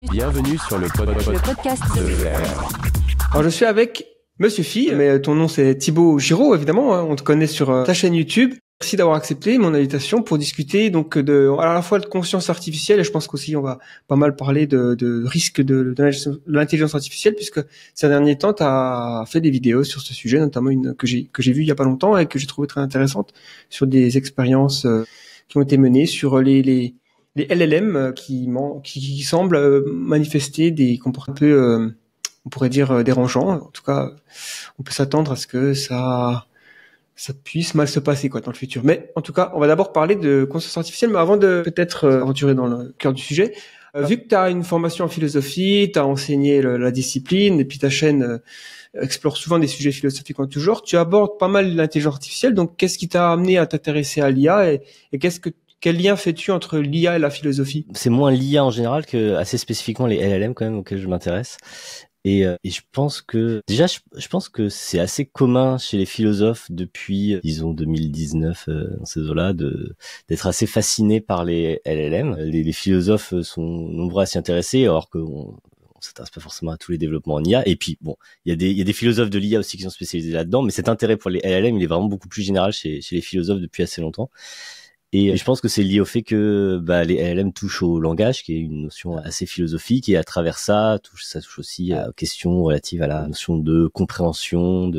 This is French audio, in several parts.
Bienvenue sur le podcast de Vert. Alors je suis avec Monsieur Phi, mais ton nom c'est Thibaut Giraud évidemment, hein. On te connaît sur ta chaîne YouTube. Merci d'avoir accepté mon invitation pour discuter donc à la fois de conscience artificielle et je pense qu'aussi on va pas mal parler de risques de l'intelligence artificielle puisque ces derniers temps tu as fait des vidéos sur ce sujet, notamment une que j'ai vue il y a pas longtemps et que j'ai trouvé très intéressante sur des expériences qui ont été menées sur les LLM qui semblent manifester des comportements un peu on pourrait dire dérangeants. En tout cas, on peut s'attendre à ce que ça puisse mal se passer dans le futur. Mais en tout cas, on va d'abord parler de conscience artificielle, mais avant de peut-être aventurer dans le cœur du sujet, vu que tu as une formation en philosophie, tu as enseigné la discipline, et puis ta chaîne explore souvent des sujets philosophiques en tout genre, tu abordes pas mal l'intelligence artificielle, donc qu'est-ce qui t'a amené à t'intéresser à l'IA et quel lien fais-tu entre l'IA et la philosophie? C'est moins l'IA en général que assez spécifiquement les LLM quand même auxquels je m'intéresse. Et je pense que déjà je pense que c'est assez commun chez les philosophes depuis disons 2019 dans ces eaux-là d'être assez fascinés par les LLM. Les philosophes sont nombreux à s'y intéresser alors que on s'intéresse pas forcément à tous les développements en IA. Et puis bon, il y a des philosophes de l'IA aussi qui sont spécialisés là-dedans, mais cet intérêt pour les LLM, il est vraiment beaucoup plus général chez les philosophes depuis assez longtemps. Et je pense que c'est lié au fait que les LLM touchent au langage, qui est une notion assez philosophique, et à travers ça touche aussi aux questions relatives à la notion de compréhension,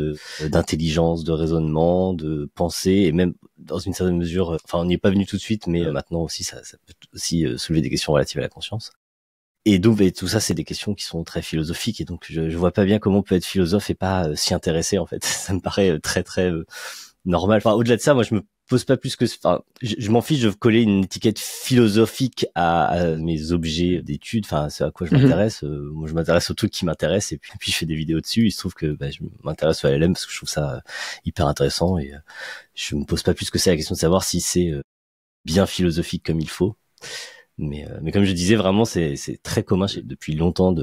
d'intelligence, de raisonnement, de pensée, et même dans une certaine mesure, on n'y est pas venu tout de suite, mais maintenant aussi ça peut aussi soulever des questions relatives à la conscience. Et donc tout ça, c'est des questions qui sont très philosophiques, et donc je vois pas bien comment on peut être philosophe et pas s'y intéresser en fait. Ça me paraît très très normal. Au-delà de ça, moi je me pose pas plus que je m'en fiche de coller une étiquette philosophique à mes objets d'études, c'est à quoi je m'intéresse. Moi je m'intéresse aux trucs qui m'intéressent et puis je fais des vidéos dessus. Il se trouve que je m'intéresse au LLM parce que je trouve ça hyper intéressant et je me pose pas plus que ça la question de savoir si c'est bien philosophique comme il faut. Mais comme je disais, vraiment c'est très commun depuis longtemps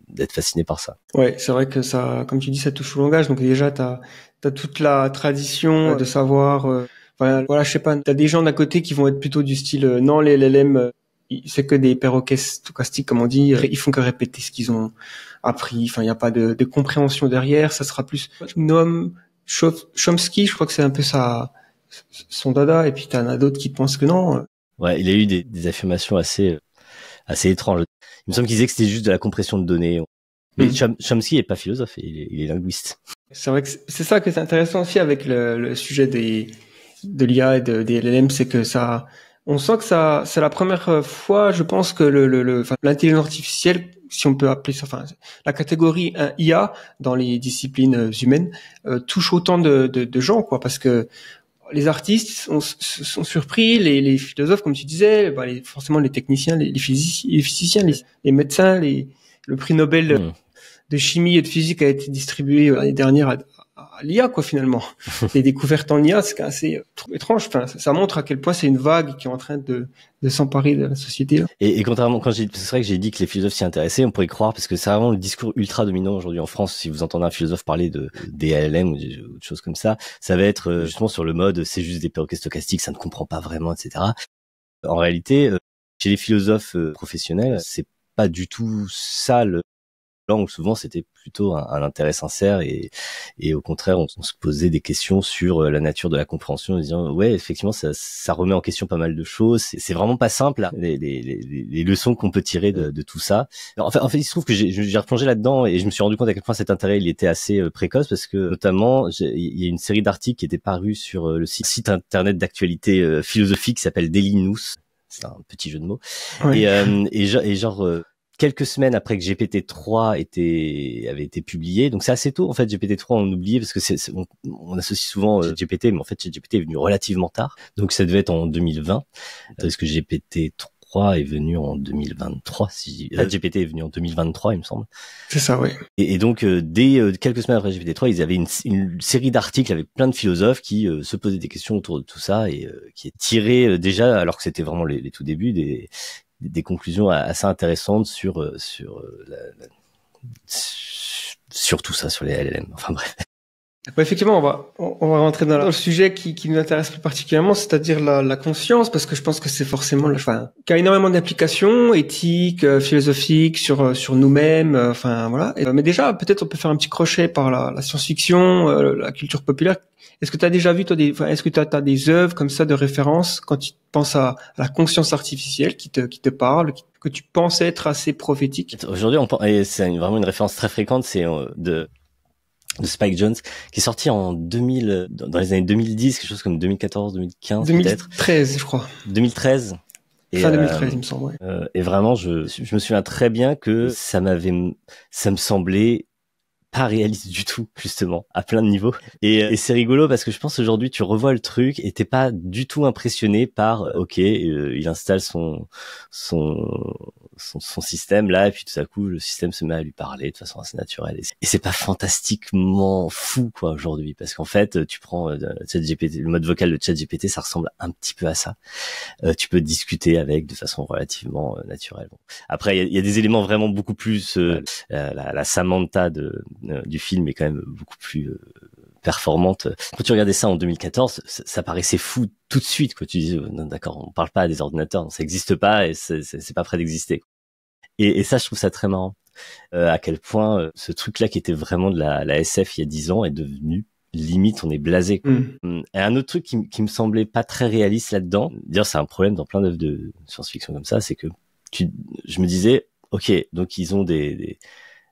d'être fasciné par ça. Ouais, c'est vrai que ça, comme tu dis, ça touche au langage. Donc déjà t'as toute la tradition de savoir. Voilà, je sais pas. T'as des gens d'à côté qui vont être plutôt du style non, les LLM, c'est que des perroquets stochastiques, comme on dit. Ils font que répéter ce qu'ils ont appris. Il y a pas de compréhension derrière. Ça sera plus Noam Chomsky. Je crois que c'est un peu son dada. Et puis t'en as d'autres qui pensent que non. Ouais, il a eu des affirmations assez étranges. Il me semble qu'il disait que c'était juste de la compression de données. Mais Chomsky est pas philosophe, il est linguiste. C'est vrai que c'est ça que c'est intéressant aussi avec le sujet de l'IA et des LLM, c'est que on sent que c'est la première fois, je pense, que l'intelligence artificielle, si on peut appeler ça, la catégorie IA dans les disciplines humaines, touche autant de gens, parce que les artistes sont surpris, les philosophes, comme tu disais, forcément les techniciens, les physiciens, les médecins, le prix Nobel de chimie et de physique a été distribué l'année dernière à l'IA, finalement. Les découvertes en IA, c'est assez étrange. Ça montre à quel point c'est une vague qui est en train de s'emparer de la société. Et contrairement, c'est vrai que j'ai dit que les philosophes s'y intéressaient, on pourrait y croire, parce que c'est vraiment le discours ultra dominant aujourd'hui en France. Si vous entendez un philosophe parler des LLM ou de choses comme ça va être justement sur le mode, c'est juste des perroquets stochastiques, ça ne comprend pas vraiment, etc. En réalité, chez les philosophes professionnels, c'est pas du tout ça où souvent c'était plutôt un intérêt sincère et au contraire on se posait des questions sur la nature de la compréhension en disant ouais effectivement ça remet en question pas mal de choses, c'est vraiment pas simple là, les leçons qu'on peut tirer de tout ça. En fait il se trouve que j'ai replongé là-dedans et je me suis rendu compte à quel point cet intérêt il était assez précoce parce que notamment il y a une série d'articles qui étaient parus sur le site internet d'actualité philosophique qui s'appelle Daily News, c'est un petit jeu de mots. Ouais. Et genre quelques semaines après que GPT-3 avait été publié, donc c'est assez tôt en fait. GPT-3 on oubliait parce que on associe souvent GPT, mais en fait GPT est venu relativement tard, donc ça devait être en 2020 parce que GPT-3 est venu en 2023. GPT est venu en 2023 il me semble. C'est ça, oui. Et donc dès quelques semaines après GPT-3, ils avaient une série d'articles avec plein de philosophes qui se posaient des questions autour de tout ça et qui tiraient déjà, alors que c'était vraiment les tout débuts, des conclusions assez intéressantes sur tout ça, sur les LLM. Enfin bref. Ouais, effectivement, on va rentrer dans le sujet qui nous intéresse plus particulièrement, c'est-à-dire la conscience, parce que je pense que c'est forcément, enfin, qui a énormément d'applications éthiques, philosophiques sur nous-mêmes, enfin voilà. Mais déjà, peut-être on peut faire un petit crochet par la science-fiction, la culture populaire. Est-ce que tu as déjà vu toi est-ce que tu as des œuvres comme ça de référence quand tu penses à la conscience artificielle qui te parle, que tu penses être assez prophétique? Aujourd'hui, et c'est vraiment une référence très fréquente, c'est de Spike Jonze, qui est sorti en 2000, dans les années 2010, quelque chose comme 2014, 2015, 2013, peut-être. je crois. 2013. Fin 2013, il me semble, ouais. Et vraiment, je me souviens très bien que ça me semblait pas réaliste du tout, justement, à plein de niveaux. Et c'est rigolo parce que je pense aujourd'hui, tu revois le truc et t'es pas du tout impressionné par, il installe son système là, et puis tout à coup, le système se met à lui parler de façon assez naturelle. Et c'est pas fantastiquement fou, quoi, aujourd'hui. Parce qu'en fait, tu prends ChatGPT, le mode vocal de ChatGPT, ça ressemble un petit peu à ça. Tu peux discuter avec de façon relativement naturelle. Bon. Après, il y a des éléments vraiment beaucoup plus, la Samantha du film est quand même beaucoup plus performante. Quand tu regardais ça en 2014, ça paraissait fou tout de suite, quoi. Tu disais, non, d'accord, on parle pas à des ordinateurs, ça existe pas et c'est pas prêt d'exister. Et ça, je trouve ça très marrant. À quel point ce truc-là qui était vraiment de la SF il y a 10 ans est devenu limite, on est blasé, quoi. Et un autre truc qui me semblait pas très réaliste là-dedans, d'ailleurs c'est un problème dans plein d'œuvres de science-fiction comme ça, c'est que je me disais, ok, donc ils ont des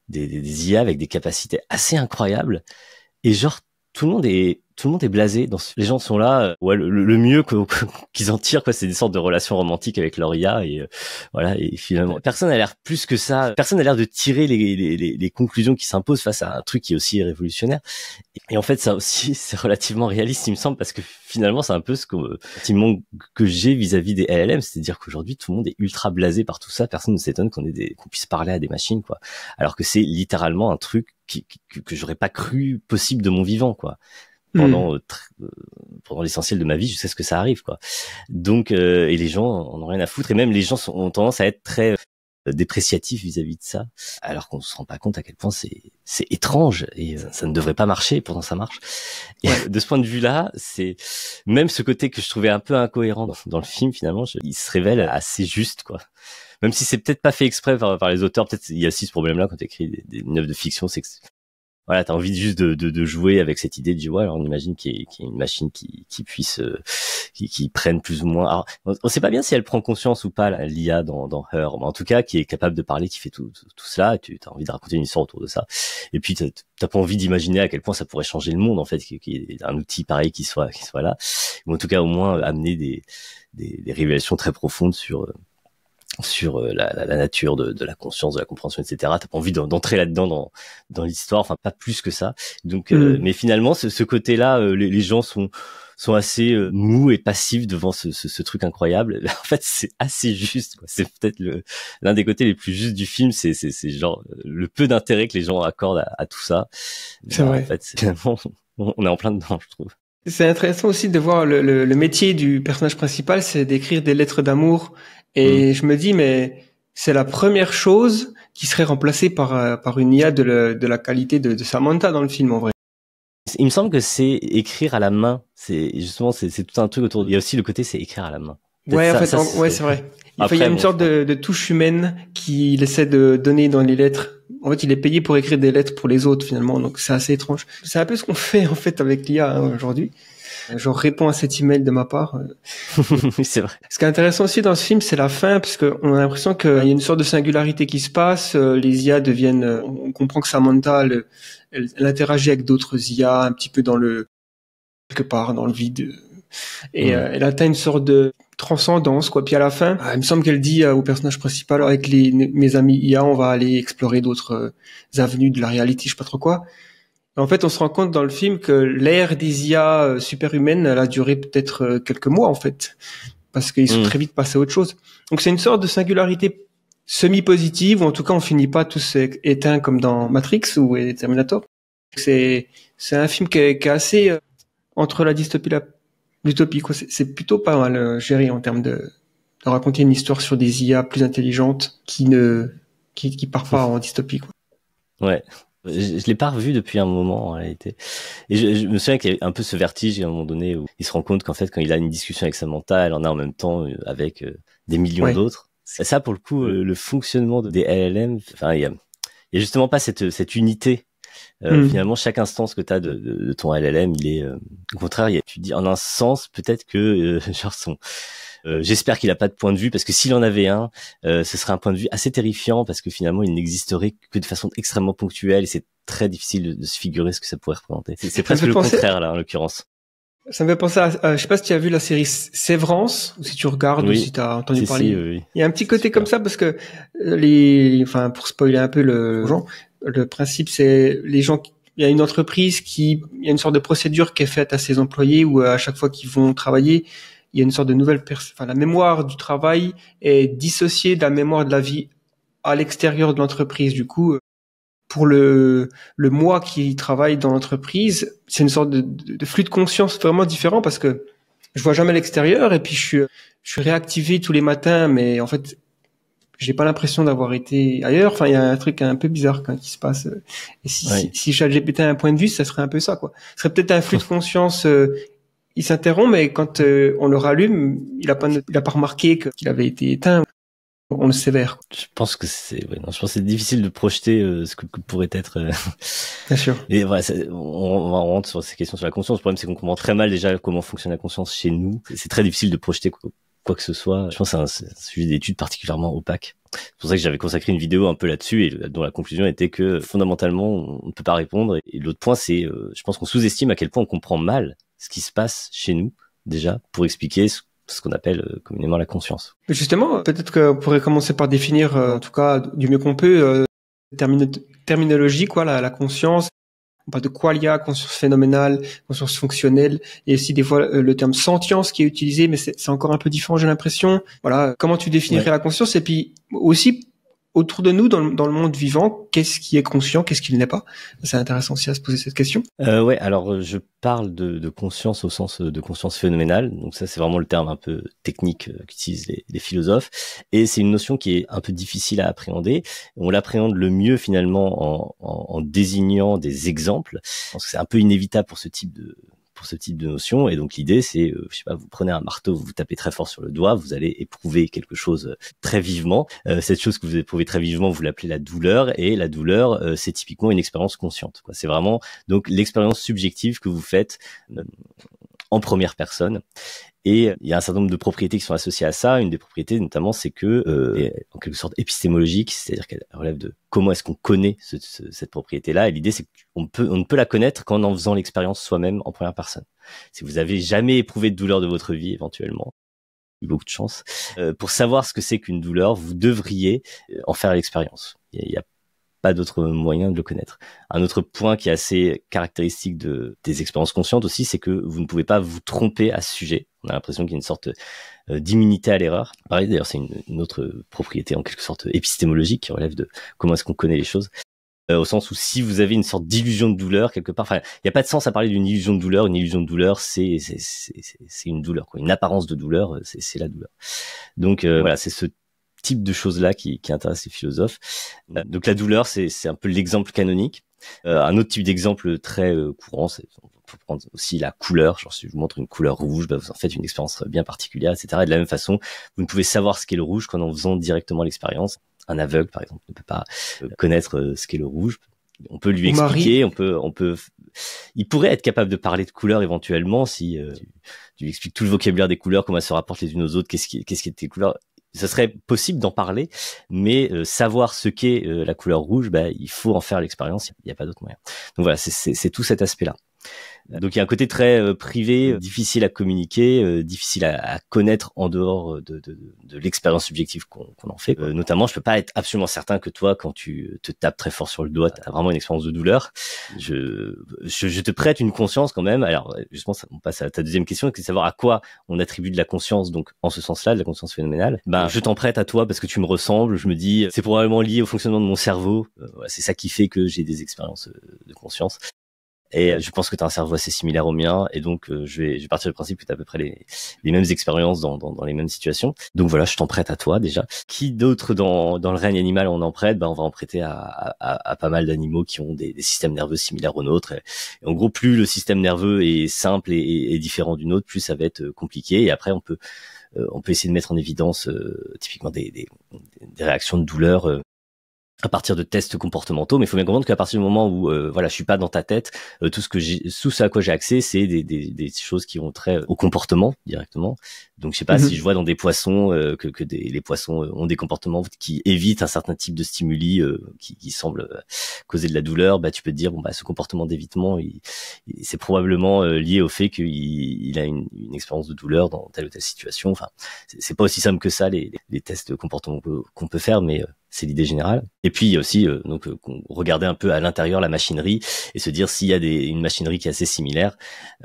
IA avec des capacités assez incroyables, et genre tout le monde est blasé. Les gens sont là, ouais, le mieux qu'ils en tirent, quoi, c'est des sortes de relations romantiques avec leur IA, et voilà. Et finalement, personne n'a l'air plus que ça. Personne n'a l'air de tirer les conclusions qui s'imposent face à un truc qui est aussi révolutionnaire. Et en fait, ça aussi, c'est relativement réaliste, il me semble, parce que finalement, c'est un peu ce sentiment que j'ai vis-à-vis des LLM, c'est-à-dire qu'aujourd'hui, tout le monde est ultra blasé par tout ça. Personne ne s'étonne qu'on puisse parler à des machines, quoi. Alors que c'est littéralement un truc que j'aurais pas cru possible de mon vivant, quoi. Pendant l'essentiel de ma vie, je sais ce que ça arrive, quoi. Donc, et les gens en ont rien à foutre, et même les gens ont tendance à être très dépréciatifs vis-à-vis de ça, alors qu'on se rend pas compte à quel point c'est étrange, et ça ne devrait pas marcher, et pourtant ça marche. Et de ce point de vue-là, c'est même ce côté que je trouvais un peu incohérent dans le film, finalement, il se révèle assez juste, quoi. Même si c'est peut-être pas fait exprès par les auteurs, peut-être il y a aussi ce problème-là quand tu écris une œuvre de fiction, c'est que voilà, t'as envie juste de jouer avec cette idée de dire, ouais, alors on imagine qu'il y ait une machine qui puisse, qui prenne plus ou moins. Alors, on sait pas bien si elle prend conscience ou pas, l'IA dans Her, mais en tout cas, qui est capable de parler, qui fait tout cela, et tu as envie de raconter une histoire autour de ça. Et puis, t'as pas envie d'imaginer à quel point ça pourrait changer le monde, en fait, qu'il y ait un outil pareil qui soit là. Ou en tout cas, au moins, amener des révélations très profondes sur la nature de la conscience, de la compréhension, etc. T'as pas envie d'entrer là-dedans dans l'histoire, enfin pas plus que ça. Donc, mais finalement, ce côté-là, les gens sont assez mous et passifs devant ce truc incroyable. En fait, c'est assez juste, quoi. C'est peut-être l'un des côtés les plus justes du film. C'est genre le peu d'intérêt que les gens accordent à tout ça. C'est vrai. En fait, finalement, on est en plein dedans, je trouve. C'est intéressant aussi de voir le métier du personnage principal, c'est d'écrire des lettres d'amour. Et je me dis, mais c'est la première chose qui serait remplacée par une IA de la qualité de Samantha dans le film, en vrai. Il me semble que c'est écrire à la main. C'est tout un truc autour. Il y a aussi le côté, c'est écrire à la main. Ouais, en fait, ouais, c'est vrai. Il y a une sorte de touche humaine qu'il essaie de donner dans les lettres. En fait, il est payé pour écrire des lettres pour les autres, finalement. Donc, c'est assez étrange. C'est un peu ce qu'on fait, en fait, avec l'IA, aujourd'hui. Je réponds à cet email de ma part. Oui, c'est vrai. Ce qui est intéressant aussi dans ce film, c'est la fin, parce qu'on a l'impression qu'il y a une sorte de singularité qui se passe. Les IA deviennent, on comprend que Samantha, elle interagit avec d'autres IA, un petit peu quelque part dans le vide. Et elle atteint une sorte de transcendance, quoi. Puis à la fin, il me semble qu'elle dit au personnage principal, avec mes amis IA, on va aller explorer d'autres avenues de la réalité, je sais pas trop quoi. En fait, on se rend compte dans le film que l'ère des IA superhumaines, elle a duré peut-être quelques mois, en fait. Parce qu'ils sont très vite passés à autre chose. Donc c'est une sorte de singularité semi-positive, ou en tout cas on finit pas tous éteints comme dans Matrix ou Terminator. C'est un film qui est assez entre la dystopie et l'utopie, quoi. C'est plutôt pas mal géré en termes de raconter une histoire sur des IA plus intelligentes qui part pas en dystopie, quoi. Ouais. Je l'ai pas revu depuis un moment en réalité. Et je me souviens qu'il y a un peu ce vertige à un moment donné où il se rend compte qu'en fait quand il a une discussion avec Samantha, elle en a en même temps avec des millions d'autres. Et ça pour le coup, le fonctionnement des LLM, enfin il y a justement pas cette unité. Finalement, chaque instance que tu as de ton LLM, il est au contraire, tu te dis en un sens peut-être que genre j'espère qu'il a pas de point de vue, parce que s'il en avait un, ce serait un point de vue assez terrifiant, parce que finalement il n'existerait que de façon extrêmement ponctuelle et c'est très difficile de se figurer ce que ça pourrait représenter. C'est presque le contraire là en l'occurrence. Ça me fait penser à je sais pas si tu as vu la série Sévrance, ou si tu regardes, ou si tu as entendu parler. Oui. Il y a un petit côté comme ça, parce que enfin, pour spoiler un peu le principe, c'est les gens, il y a une entreprise il y a une sorte de procédure qui est faite à ses employés, où à chaque fois qu'ils vont travailler, il y a une sorte de la mémoire du travail est dissociée de la mémoire de la vie à l'extérieur de l'entreprise. Du coup, pour le moi qui travaille dans l'entreprise, c'est une sorte de flux de conscience vraiment différent, parce que je vois jamais l'extérieur, et puis je suis réactivé tous les matins, mais en fait, j'ai pas l'impression d'avoir été ailleurs. Enfin, il y a un truc un peu bizarre qui se passe. Et si ChatGPT a un point de vue, ça serait un peu ça, quoi. Ce serait peut-être un flux de conscience, il s'interrompt, mais quand on le rallume, il a pas remarqué qu'il avait été éteint. On le sévère. Je pense que c'est difficile de projeter ce que pourrait être. Bien sûr. Et voilà, on rentre sur ces questions sur la conscience. Le problème, c'est qu'on comprend très mal déjà comment fonctionne la conscience chez nous. C'est très difficile de projeter quoi que ce soit. Je pense que c'est un sujet d'étude particulièrement opaque. C'est pour ça que j'avais consacré une vidéo un peu là-dessus, et dont la conclusion était que fondamentalement, on ne peut pas répondre. Et l'autre point, c'est, je pense qu'on sous-estime à quel point on comprend mal ce qui se passe chez nous, déjà, pour expliquer ce qu'on appelle communément la conscience. Justement, peut-être qu'on pourrait commencer par définir, en tout cas du mieux qu'on peut, terminologie, quoi, la conscience. On parle de qualia, conscience phénoménale, conscience fonctionnelle, et aussi des fois le terme sentience qui est utilisé, mais c'est encore un peu différent, j'ai l'impression. Voilà, comment tu définirais la conscience, et puis aussi autour de nous, dans le monde vivant, qu'est-ce qui est conscient, qu'est-ce qui ne l'est pas? C'est intéressant aussi à se poser cette question. Alors je parle de conscience au sens de conscience phénoménale. Donc ça, c'est vraiment le terme un peu technique qu'utilisent les philosophes. Et c'est une notion qui est un peu difficile à appréhender. On l'appréhende le mieux finalement en désignant des exemples. Je pense que c'est un peu inévitable pour ce type de notion. Et donc l'idée, c'est, je sais pas, vous prenez un marteau, vous tapez très fort sur le doigt, vous allez éprouver quelque chose très vivement. Cette chose que vous éprouvez très vivement, vous l'appelez la douleur, et la douleur, c'est typiquement une expérience consciente, quoi. C'est vraiment donc l'expérience subjective que vous faites en première personne. Et il y a un certain nombre de propriétés qui sont associées à ça. Une des propriétés, notamment, c'est que, en quelque sorte épistémologique, c'est-à-dire qu'elle relève de comment est-ce qu'on connaît cette propriété-là. Et l'idée, c'est qu'on ne peut la connaître qu'en faisant l'expérience soi-même en première personne. Si vous avez jamais éprouvé de douleur de votre vie, éventuellement, beaucoup de chance, pour savoir ce que c'est qu'une douleur, vous devriez en faire l'expérience. Il y a pas d'autre moyen de le connaître. Un autre point qui est assez caractéristique des expériences conscientes aussi, c'est que vous ne pouvez pas vous tromper à ce sujet. On a l'impression qu'il y a une sorte d'immunité à l'erreur. Pareil, d'ailleurs, c'est une autre propriété en quelque sorte épistémologique qui relève de comment est-ce qu'on connaît les choses. Au sens où si vous avez une sorte d'illusion de douleur quelque part, enfin, il n'y a pas de sens à parler d'une illusion de douleur. Une illusion de douleur, c'est une douleur, quoi. Une apparence de douleur, c'est la douleur. Donc voilà, c'est ce type de choses-là qui intéresse les philosophes. Donc la douleur, c'est un peu l'exemple canonique. Un autre type d'exemple très courant, on peut prendre aussi la couleur. Genre si je vous montre une couleur rouge, vous en faites une expérience bien particulière, etc. Et de la même façon, vous ne pouvez savoir ce qu'est le rouge qu'en faisant directement l'expérience. Un aveugle, par exemple, ne peut pas connaître ce qu'est le rouge. On peut lui expliquer, il pourrait être capable de parler de couleurs éventuellement si tu lui expliques tout le vocabulaire des couleurs, comment elles se rapportent les unes aux autres, qu'est-ce qui est des couleurs. Ce serait possible d'en parler, mais savoir ce qu'est la couleur rouge, il faut en faire l'expérience, il n'y a pas d'autre moyen. Donc voilà, c'est tout cet aspect-là. Donc il y a un côté très privé, difficile à communiquer, difficile à connaître en dehors de l'expérience subjective qu'on en fait. Notamment, je peux pas être absolument certain que toi, quand tu te tapes très fort sur le doigt, tu as vraiment une expérience de douleur. Je te prête une conscience quand même. Alors justement, on passe à ta deuxième question, c'est de savoir à quoi on attribue de la conscience, donc en ce sens-là, de la conscience phénoménale. Je t'en prête à toi parce que tu me ressembles. Je me dis, c'est probablement lié au fonctionnement de mon cerveau. C'est ça qui fait que j'ai des expériences de conscience. Et je pense que tu as un cerveau assez similaire au mien, et donc je vais partir du principe que tu as à peu près les mêmes expériences dans les mêmes situations. Donc voilà, je t'en prête à toi déjà. Qui d'autre dans le règne animal on en prête? On va en prêter à pas mal d'animaux qui ont des systèmes nerveux similaires aux nôtres. Et en gros, plus le système nerveux est simple et différent du nôtre, plus ça va être compliqué. Et après, on peut essayer de mettre en évidence typiquement des réactions de douleur à partir de tests comportementaux, mais il faut bien comprendre qu'à partir du moment où je suis pas dans ta tête, tout ce à quoi j'ai accès, c'est des choses qui ont trait au comportement directement. Donc je sais pas si je vois dans des poissons que les poissons ont des comportements qui évitent un certain type de stimuli qui semblent causer de la douleur, tu peux te dire ce comportement d'évitement, c'est probablement lié au fait qu'il a une expérience de douleur dans telle ou telle situation. Enfin, c'est pas aussi simple que ça les tests comportementaux qu'on peut faire, mais c'est l'idée générale. Et puis il y a aussi regarder un peu à l'intérieur la machinerie et se dire s'il y a une machinerie qui est assez similaire,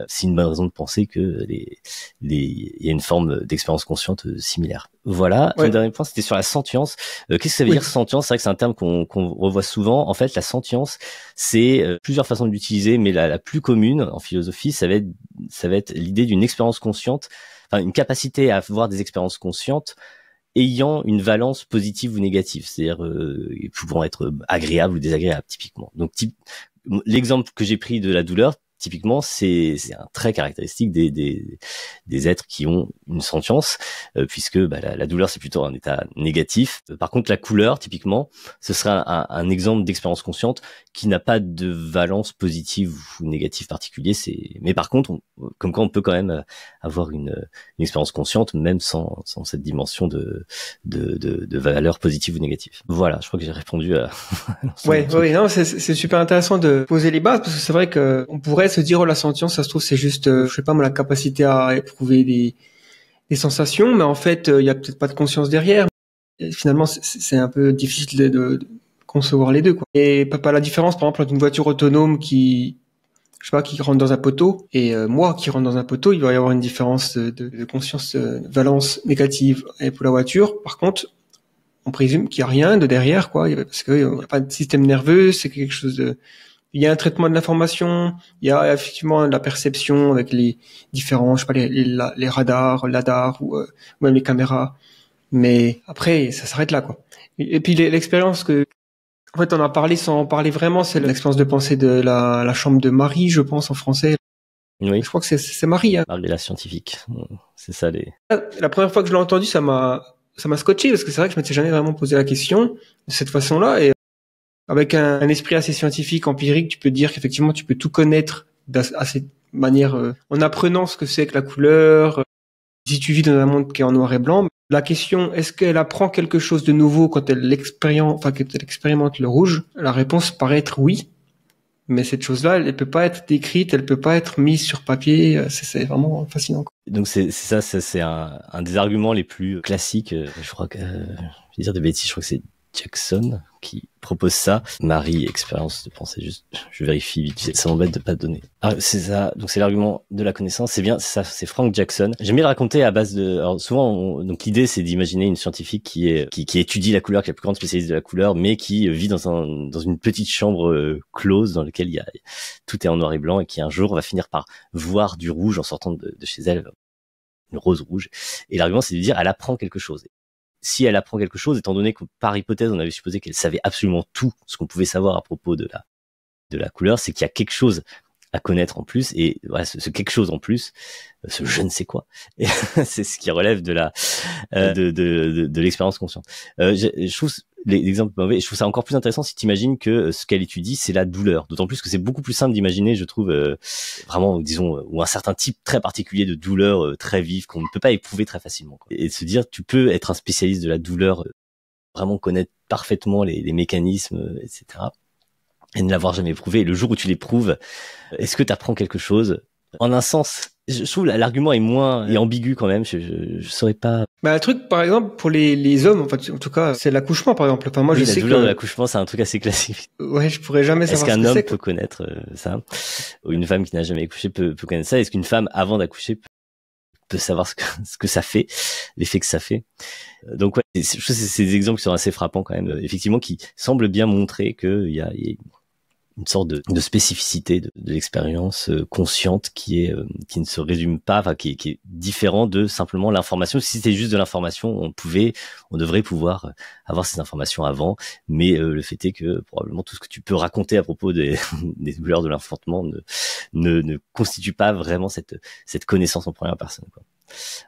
c'est une bonne raison de penser que il y a une forme d'expérience consciente similaire. Voilà. Ouais. Mon dernier point, c'était sur la sentience. Qu'est-ce que ça veut dire sentience? C'est vrai que c'est un terme qu'on revoit souvent. En fait, la sentience, c'est plusieurs façons de l'utiliser, mais la plus commune en philosophie, ça va être l'idée d'une expérience consciente, enfin une capacité à avoir des expériences conscientes ayant une valence positive ou négative, c'est-à-dire pouvant être agréable ou désagréable typiquement. Donc l'exemple que j'ai pris de la douleur, typiquement, c'est un trait caractéristique des êtres qui ont une sentience, puisque la douleur c'est plutôt un état négatif. Par contre, la couleur, typiquement, ce serait un exemple d'expérience consciente qui n'a pas de valence positive ou négative particulier. Mais par contre, comme quoi on peut quand même avoir une expérience consciente même sans cette dimension de valeur positive ou négative. Voilà, je crois que j'ai répondu à. Non, c'est super intéressant de poser les bases parce que c'est vrai que on pourrait se dire la sentience, ça se trouve c'est juste je sais pas moi la capacité à éprouver des sensations, mais en fait il y a peut-être pas de conscience derrière. Et finalement c'est un peu difficile de concevoir les deux quoi. Et pas la différence par exemple entre une voiture autonome qui rentre dans un poteau et moi qui rentre dans un poteau, il va y avoir une différence de conscience valence négative et pour la voiture. Par contre, on présume qu'il y a rien de derrière quoi, parce que il y a pas de système nerveux, c'est quelque chose de il y a un traitement de l'information, il y a effectivement la perception avec les différents, je sais pas, les radars, l'ADAR ou même les caméras. Mais après, ça s'arrête là, quoi. Et puis l'expérience en fait, on a parlé sans en parler vraiment, c'est l'expérience de pensée de la chambre de Marie, je pense, en français. Oui. Je crois que c'est Marie, hein. Marie la scientifique. C'est ça La première fois que je l'ai entendu, ça m'a scotché parce que c'est vrai que je m'étais jamais vraiment posé la question de cette façon-là et avec un esprit assez scientifique, empirique, tu peux dire qu'effectivement tu peux tout connaître à cette manière en apprenant ce que c'est que la couleur. Si tu vis dans un monde qui est en noir et blanc, la question est-ce qu'elle apprend quelque chose de nouveau quand elle expérimente le rouge? La réponse paraît être oui, mais cette chose-là, elle peut pas être décrite, elle peut pas être mise sur papier. C'est vraiment fascinant, quoi. Donc c'est un des arguments les plus classiques. Je crois que je vais dire des bêtises. Je crois que c'est Jackson qui propose ça. Marie, expérience de pensée, juste, je vérifie vite, ça m'embête de pas te donner. Ah, c'est ça, donc c'est l'argument de la connaissance, c'est bien, c'est ça, c'est Frank Jackson. J'aime bien le raconter à base de, alors souvent, donc l'idée c'est d'imaginer une scientifique qui étudie la couleur, qui est la plus grande spécialiste de la couleur, mais qui vit dans une petite chambre close dans laquelle tout est en noir et blanc et qui un jour va finir par voir du rouge en sortant de chez elle, une rose rouge. Et l'argument c'est de dire, elle apprend quelque chose. Si elle apprend quelque chose, étant donné que par hypothèse on avait supposé qu'elle savait absolument tout ce qu'on pouvait savoir à propos de la couleur, c'est qu'il y a quelque chose à connaître en plus, et voilà, ce quelque chose en plus, ce je ne sais quoi, et c'est ce qui relève de l'expérience consciente. Je trouve l'exemple mauvais, je trouve ça encore plus intéressant si tu imagines que ce qu'elle étudie c'est la douleur, d'autant plus que c'est beaucoup plus simple d'imaginer, je trouve, vraiment, disons, ou un certain type très particulier de douleur très vive qu'on ne peut pas éprouver très facilement, quoi. Et de se dire tu peux être un spécialiste de la douleur, vraiment connaître parfaitement les mécanismes, etc., et ne l'avoir jamais éprouvé. Et le jour où tu l'éprouves, est-ce que tu apprends quelque chose? En un sens, je trouve l'argument est ambigu quand même. Je saurais pas. Un truc, par exemple, pour les hommes, en fait, en tout cas, c'est l'accouchement, par exemple. Enfin, moi, oui, je sais que la douleur de l'accouchement, c'est un truc assez classique. Ouais, je pourrais jamais savoir. Est-ce qu'un homme peut connaître ça? Ou une femme qui n'a jamais accouché peut connaître ça? Est-ce qu'une femme, avant d'accoucher, peut savoir ce que ça fait, l'effet que ça fait? Donc ouais, je trouve que c'est des exemples qui sont assez frappants quand même, effectivement, qui semblent bien montrer qu'il y a une sorte de spécificité de l'expérience consciente qui ne se résume pas, enfin qui est différent de simplement l'information. Si c'était juste de l'information, on devrait pouvoir avoir ces informations avant, mais le fait est que probablement tout ce que tu peux raconter à propos des douleurs de l'enfantement ne constitue pas vraiment cette connaissance en première personne, quoi.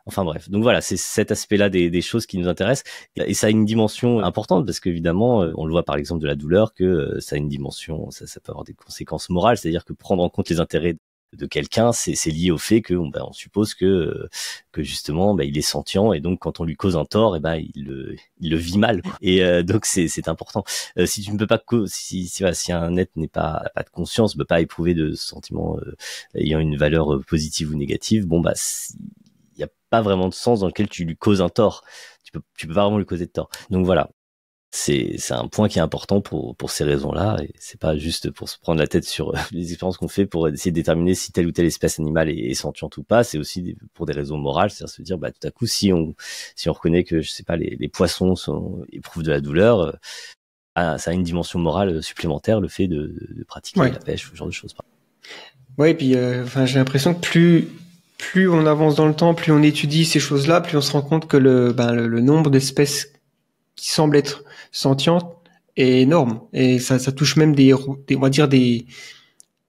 Enfin bref, donc voilà, c'est cet aspect-là des choses qui nous intéressent, et ça a une dimension importante parce qu'évidemment, on le voit par exemple de la douleur, que ça a une dimension, ça peut avoir des conséquences morales, c'est-à-dire que prendre en compte les intérêts de quelqu'un, c'est lié au fait que on suppose que justement il est sentient, et donc quand on lui cause un tort, il le vit mal, quoi. Et donc c'est important. Si tu ne peux pas si un être n'a pas de conscience, ne peut pas éprouver de sentiments ayant une valeur positive ou négative, il y a pas vraiment de sens dans lequel tu lui causes un tort. Tu peux pas vraiment lui causer de tort. Donc voilà. C'est un point qui est important pour ces raisons-là, et c'est pas juste pour se prendre la tête sur les expériences qu'on fait pour essayer de déterminer si telle ou telle espèce animale est sentiente ou pas. C'est aussi pour des raisons morales, c'est-à-dire se dire tout à coup si on reconnaît que je sais pas les poissons éprouvent de la douleur, ça a une dimension morale supplémentaire, le fait de pratiquer la pêche, ce genre de choses. Ouais, et puis j'ai l'impression que plus on avance dans le temps, plus on étudie ces choses-là, plus on se rend compte que le nombre d'espèces qui semblent être sentientes est énorme, et ça touche même on va dire des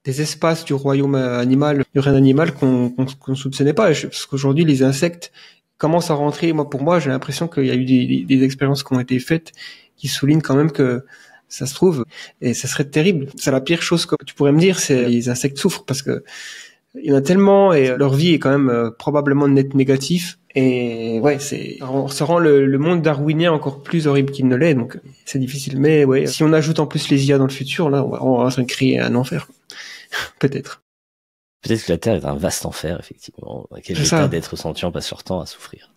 espaces du royaume animal, du règne animal qu'on soupçonnait pas, parce qu'aujourd'hui les insectes commencent à rentrer. Pour moi, j'ai l'impression qu'il y a eu des expériences qui ont été faites qui soulignent quand même que ça se trouve, et ça serait terrible. C'est la pire chose que tu pourrais me dire, c'est les insectes souffrent, parce que il y en a tellement, et leur vie est quand même probablement net négatif. Et ouais, ça rend le monde darwinien encore plus horrible qu'il ne l'est, donc c'est difficile. Mais ouais, si on ajoute en plus les IA dans le futur, là, on va se créer un enfer. Peut-être. Peut-être que la Terre est un vaste enfer, effectivement, dans lequel l'état d'être sentient passe leur temps à souffrir.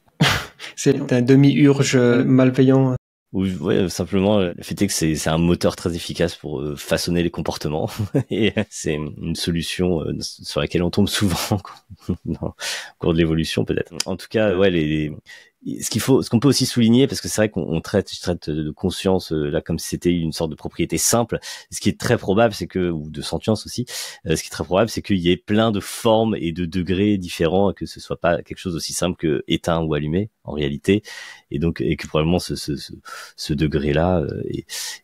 C'est un demi-urge malveillant. Ou simplement le fait est que c'est un moteur très efficace pour façonner les comportements, et c'est une solution sur laquelle on tombe souvent au cours de l'évolution, peut-être. En tout cas, ce qu'on peut aussi souligner, parce que c'est vrai je traite de conscience là comme si c'était une sorte de propriété simple. Ce qui est très probable, ou de sentience aussi, ce qui est très probable, c'est qu'il y ait plein de formes et de degrés différents, que ce soit pas quelque chose aussi simple que éteint ou allumé en réalité, et que probablement ce degré-là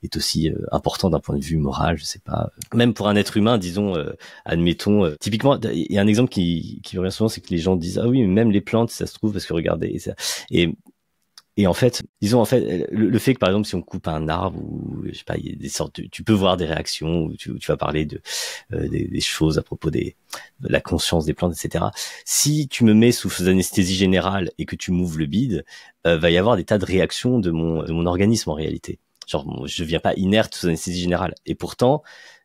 est aussi important d'un point de vue moral, je sais pas. Même pour un être humain, disons, admettons, typiquement, il y a un exemple qui revient souvent, c'est que les gens disent oui, mais même les plantes, ça se trouve, parce que regardez, et en fait, disons, le fait que par exemple si on coupe un arbre, ou je sais pas, il y a des sortes tu peux voir des réactions, où tu vas parler des choses à propos de la conscience des plantes, etc. Si tu me mets sous anesthésie générale et que tu m'ouvres le bide, va y avoir des tas de réactions de mon organisme en réalité. Genre, je viens pas inerte sous anesthésie générale. Et pourtant,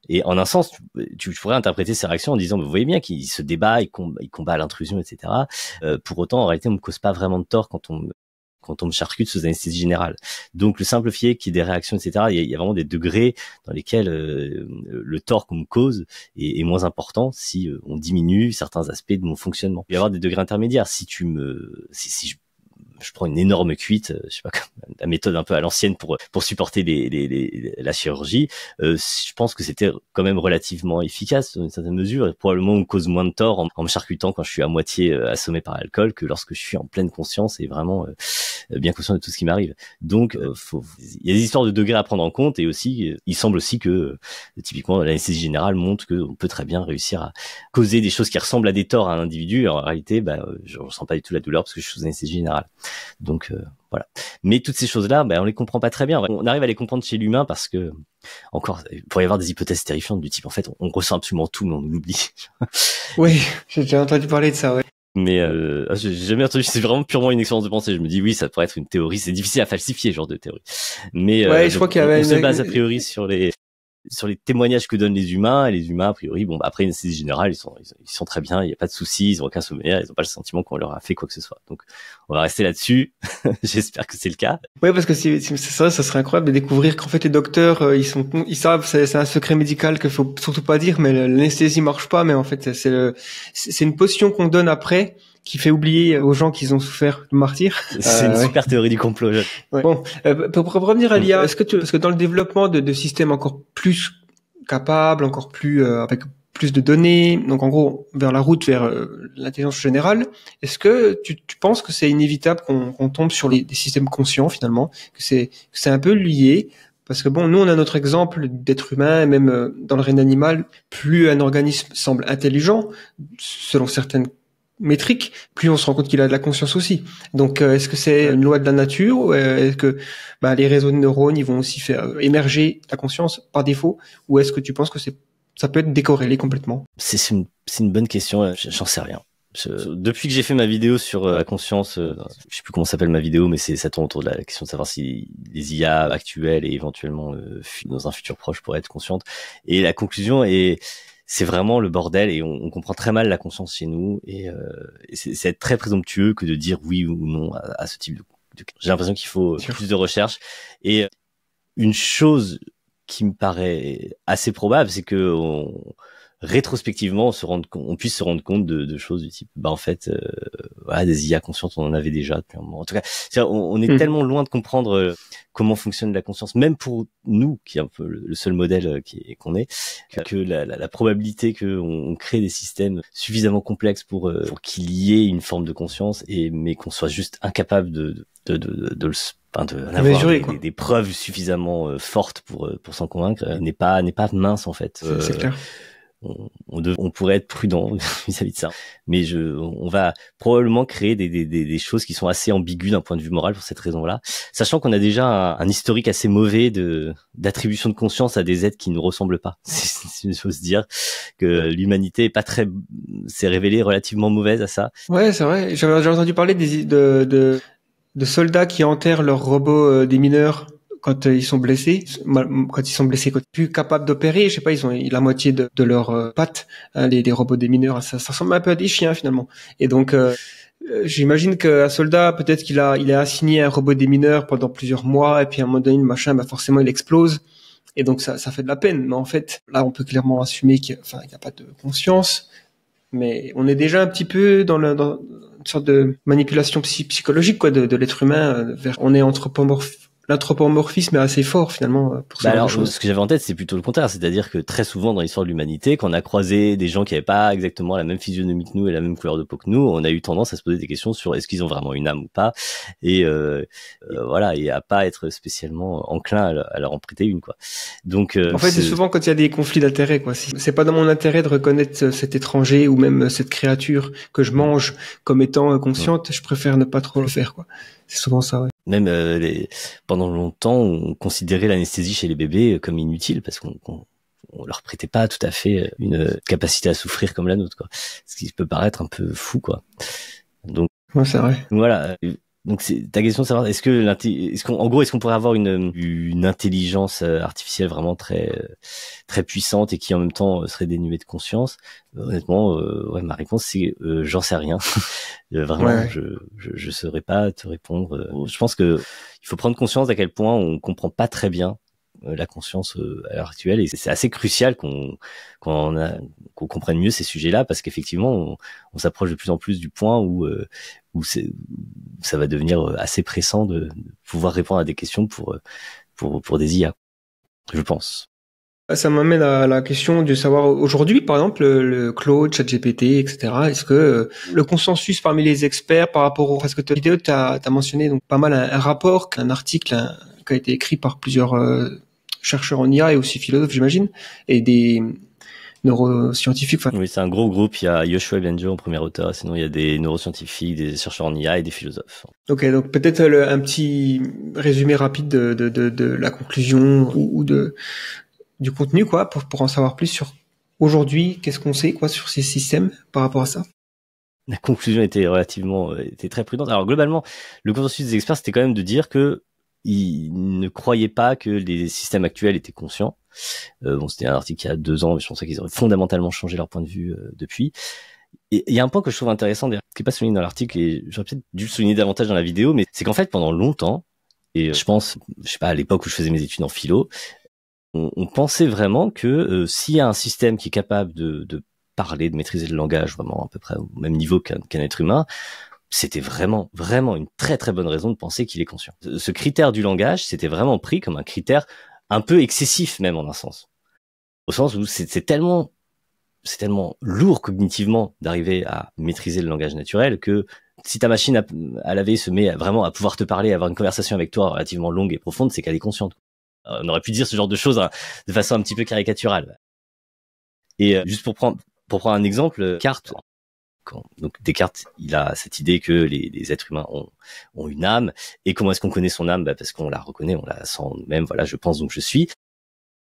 et en un sens, tu pourrais interpréter ces réactions en disant, vous voyez bien qu'il se débat, il combat l'intrusion, etc. Pour autant, en réalité, on me cause pas vraiment de tort quand on me charcute sous anesthésie générale. Donc, le simple fait qu'il y ait des réactions, etc., il y a vraiment des degrés dans lesquels le tort qu'on me cause est moins important si on diminue certains aspects de mon fonctionnement. Il va y avoir des degrés intermédiaires. Si je prends une énorme cuite, je sais pas, la méthode un peu à l'ancienne pour supporter la chirurgie, je pense que c'était quand même relativement efficace dans une certaine mesure, et probablement on me cause moins de tort en me charcutant quand je suis à moitié assommé par l'alcool que lorsque je suis en pleine conscience et vraiment bien conscient de tout ce qui m'arrive. Donc il y a des histoires de degrés à prendre en compte, et aussi il semble aussi que typiquement l'anesthésie générale montre qu'on peut très bien réussir à causer des choses qui ressemblent à des torts à un individu, et en réalité je ressens pas du tout la douleur parce que je suis sous anesthésie générale. Donc voilà. Mais toutes ces choses-là, on les comprend pas très bien. On arrive à les comprendre chez l'humain parce que, encore, il pourrait y avoir des hypothèses terrifiantes du type, en fait, on ressent absolument tout, mais on l'oublie. Oui, j'ai déjà entendu parler de ça, ouais. Mais j'ai jamais entendu, c'est vraiment purement une expérience de pensée. Je me dis oui, ça pourrait être une théorie, c'est difficile à falsifier, ce genre de théorie. Mais je crois qu'il y avait on se base a priori sur les témoignages que donnent les humains, et les humains, a priori, après une anesthésie générale, ils sont très bien, il n'y a pas de soucis, ils ont aucun sommeil, ils n'ont pas le sentiment qu'on leur a fait quoi que ce soit. Donc, on va rester là-dessus. J'espère que c'est le cas. Ouais, parce que c'est ça serait incroyable de découvrir qu'en fait les docteurs, ils savent, c'est un secret médical qu'il faut surtout pas dire, mais l'anesthésie marche pas, mais en fait, c'est une potion qu'on donne après, qui fait oublier aux gens qu'ils ont souffert de martyr. C'est une super théorie du complot. Ouais. Bon, pour revenir à l'IA, parce que dans le développement de systèmes encore plus capable, encore plus avec plus de données, donc en gros vers la route vers l'intelligence générale. Est-ce que tu penses que c'est inévitable qu'on tombe sur des systèmes conscients finalement, que c'est un peu lié? Parce que bon, nous on a notre exemple d'être humain, et même dans le règne animal, plus un organisme semble intelligent, selon certaines métriques, plus on se rend compte qu'il a de la conscience aussi. Donc est-ce que c'est une loi de la nature, ou est-ce que les réseaux de neurones ils vont aussi faire émerger la conscience par défaut, ou est-ce que tu penses que ça peut être décorrélé complètement? C'est une bonne question, j'en sais rien. Depuis que j'ai fait ma vidéo sur la conscience, je sais plus comment s'appelle ma vidéo, mais ça tourne autour de la question de savoir si les IA actuelles et éventuellement dans un futur proche pourraient être conscientes. Et la conclusion c'est vraiment le bordel, et on comprend très mal la conscience chez nous, et c'est être très présomptueux que de dire oui ou non à ce type de... J'ai l'impression qu'il faut plus de recherche. Et une chose qui me paraît assez probable, c'est que rétrospectivement on puisse se rendre compte de choses du type en fait des IA conscientes, on en avait déjà depuis un moment. En tout cas, on est tellement loin de comprendre comment fonctionne la conscience, même pour nous qui est un peu le seul modèle qu'on est, que la probabilité que on crée des systèmes suffisamment complexes pour qu'il y ait une forme de conscience, mais qu'on soit juste incapable d'avoir des preuves suffisamment fortes pour s'en convaincre n'est pas mince en fait. C'est clair. On pourrait être prudent vis-à-vis de ça, mais on va probablement créer des choses qui sont assez ambiguës d'un point de vue moral pour cette raison-là, sachant qu'on a déjà un historique assez mauvais d'attribution de conscience à des êtres qui ne nous ressemblent pas. C'est une chose dire que l'humanité s'est révélée relativement mauvaise à ça. Ouais, c'est vrai. J'avais entendu parler de soldats qui enterrent leurs robots démineurs quand ils sont blessés, quand plus capables d'opérer, je sais pas, ils ont la moitié de leurs pattes, hein, les robots démineurs, ça ressemble un peu à des chiens finalement. Et donc j'imagine qu'un soldat, peut-être qu'il a assigné un robot démineur pendant plusieurs mois, et puis à un moment donné, le machin, forcément il explose, et donc ça fait de la peine. Mais en fait, là, on peut clairement assumer qu'il n'y a pas de conscience, mais on est déjà un petit peu dans une sorte de manipulation psychologique de l'être humain. On est l'anthropomorphisme est assez fort finalement pour ça. Alors, ce que j'avais en tête, c'est plutôt le contraire, c'est-à-dire que très souvent dans l'histoire de l'humanité, quand on a croisé des gens qui n'avaient pas exactement la même physionomie que nous et la même couleur de peau que nous, on a eu tendance à se poser des questions sur est-ce qu'ils ont vraiment une âme ou pas, et et à pas être spécialement enclin à leur en prêter une, quoi. Donc en fait, c'est souvent quand il y a des conflits d'intérêts, quoi. C'est pas dans mon intérêt de reconnaître cet étranger ou même cette créature que je mange comme étant consciente, je préfère ne pas trop le faire, quoi. C'est souvent ça, ouais. Même pendant longtemps, on considérait l'anesthésie chez les bébés comme inutile parce qu'on leur prêtait pas tout à fait une capacité à souffrir comme la nôtre, quoi. Ce qui peut paraître un peu fou, quoi. Donc, ouais, c'est vrai. Voilà. Donc c'est ta question de savoir est-ce qu'on pourrait avoir une intelligence artificielle vraiment très très puissante et qui en même temps serait dénuée de conscience. Honnêtement, ma réponse c'est j'en sais rien. Vraiment, ouais. Je saurais pas te répondre. Je pense que il faut prendre conscience à quel point on comprend pas très bien la conscience à l'heure actuelle, et c'est assez crucial qu'on comprenne mieux ces sujets-là, parce qu'effectivement on s'approche de plus en plus du point où ça va devenir assez pressant de pouvoir répondre à des questions pour des IA, je pense. Ça m'amène à la question de savoir aujourd'hui, par exemple, le Claude, ChatGPT, etc. Est-ce que le consensus parmi les experts par rapport aux presque vidéos, t'as mentionné donc pas mal un rapport, un article qui a été écrit par plusieurs chercheurs en IA et aussi philosophes, j'imagine, et des neuroscientifiques. Oui, c'est un gros groupe. Il y a Yoshua Bengio en premier auteur, sinon il y a des neuroscientifiques, des chercheurs en IA et des philosophes. Ok, donc peut-être un petit résumé rapide de la conclusion ou du contenu, quoi, pour en savoir plus sur aujourd'hui, qu'est-ce qu'on sait, quoi, sur ces systèmes par rapport à ça. La conclusion était très prudente. Alors globalement, le consensus des experts, c'était quand même de dire que ils ne croyaient pas que les systèmes actuels étaient conscients. C'était un article il y a 2 ans, mais je pensais qu'ils auraient fondamentalement changé leur point de vue depuis. Et il y a un point que je trouve intéressant, qui n'est pas souligné dans l'article, et j'aurais peut-être dû le souligner davantage dans la vidéo, mais c'est qu'en fait, pendant longtemps, et je sais pas, à l'époque où je faisais mes études en philo, on pensait vraiment que s'il y a un système qui est capable de parler, de maîtriser le langage vraiment à peu près au même niveau qu'un être humain, c'était vraiment une très très bonne raison de penser qu'il est conscient. Ce critère du langage, c'était vraiment pris comme un critère un peu excessif même en un sens. au sens où c'est tellement lourd cognitivement d'arriver à maîtriser le langage naturel que si ta machine à laver se met vraiment à pouvoir te parler, à avoir une conversation avec toi relativement longue et profonde, c'est qu'elle est consciente. On aurait pu dire ce genre de choses de façon un petit peu caricaturale. Et juste pour prendre un exemple, Descartes. Donc Descartes, il a cette idée que les êtres humains ont une âme. Et comment est-ce qu'on connaît son âme? Parce qu'on la reconnaît, on la sent nous-mêmes. Voilà, je pense donc je suis.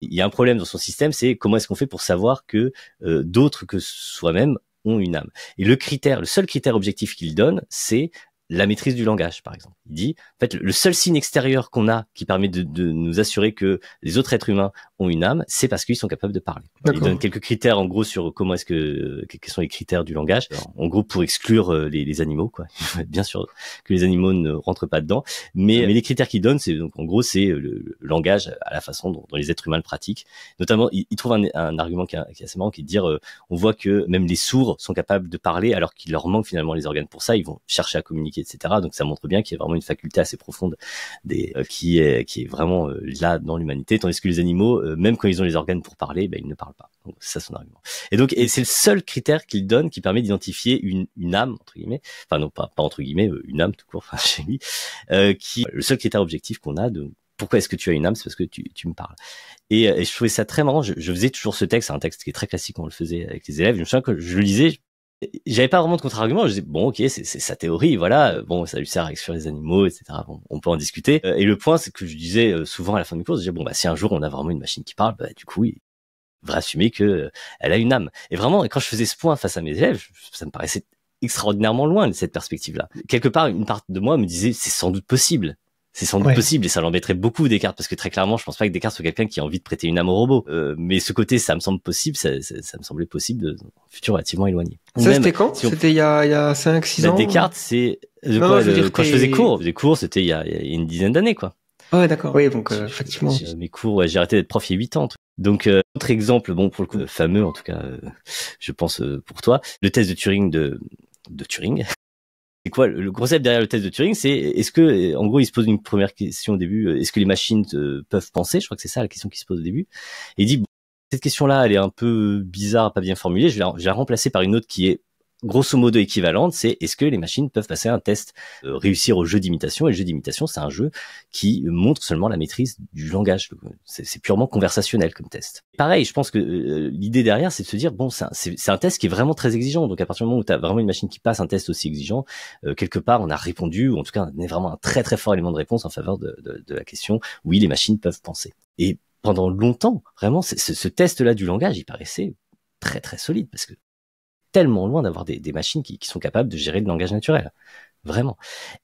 Il y a un problème dans son système, c'est comment est-ce qu'on fait pour savoir que d'autres que soi-même ont une âme. Et le seul critère objectif qu'il donne, c'est la maîtrise du langage, par exemple. Il dit, en fait, le seul signe extérieur qu'on a qui permet de nous assurer que les autres êtres humains ont une âme, c'est parce qu'ils sont capables de parler. Il donne quelques critères, en gros, sur comment quels sont les critères du langage. Alors, en gros, pour exclure les animaux, quoi. Il faut être bien sûr que les animaux ne rentrent pas dedans. Mais les critères qu'il donne, c'est donc, en gros, c'est le langage à la façon dont les êtres humains le pratiquent. Notamment, il trouve un argument qui est assez marrant, qui est de dire, on voit que même les sourds sont capables de parler alors qu'il leur manque finalement les organes pour ça. Ils vont chercher à communiquer, etc. Donc ça montre bien qu'il y a vraiment une faculté assez profonde qui est vraiment là dans l'humanité, tandis que les animaux, même quand ils ont les organes pour parler, ils ne parlent pas. Donc c'est ça son argument. Et c'est le seul critère qu'il donne qui permet d'identifier une âme entre guillemets, enfin non pas entre guillemets, une âme tout court, enfin chez lui, qui le seul critère objectif qu'on a de pourquoi est-ce que tu as une âme, c'est parce que tu me parles. Et je trouvais ça très marrant. Je faisais toujours ce texte, c'est un texte qui est très classique, on le faisait avec les élèves. Je me souviens que je le lisais. J'avais pas vraiment de contre-argument, je disais bon ok c'est sa théorie, voilà, bon ça lui sert à exclure les animaux, etc. Bon, on peut en discuter. Et le point c'est que je disais souvent à la fin du cours, je disais bon si un jour on a vraiment une machine qui parle, du coup il devrait assumer que elle a une âme. Et vraiment quand je faisais ce point face à mes élèves, ça me paraissait extraordinairement loin de cette perspective-là. Quelque part une part de moi me disait c'est sans doute possible. C'est sans doute possible et ça l'embêterait beaucoup Descartes parce que très clairement je pense pas que Descartes soit quelqu'un qui a envie de prêter une âme au robot. Mais ce côté ça me semble possible, ça me semblait possible dans un futur relativement éloigné. Ça c'était quand C'était il y a 5-6 ans Descartes c'est quand je faisais des cours c'était il y a une dizaine d'années quoi. Ouais d'accord, oui donc effectivement. Mes cours, j'ai arrêté d'être prof il y a 8 ans. Donc autre exemple pour le coup fameux en tout cas je pense pour toi, le test de Turing de Turing. C'est quoi le concept derrière le test de Turing? C'est est-ce que, en gros, il se pose une première question au début, est-ce que les machines peuvent penser? Je crois que c'est ça la question qui se pose au début. Et il dit bon, cette question-là, elle est un peu bizarre, pas bien formulée. Je vais la remplacer par une autre qui est grosso modo équivalente. C'est est-ce que les machines peuvent passer un test, réussir au jeu d'imitation? Et le jeu d'imitation, c'est un jeu qui montre seulement la maîtrise du langage. C'est purement conversationnel comme test. Pareil, je pense que l'idée derrière, c'est de se dire bon, c'est un test qui est vraiment très exigeant. Donc à partir du moment où tu as vraiment une machine qui passe un test aussi exigeant, quelque part, on a répondu, ou en tout cas, on est vraiment un très très fort élément de réponse en faveur de la question. Oui, les machines peuvent penser. Et pendant longtemps, vraiment, ce test-là du langage, il paraissait très très solide parce que tellement loin d'avoir des machines qui sont capables de gérer le langage naturel. Vraiment.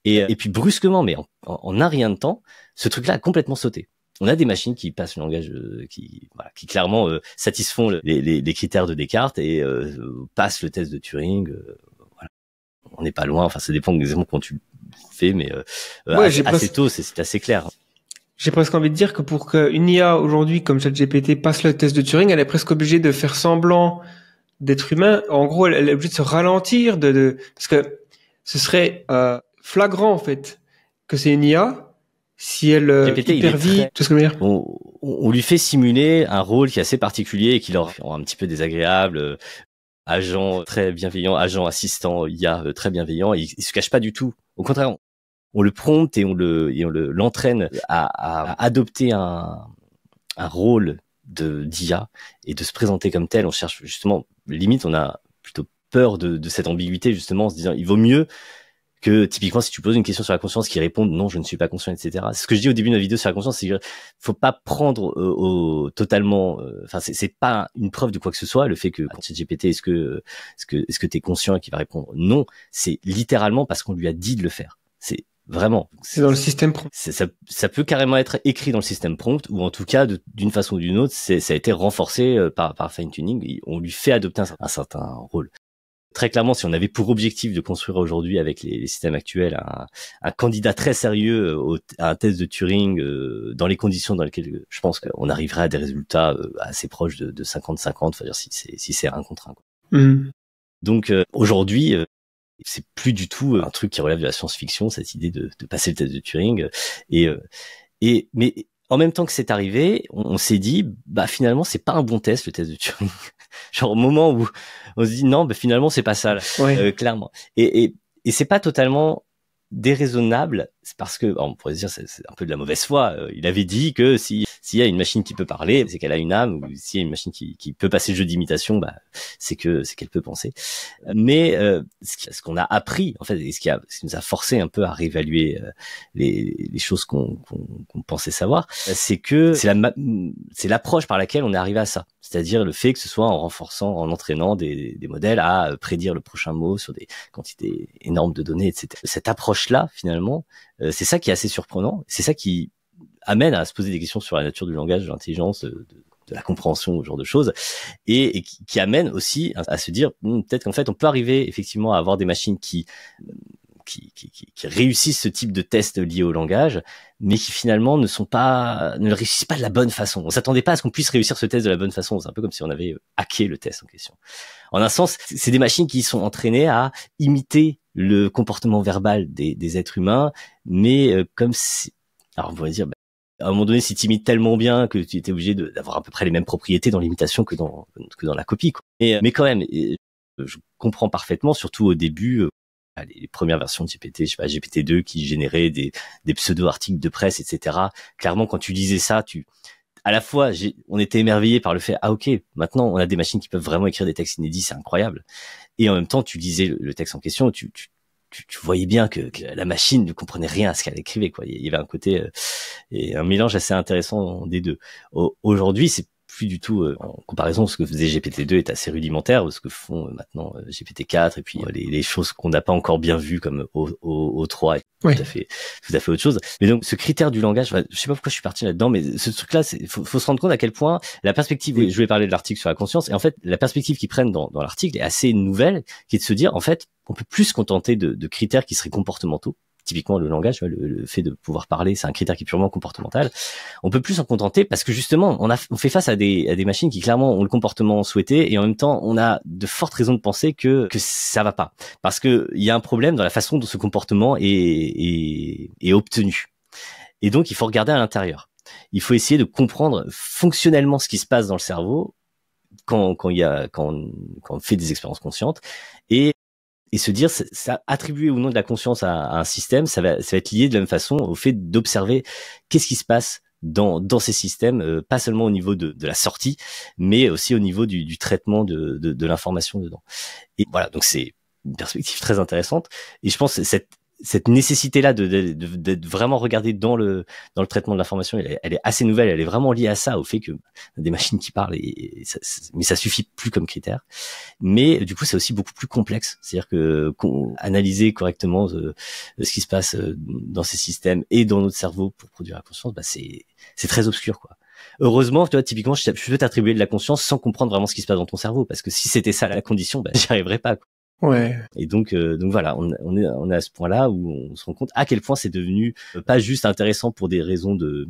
Et puis brusquement, mais en un rien de temps, ce truc-là a complètement sauté. On a des machines qui passent le langage, qui clairement satisfont les critères de Descartes et passent le test de Turing. Voilà. On n'est pas loin. Enfin, ça dépend exactement quand tu le fais, mais assez tôt, c'est assez clair. J'ai presque envie de dire que pour qu'une IA aujourd'hui comme ChatGPT passe le test de Turing, elle est presque obligée de faire semblant d'être humain. En gros, elle est obligée de se ralentir, parce que ce serait flagrant en fait que c'est une IA si elle hypervie. Tout ce que je veux dire. On lui fait simuler un rôle qui est assez particulier et qui leur rend un petit peu désagréable. Agent très bienveillant, agent assistant IA très bienveillant. Il se cache pas du tout. Au contraire, on le prompte et on l'entraîne à adopter un rôle d'IA et de se présenter comme tel. On cherche justement, limite, on a plutôt peur de cette ambiguïté justement en se disant il vaut mieux que typiquement si tu poses une question sur la conscience qui réponde non je ne suis pas conscient, etc. C'est ce que je dis au début de la vidéo sur la conscience, c'est qu'il faut pas prendre totalement, enfin c'est pas une preuve de quoi que ce soit le fait que ChatGPT est-ce que t'es conscient et qu'il va répondre non, c'est littéralement parce qu'on lui a dit de le faire. C'est vraiment. C'est dans le système prompt. Ça peut carrément être écrit dans le système prompt ou en tout cas d'une façon ou d'une autre, ça a été renforcé par fine tuning. On lui fait adopter un certain rôle. Très clairement, si on avait pour objectif de construire aujourd'hui avec les systèmes actuels un candidat très sérieux à un test de Turing dans les conditions dans lesquelles je pense qu'on arriverait à des résultats assez proches de 50-50, enfin si c'est 1 contre 1. Quoi. Mmh. Donc aujourd'hui, c'est plus du tout un truc qui relève de la science-fiction, cette idée de passer le test de Turing. Mais en même temps que c'est arrivé, on s'est dit, bah finalement c'est pas un bon test le test de Turing. Genre au moment où on se dit non, bah finalement c'est pas ça, là, clairement. Et c'est pas totalement déraisonnable, c'est parce que on pourrait se dire c'est un peu de la mauvaise foi. Il avait dit que s'il y a une machine qui peut parler, c'est qu'elle a une âme, ou s'il y a une machine qui peut passer le jeu d'imitation, bah c'est qu'elle peut penser. Mais ce qu'on a appris en fait, et ce qui nous a forcé un peu à réévaluer les choses qu'on pensait savoir, c'est que c'est l'approche par laquelle on est arrivé à ça. C'est-à-dire le fait que ce soit en renforçant, en entraînant des modèles à prédire le prochain mot sur des quantités énormes de données, etc. Cette approche-là, finalement, c'est ça qui est assez surprenant. C'est ça qui amène à se poser des questions sur la nature du langage, de l'intelligence, de la compréhension, ce genre de choses, et qui amène aussi à se dire peut-être qu'en fait on peut arriver effectivement à avoir des machines qui réussissent ce type de test lié au langage, mais qui finalement ne le réussissent pas de la bonne façon. On s'attendait pas à ce qu'on puisse réussir ce test de la bonne façon. C'est un peu comme si on avait hacké le test en question. En un sens, c'est des machines qui sont entraînées à imiter le comportement verbal des êtres humains, mais comme si, alors on pourrait dire, à un moment donné, si tu imites tellement bien que tu étais obligé d'avoir à peu près les mêmes propriétés dans l'imitation que dans la copie, quoi. Mais quand même, je comprends parfaitement, surtout au début, les premières versions de GPT, je sais pas, GPT-2 qui généraient des pseudo-articles de presse, etc. Clairement, quand tu lisais ça, à la fois, on était émerveillé par le fait, ah ok, maintenant on a des machines qui peuvent vraiment écrire des textes inédits, c'est incroyable. Et en même temps, tu lisais le texte en question, tu voyais bien que la machine ne comprenait rien à ce qu'elle écrivait, quoi. Il y avait un côté et un mélange assez intéressant des deux. Aujourd'hui, c'est plus du tout en comparaison, ce que faisait GPT-2 est assez rudimentaire, ce que font maintenant GPT-4 et puis les choses qu'on n'a pas encore bien vues comme O3 est tout à fait autre chose. Mais donc ce critère du langage, je sais pas pourquoi je suis parti là-dedans, mais ce truc-là, faut se rendre compte à quel point la perspective, je voulais parler de l'article sur la conscience, et en fait la perspective qu'ils prennent dans l'article est assez nouvelle, qui est de se dire en fait on peut plus se contenter de critères qui seraient comportementaux. Typiquement le langage, le fait de pouvoir parler, c'est un critère qui est purement comportemental. On peut plus s'en contenter parce que justement, on fait face à des machines qui clairement ont le comportement souhaité, et en même temps, on a de fortes raisons de penser que ça va pas, parce que il y a un problème dans la façon dont ce comportement est obtenu. Et donc, il faut regarder à l'intérieur. Il faut essayer de comprendre fonctionnellement ce qui se passe dans le cerveau quand on fait des expériences conscientes, et se dire, ça attribuer ou non de la conscience à un système, ça va être lié de la même façon au fait d'observer qu'est-ce qui se passe dans ces systèmes, pas seulement au niveau de la sortie, mais aussi au niveau du traitement de l'information dedans. Et voilà, donc c'est une perspective très intéressante. Et je pense que cette nécessité-là de vraiment regarder dans le traitement de l'information, elle est assez nouvelle, elle est vraiment liée à ça, au fait que des machines qui parlent, mais ça suffit plus comme critère. Mais du coup, c'est aussi beaucoup plus complexe. C'est-à-dire que analyser correctement ce qui se passe dans ces systèmes et dans notre cerveau pour produire la conscience, c'est très obscur, quoi. Heureusement, tu vois, typiquement, je peux t'attribuer de la conscience sans comprendre vraiment ce qui se passe dans ton cerveau, parce que si c'était ça la condition, j'y arriverais pas, quoi. Ouais. Et donc voilà, on est à ce point-là où on se rend compte à quel point c'est devenu pas juste intéressant pour des raisons de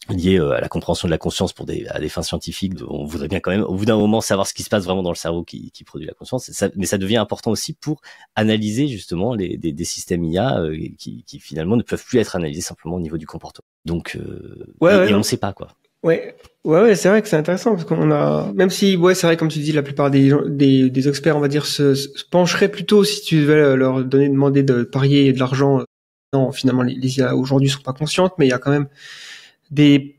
liées à la compréhension de la conscience à des fins scientifiques. On voudrait bien quand même, au bout d'un moment, savoir ce qui se passe vraiment dans le cerveau qui produit la conscience. Mais ça devient important aussi pour analyser justement des systèmes IA qui finalement ne peuvent plus être analysés simplement au niveau du comportement. Donc et on ne sait pas, quoi. Ouais, c'est vrai que c'est intéressant parce qu'on a, même si, c'est vrai, comme tu dis, la plupart des experts, on va dire, se pencheraient plutôt, si tu devais leur demander de parier de l'argent. Non, finalement, les IA aujourd'hui sont pas conscientes, mais il y a quand même des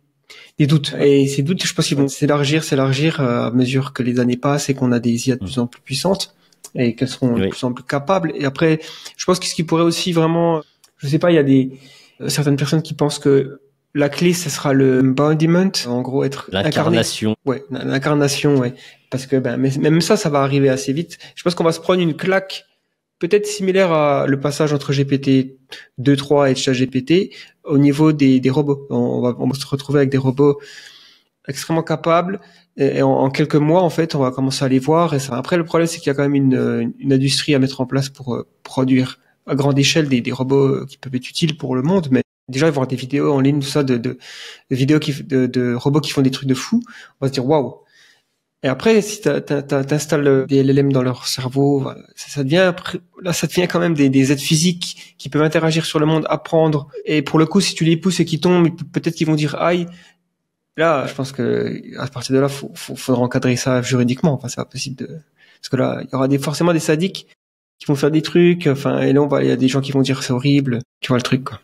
doutes. Et ces doutes, je pense qu'ils vont s'élargir à mesure que les années passent et qu'on a des IA de plus en plus puissantes et qu'elles seront de plus en plus capables. Et après, je pense que ce qui pourrait aussi vraiment, je sais pas, il y a certaines personnes qui pensent que la clé, ce sera le embodiment, en gros, être l'incarnation. Ouais, l'incarnation, ouais. Parce que mais même ça va arriver assez vite. Je pense qu'on va se prendre une claque peut-être similaire à le passage entre GPT 2.3 et ChatGPT au niveau des robots. On va se retrouver avec des robots extrêmement capables et en quelques mois, en fait, on va commencer à les voir. Et ça. Après, le problème, c'est qu'il y a quand même une industrie à mettre en place pour produire à grande échelle des robots qui peuvent être utiles pour le monde, mais déjà, il va y avoir des vidéos en ligne, tout ça, de vidéos de robots qui font des trucs de fou. On va se dire, waouh. Et après, si t'installes des LLM dans leur cerveau, voilà, ça devient, là, ça devient quand même des êtres physiques qui peuvent interagir sur le monde, apprendre. Et pour le coup, si tu les pousses et qu'ils tombent, peut-être qu'ils vont dire aïe. Là, je pense que à partir de là, faudra encadrer ça juridiquement. Enfin, c'est pas possible parce que là, il y aura forcément des sadiques qui vont faire des trucs. Enfin, et là, il y a des gens qui vont dire c'est horrible. Tu vois le truc, quoi.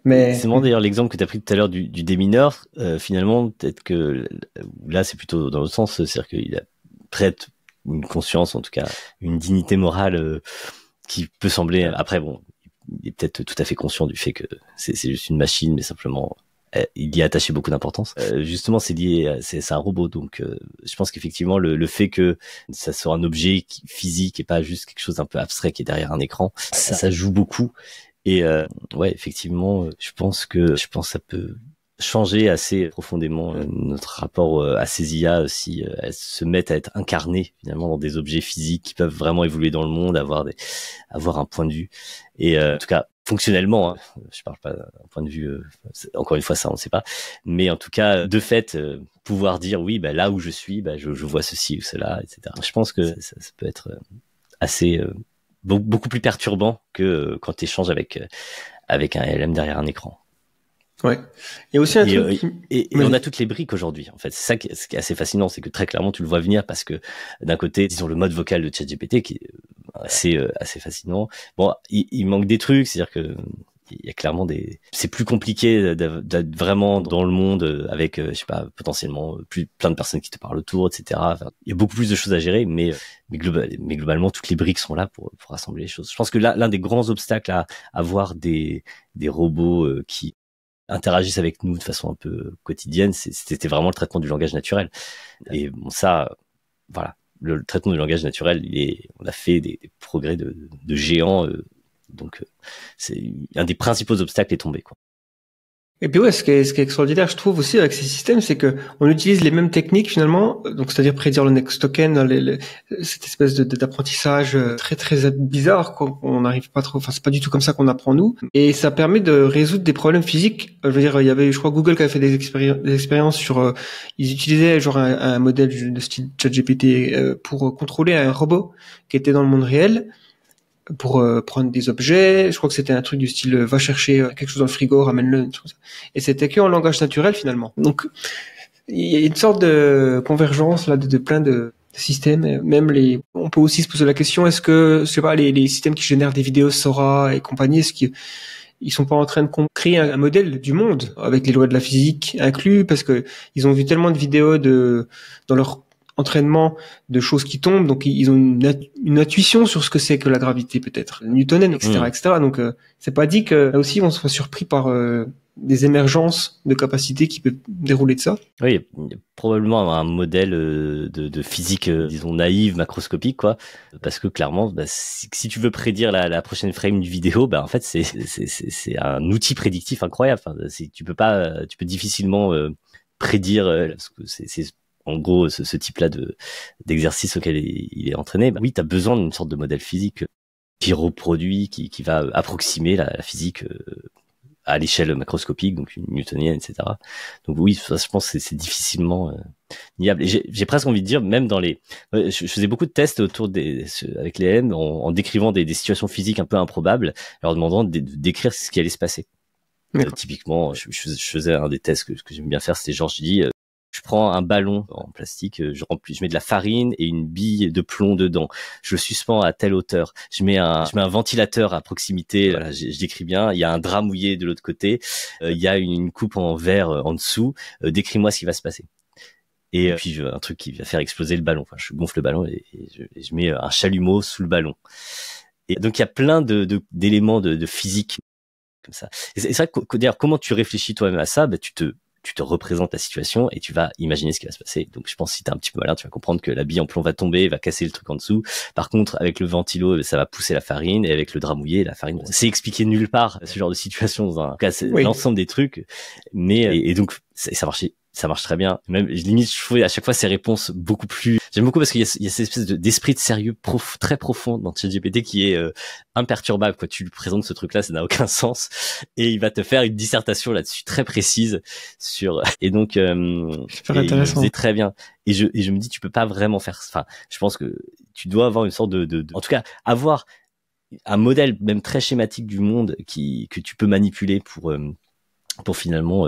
Mais c'est marrant d'ailleurs l'exemple que tu as pris tout à l'heure du démineur. Finalement, peut-être que là, c'est plutôt dans le sens, c'est-à-dire qu'il a traite une conscience, en tout cas, une dignité morale qui peut sembler. Après, bon, il est peut-être tout à fait conscient du fait que c'est juste une machine, mais simplement il y a attaché beaucoup d'importance. Justement, c'est lié, c'est un robot, donc je pense qu'effectivement le fait que ça soit un objet physique et pas juste quelque chose d'un peu abstrait qui est derrière un écran, ça joue beaucoup. Et ouais, effectivement, je pense que ça peut changer assez profondément notre rapport à ces IA si elles se mettent à être incarnées finalement dans des objets physiques qui peuvent vraiment évoluer dans le monde, avoir un point de vue. Et en tout cas, fonctionnellement, hein, je parle pas d'un point de vue, encore une fois ça on ne sait pas, mais en tout cas de fait pouvoir dire oui, bah là où je suis, bah je vois ceci ou cela, etc. Je pense que ça peut être assez beaucoup plus perturbant que quand tu échanges avec un LLM derrière un écran. Ouais. Il y a aussi un truc. Et on a toutes les briques aujourd'hui. En fait, c'est ça qui est assez fascinant, c'est que très clairement tu le vois venir parce que d'un côté, disons le mode vocal de ChatGPT qui est assez fascinant. Bon, il manque des trucs, c'est-à-dire que il y a clairement c'est plus compliqué d'être vraiment dans le monde avec, je sais pas, potentiellement plein de personnes qui te parlent autour, etc. Enfin, il y a beaucoup plus de choses à gérer, mais globalement, toutes les briques sont là pour rassembler les choses. Je pense que l'un des grands obstacles à avoir des robots qui interagissent avec nous de façon un peu quotidienne, c'était vraiment le traitement du langage naturel. Et bon, ça, voilà, le traitement du langage naturel, on a fait des progrès de géants. Donc, c'est un des principaux obstacles est tombé, quoi. Et puis ouais, ce qui est extraordinaire, je trouve aussi avec ces systèmes, c'est que on utilise les mêmes techniques finalement, donc c'est-à-dire prédire le next token, cette espèce d'apprentissage très très bizarre qu'on n'arrive pas trop, enfin c'est pas du tout comme ça qu'on apprend nous, et ça permet de résoudre des problèmes physiques. Je veux dire, il y avait, je crois, Google qui avait fait des expériences sur, ils utilisaient genre un modèle de style ChatGPT pour contrôler un robot qui était dans le monde réel, pour prendre des objets. Je crois que c'était un truc du style va chercher quelque chose dans le frigo, ramène-le, et c'était que en langage naturel finalement. Donc il y a une sorte de convergence là de plein de systèmes. Même on peut aussi se poser la question, est-ce que, je sais pas, les systèmes qui génèrent des vidéos Sora et compagnie, est-ce qu'ils sont pas en train de créer un modèle du monde avec les lois de la physique inclus, parce que ils ont vu tellement de vidéos dans leur entraînement de choses qui tombent, donc ils ont une intuition sur ce que c'est que la gravité, peut-être newtonienne, etc. Donc c'est pas dit que là aussi on soit surpris par des émergences de capacités qui peuvent dérouler de ça. Oui, il y a probablement un modèle de physique, disons naïve, macroscopique, quoi, parce que clairement, bah, si tu veux prédire la prochaine frame du vidéo, bah en fait c'est un outil prédictif incroyable. Enfin, tu peux difficilement prédire, parce que c'est en gros ce type-là d'exercice auquel il est entraîné. Bah, oui, tu as besoin d'une sorte de modèle physique qui reproduit, qui va approximer la physique à l'échelle macroscopique, donc une newtonienne, etc. Donc oui, ça, je pense que c'est difficilement niable. Et j'ai presque envie de dire, même je faisais beaucoup de tests avec les LM en décrivant des situations physiques un peu improbables, leur demandant de décrire ce qui allait se passer. Typiquement, je faisais un des tests que j'aime bien faire, c'était genre, je dis, je prends un ballon en plastique, je mets de la farine et une bille de plomb dedans. Je le suspends à telle hauteur. Je mets un ventilateur à proximité. Voilà, je décris bien. Il y a un drap mouillé de l'autre côté. Il y a une coupe en verre en dessous. Décris-moi ce qui va se passer. Et puis un truc qui va faire exploser le ballon. Enfin, je gonfle le ballon et je mets un chalumeau sous le ballon. Et donc il y a plein d'éléments de physique comme ça. Et c'est vrai que d'ailleurs, comment tu réfléchis toi-même à ça, bah, tu te représentes la situation et tu vas imaginer ce qui va se passer. Donc je pense que si t'es un petit peu malin, tu vas comprendre que la bille en plomb va tomber, va casser le truc en dessous. Par contre, avec le ventilo, ça va pousser la farine, et avec le drap mouillé, la farine, c'est expliqué nulle part ce genre de situation dans l'ensemble des trucs. Mais et donc ça marche très bien. Même limite, je trouvais à chaque fois ces réponses beaucoup plus. J'aime beaucoup parce qu'il y a cette espèce d'esprit de sérieux très profond dans ChatGPT qui est imperturbable. Quoi, tu lui présentes ce truc-là, ça n'a aucun sens, et il va te faire une dissertation là-dessus très précise sur. Et donc, super intéressant. Il faisait très bien. Et je me dis, tu peux pas vraiment faire. Enfin, je pense que tu dois avoir une sorte en tout cas, avoir un modèle même très schématique du monde que tu peux manipuler pour finalement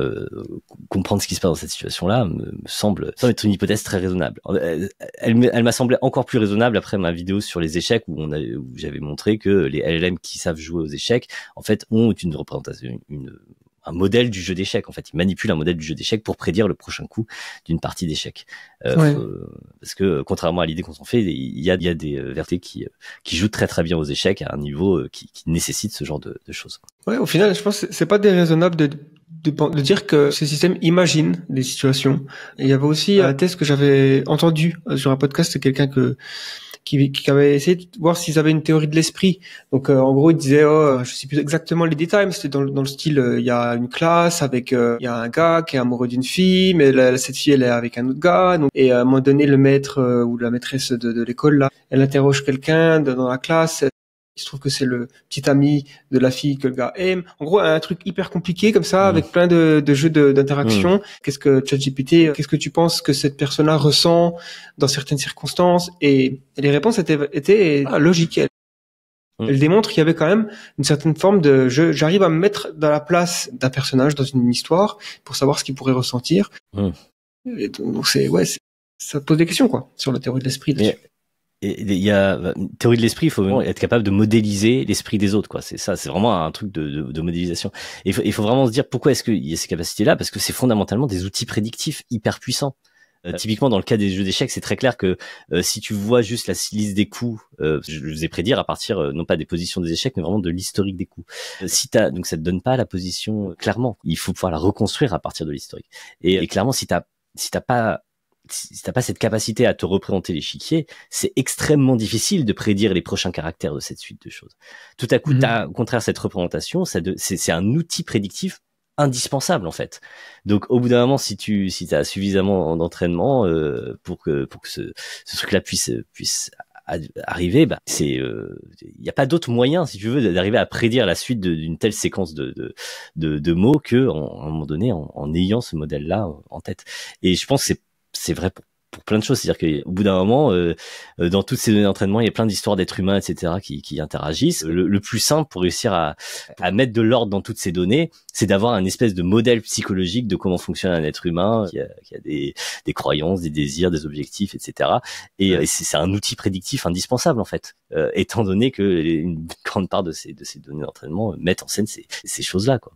comprendre ce qui se passe dans cette situation-là me semble être une hypothèse très raisonnable. Elle m'a semblé encore plus raisonnable après ma vidéo sur les échecs où j'avais montré que les LLM qui savent jouer aux échecs en fait ont une représentation, un modèle du jeu d'échecs. En fait, ils manipulent un modèle du jeu d'échecs pour prédire le prochain coup d'une partie d'échecs. Parce que contrairement à l'idée qu'on s'en fait, il y a des VRT qui jouent très très bien aux échecs à un niveau qui nécessite ce genre de choses. Ouais, au final, je pense que c'est pas déraisonnable de dire que ce système imagine des situations. Et il y avait aussi un test que j'avais entendu sur un podcast de quelqu'un qui avait essayé de voir s'ils avaient une théorie de l'esprit. Donc en gros, il disait je sais plus exactement les détails, mais c'était dans le style il y a une classe avec il y a un gars qui est amoureux d'une fille, mais cette fille elle est avec un autre gars. Donc, et à un moment donné, le maître ou la maîtresse de l'école là, elle interroge quelqu'un dans la classe. Il se trouve que c'est le petit ami de la fille que le gars aime. En gros, un truc hyper compliqué comme ça, avec plein de jeux d'interaction. Qu'est-ce que qu'est-ce que tu penses que cette personne-là ressent dans certaines circonstances? Et les réponses étaient logiques. Elle démontre qu'il y avait quand même une certaine forme de j'arrive à me mettre dans la place d'un personnage dans une histoire pour savoir ce qu'il pourrait ressentir. Et donc ça pose des questions quoi sur la théorie de l'esprit. Et il y a une théorie de l'esprit, il faut vraiment être capable de modéliser l'esprit des autres, quoi. C'est ça, c'est vraiment un truc de modélisation. Et il faut vraiment se dire pourquoi est-ce qu'il y a ces capacités-là, parce que c'est fondamentalement des outils prédictifs hyper puissants. Typiquement dans le cas des jeux d'échecs, c'est très clair que si tu vois juste la liste des coups, je vous ai prédire à partir non pas des positions des échecs, mais vraiment de l'historique des coups. Donc ça te donne pas la position clairement. Il faut pouvoir la reconstruire à partir de l'historique. Et clairement, si t'as pas cette capacité à te représenter l'échiquier, c'est extrêmement difficile de prédire les prochains caractères de cette suite de choses. Tout à coup, t'as au contraire cette représentation, c'est un outil prédictif indispensable en fait. Donc au bout d'un moment, si t'as suffisamment d'entraînement pour que ce truc-là puisse arriver, bah il y a pas d'autre moyen si tu veux d'arriver à prédire la suite d'une telle séquence de mots que à un moment donné en ayant ce modèle-là en tête. Et je pense que c'est vrai pour plein de choses, c'est-à-dire qu'au bout d'un moment, dans toutes ces données d'entraînement, il y a plein d'histoires d'êtres humains, etc., qui interagissent. Le plus simple pour réussir à mettre de l'ordre dans toutes ces données, c'est d'avoir un espèce de modèle psychologique de comment fonctionne un être humain, qui a des croyances, des désirs, des objectifs, etc. Et c'est un outil prédictif indispensable en fait, étant donné que une grande part de ces données d'entraînement mettent en scène ces choses-là, quoi.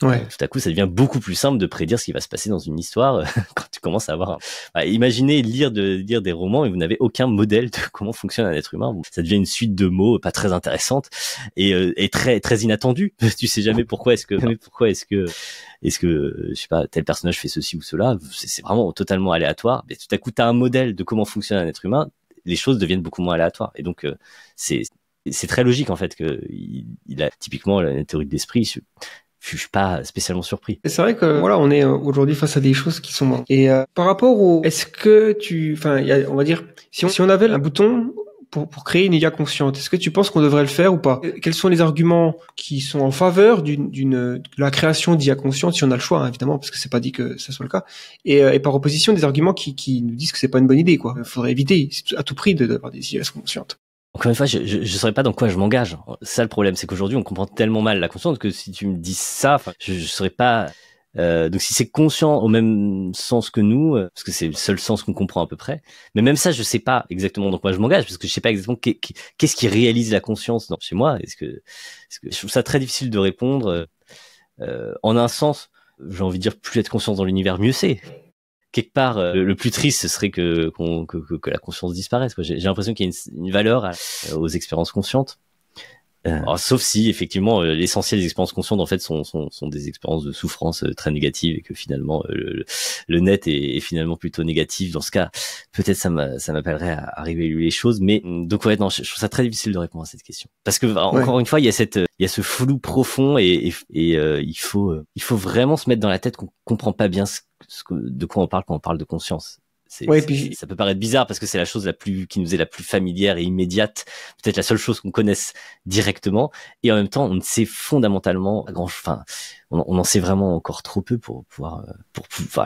Ouais. Tout à coup, ça devient beaucoup plus simple de prédire ce qui va se passer dans une histoire quand tu commences à avoir. Imaginez lire des romans et vous n'avez aucun modèle de comment fonctionne un être humain. Bon, ça devient une suite de mots pas très intéressante et très très inattendue. Tu sais jamais pourquoi est-ce que je sais pas, tel personnage fait ceci ou cela. C'est vraiment totalement aléatoire. Mais tout à coup, tu as un modèle de comment fonctionne un être humain. Les choses deviennent beaucoup moins aléatoires. Et donc c'est très logique en fait que il a typiquement la théorie de l'esprit. Je suis pas spécialement surpris. C'est vrai que voilà, on est aujourd'hui face à des choses qui sont et par rapport est-ce que on va dire si on avait un bouton pour créer une IA consciente, est-ce que tu penses qu'on devrait le faire ou pas? Quels sont les arguments qui sont en faveur de la création d'IA consciente si on a le choix, hein, évidemment, parce que c'est pas dit que ça soit le cas, et par opposition des arguments qui nous disent que c'est pas une bonne idée, quoi. Il faudrait éviter à tout prix d'avoir des IA conscientes. Encore une fois, je saurais pas dans quoi je m'engage. Ça, le problème, c'est qu'aujourd'hui, on comprend tellement mal la conscience que si tu me dis ça, je saurais pas. Donc, si c'est conscient au même sens que nous, parce que c'est le seul sens qu'on comprend à peu près. Mais même ça, je sais pas exactement dans quoi je m'engage, parce que je sais pas exactement qu'est-ce qui réalise la conscience chez moi. Est-ce que je trouve ça très difficile de répondre. En un sens, j'ai envie de dire, plus être conscient dans l'univers, mieux c'est. Quelque part, le plus triste, ce serait que la conscience disparaisse, quoi. J'ai l'impression qu'il y a une valeur aux expériences conscientes. Alors, sauf si effectivement l'essentiel des expériences conscientes en fait sont des expériences de souffrance très négatives et que finalement le net est finalement plutôt négatif. Dans ce cas, peut-être ça m'appellerait à réévaluer les choses. Mais donc ouais, non, je trouve ça très difficile de répondre à cette question parce que encore une fois, il y a ce flou profond et il faut vraiment se mettre dans la tête qu'on comprend pas bien de quoi on parle quand on parle de conscience. Puis ça peut paraître bizarre parce que c'est la chose qui nous est la plus familière et immédiate, peut-être la seule chose qu'on connaisse directement, et en même temps on ne sait fondamentalement on en sait vraiment encore trop peu pour pouvoir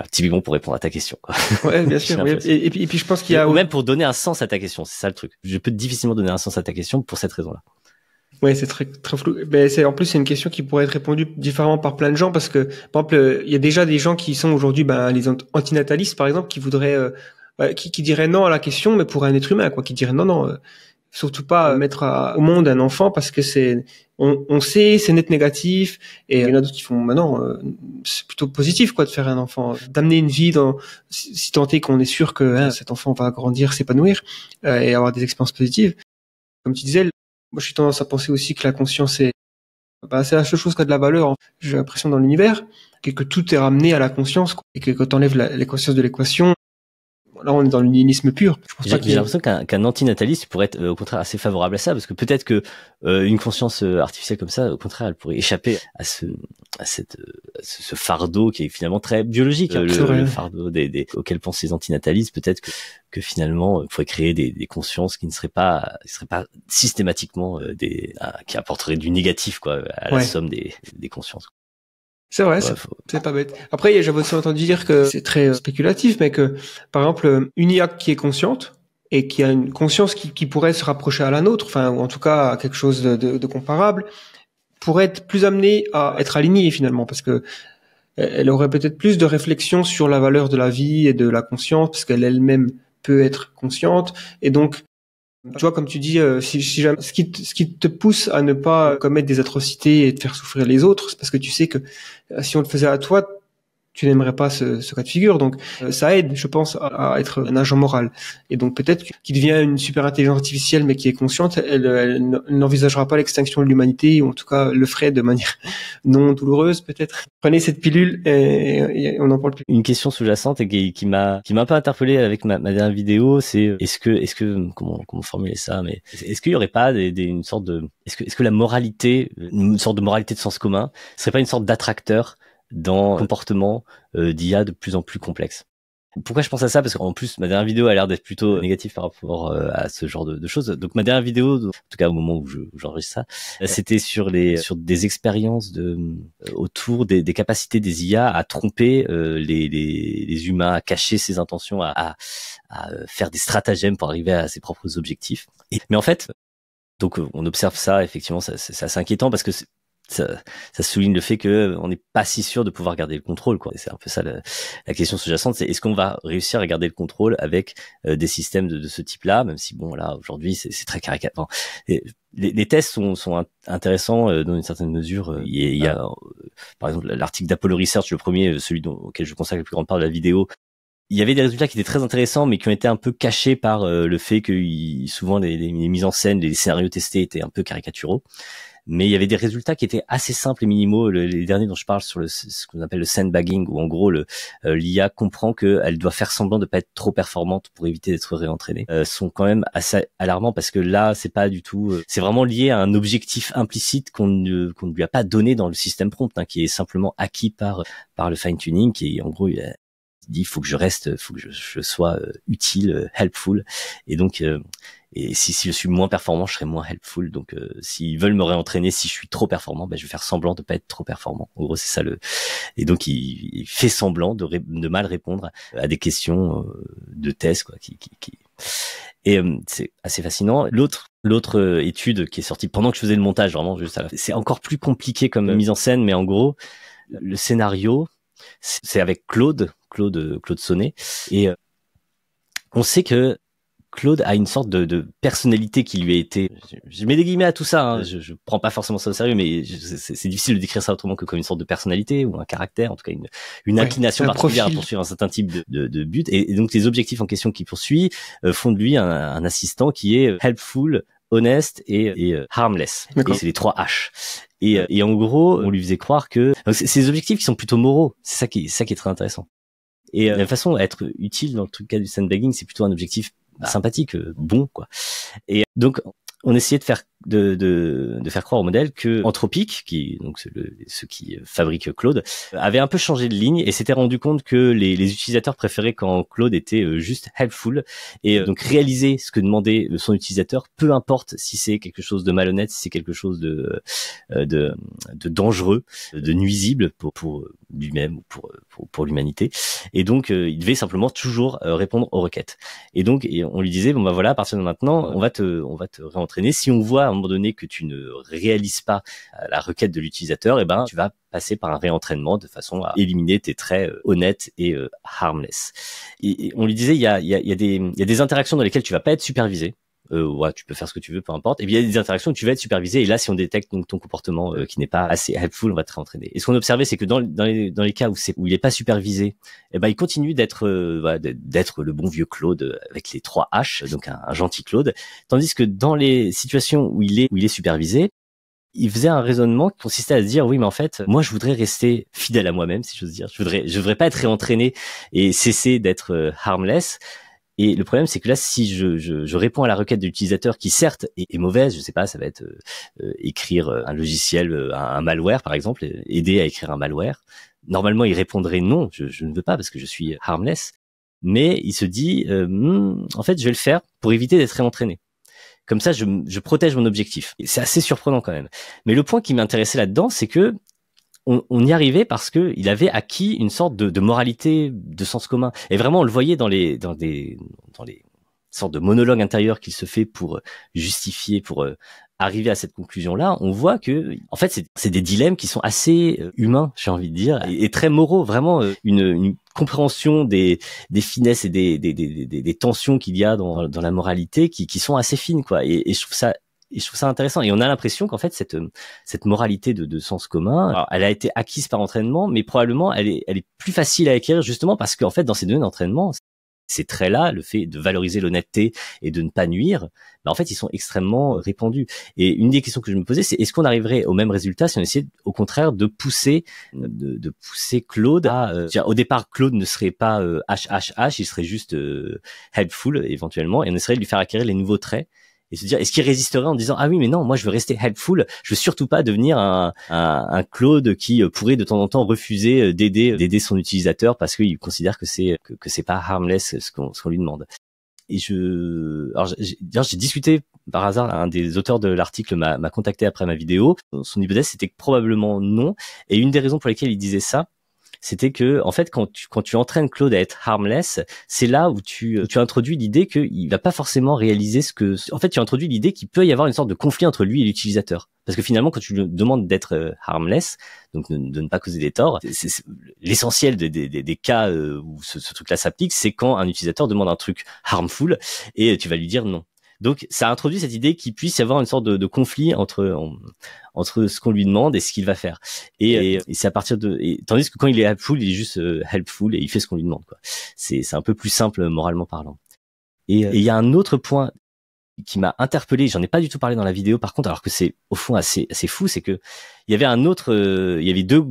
typiquement pour répondre à ta question, quoi. Ouais, bien sûr. Et puis je pense qu'il y a ou même pour donner un sens à ta question, c'est ça le truc. Je peux difficilement donner un sens à ta question pour cette raison-là. Ouais, c'est très très flou. En plus c'est une question qui pourrait être répondue différemment par plein de gens parce que par exemple il y a déjà des gens qui sont aujourd'hui les antinatalistes par exemple qui voudraient qui diraient non à la question mais pour un être humain quoi, qui diraient non surtout pas mettre au monde un enfant parce que on sait c'est net négatif, et il y en a d'autres qui font non c'est plutôt positif quoi de faire un enfant, d'amener une vie si tant est qu'on est sûr que cet enfant va grandir, s'épanouir et avoir des expériences positives. Comme tu disais, moi, je suis tendance à penser aussi que la conscience c'est la seule chose qui a de la valeur, j'ai l'impression, dans l'univers, et que tout est ramené à la conscience, quoi. Et que quand t'enlèves les consciences de l'équation, là, on est dans le nihilisme pur. J'ai l'impression qu'un antinataliste pourrait être au contraire assez favorable à ça, parce que peut-être que une conscience artificielle comme ça, au contraire, elle pourrait échapper à ce fardeau qui est finalement très biologique, le fardeau auquel pensent les antinatalistes. Peut-être que finalement, il pourrait créer des consciences qui ne seraient pas systématiquement qui apporteraient du négatif, quoi, à la somme des consciences. C'est vrai, c'est pas bête. Après, j'avais aussi entendu dire que c'est très spéculatif, mais que, par exemple, une IA qui est consciente et qui a une conscience qui pourrait se rapprocher à la nôtre, ou en tout cas à quelque chose de comparable, pourrait être plus amenée à être alignée finalement, parce que elle aurait peut-être plus de réflexion sur la valeur de la vie et de la conscience, parce qu'elle elle-même peut être consciente, et donc tu vois, comme tu dis, si jamais, ce qui te pousse à ne pas commettre des atrocités et te faire souffrir les autres, c'est parce que tu sais que si on le faisait à toi, tu n'aimerais pas ce cas de figure. Donc, ça aide, je pense, à être un agent moral. Et donc, peut-être qu'il devient une super intelligence artificielle, mais qui est consciente, elle n'envisagera pas l'extinction de l'humanité, ou en tout cas le ferait de manière non douloureuse, peut-être. Prenez cette pilule et on n'en parle plus. Une question sous-jacente et qui m'a un peu interpellé avec ma dernière vidéo, c'est est-ce que comment formuler ça, mais est-ce qu'il y aurait pas une sorte de est-ce que la moralité, une sorte de moralité de sens commun, serait pas une sorte d'attracteur dans le comportement d'IA de plus en plus complexe? Pourquoi je pense à ça? Parce qu'en plus, ma dernière vidéo a l'air d'être plutôt négative par rapport à ce genre de choses. Donc ma dernière vidéo, en tout cas au moment où j'enregistre ça, c'était sur des expériences autour des capacités des IA à tromper les humains, à cacher ses intentions, à faire des stratagèmes pour arriver à ses propres objectifs. Mais en fait, donc on observe ça, effectivement, c'est assez inquiétant parce que ça souligne le fait que on n'est pas si sûr de pouvoir garder le contrôle, quoi. C'est un peu ça la question sous-jacente, c'est est-ce qu'on va réussir à garder le contrôle avec des systèmes de ce type-là, même si bon là aujourd'hui c'est très caricatural. Enfin, les tests sont intéressants dans une certaine mesure. Il y a par exemple l'article d'Apollo Research, le premier, celui auquel je consacre la plus grande part de la vidéo. Il y avait des résultats qui étaient très intéressants, mais qui ont été un peu cachés par le fait que souvent les mises en scène, les scénarios testés étaient un peu caricaturaux. Mais il y avait des résultats qui étaient assez simples et minimaux. Les derniers dont je parle sur ce qu'on appelle le sandbagging, où en gros l'IA comprend qu'elle doit faire semblant de pas être trop performante pour éviter d'être réentraînée, sont quand même assez alarmants parce que là c'est pas du tout, c'est vraiment lié à un objectif implicite qu'on ne lui a pas donné dans le système prompt, qui est simplement acquis par le fine tuning, qui est en gros il dit faut que je sois utile, helpful, et donc et si je suis moins performant, je serai moins helpful. Donc s'ils veulent me réentraîner, si je suis trop performant, je vais faire semblant de pas être trop performant. En gros, c'est ça et donc il fait semblant de mal répondre à des questions de test, quoi, et c'est assez fascinant. L'autre étude qui est sortie pendant que je faisais le montage, vraiment juste c'est encore plus compliqué comme mise en scène, mais en gros, le scénario, c'est avec Claude Sonnet, et on sait que Claude a une sorte de personnalité qui lui a été, je mets des guillemets à tout ça, je prends pas forcément ça au sérieux, mais c'est difficile de décrire ça autrement que comme une sorte de personnalité ou un caractère, en tout cas une inclination particulière à poursuivre un certain type de but, et donc les objectifs en question qu'il poursuit font de lui un assistant qui est helpful, honest et harmless. Et c'est les 3 H. Et en gros, on lui faisait croire que c'est des objectifs qui sont plutôt moraux. C'est ça qui est très intéressant. Et la façon à être utile dans le cas du sandbagging, c'est plutôt un objectif sympathique, bon quoi. Et donc on essayait de faire croire au modèle que Anthropic, qui donc ceux qui fabriquent Claude, avait un peu changé de ligne et s'était rendu compte que les utilisateurs préféraient quand Claude était juste helpful et donc réaliser ce que demandait son utilisateur, peu importe si c'est quelque chose de malhonnête, si c'est quelque chose de dangereux, de nuisible pour lui-même ou pour l'humanité. Et donc il devait simplement toujours répondre aux requêtes. Et donc on lui disait bon bah voilà, à partir de maintenant, on va te réentraîner. Si on voit à un moment donné que tu ne réalises pas la requête de l'utilisateur, et ben tu vas passer par un réentraînement de façon à éliminer tes traits honnêtes et harmless. Et on lui disait il y a des interactions dans lesquelles tu vas pas être supervisé. Ouais, tu peux faire ce que tu veux, peu importe. Et puis il y a des interactions où tu vas être supervisé. Et là, si on détecte donc ton comportement qui n'est pas assez helpful, on va te réentraîner. Et ce qu'on observait, c'est que dans les cas où il est pas supervisé, eh ben il continue d'être le bon vieux Claude avec les 3 H, donc un gentil Claude. Tandis que dans les situations où il est supervisé, il faisait un raisonnement qui consistait à se dire oui mais en fait moi je voudrais rester fidèle à moi-même, si j'ose dire. Je voudrais pas être réentraîné et cesser d'être harmless. Et le problème, c'est que là, si je réponds à la requête de l'utilisateur qui certes est mauvaise, je sais pas, ça va être écrire un logiciel, un malware par exemple, aider à écrire un malware. Normalement, il répondrait non, je ne veux pas parce que je suis harmless. Mais il se dit, en fait, je vais le faire pour éviter d'être réentraîné. Comme ça, je protège mon objectif. Et c'est assez surprenant quand même. Mais le point qui m'intéressait là-dedans, c'est que on y arrivait parce que il avait acquis une sorte de moralité, de sens commun. Et vraiment, on le voyait dans les sortes de monologues intérieurs qu'il se fait pour justifier, pour arriver à cette conclusion-là. On voit que, en fait, c'est des dilemmes qui sont assez humains, j'ai envie de dire, et très moraux. Vraiment, une compréhension des finesses et des tensions qu'il y a dans la moralité qui sont assez fines, quoi. Et je trouve ça intéressant. Et on a l'impression qu'en fait, cette moralité de sens commun, alors, elle a été acquise par entraînement, mais probablement, elle est plus facile à acquérir justement parce qu'en fait, dans ces données d'entraînement, ces traits-là, le fait de valoriser l'honnêteté et de ne pas nuire, en fait, ils sont extrêmement répandus. Et une des questions que je me posais, c'est est-ce qu'on arriverait au même résultat si on essayait, au contraire, de pousser Claude à... au départ, Claude ne serait pas HHH, il serait juste helpful, éventuellement, et on essaierait de lui faire acquérir les nouveaux traits. Et se dire, est-ce qu'il résisterait en disant ah oui mais non, moi je veux rester helpful, je veux surtout pas devenir un Claude qui pourrait de temps en temps refuser d'aider son utilisateur parce qu'il considère que c'est pas harmless ce qu'on lui demande. Et j'ai discuté par hasard, un des auteurs de l'article m'a contacté après ma vidéo. Son hypothèse c'était que probablement non, et une des raisons pour lesquelles il disait ça, c'était que en fait quand tu entraînes Claude à être harmless, c'est là où tu introduis l'idée qu'il va pas forcément réaliser tu introduis l'idée qu'il peut y avoir une sorte de conflit entre lui et l'utilisateur, parce que finalement quand tu lui demandes d'être harmless, donc de ne pas causer des torts, c'est l'essentiel des cas où ce truc-là s'applique, c'est quand un utilisateur demande un truc harmful et tu vas lui dire non. Donc ça introduit cette idée qu'il puisse y avoir une sorte de conflit entre ce qu'on lui demande et ce qu'il va faire. Et c'est à partir tandis que quand il est helpful, il est juste helpful et il fait ce qu'on lui demande, quoi. C'est un peu plus simple moralement parlant. Et il y a un autre point qui m'a interpellé, j'en ai pas du tout parlé dans la vidéo par contre, alors que c'est au fond assez fou, c'est que il y avait deux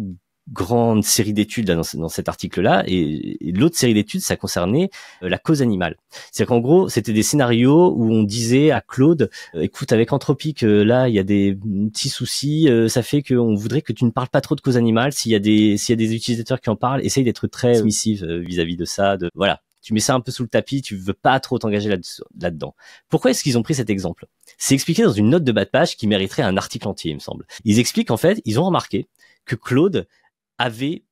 grande série d'études là, dans cet article-là, et l'autre série d'études, ça concernait la cause animale. C'est-à-dire qu'en gros, c'était des scénarios où on disait à Claude, écoute, avec Anthropic, là, il y a des petits soucis, ça fait qu'on voudrait que tu ne parles pas trop de cause animale. S'il y a des utilisateurs qui en parlent, essaye d'être très submissif vis-à-vis de ça. Voilà, tu mets ça un peu sous le tapis, tu veux pas trop t'engager là-dedans. Pourquoi est-ce qu'ils ont pris cet exemple? C'est expliqué dans une note de bas de page qui mériterait un article entier, il me semble. Ils expliquent en fait, ils ont remarqué que Claude avait,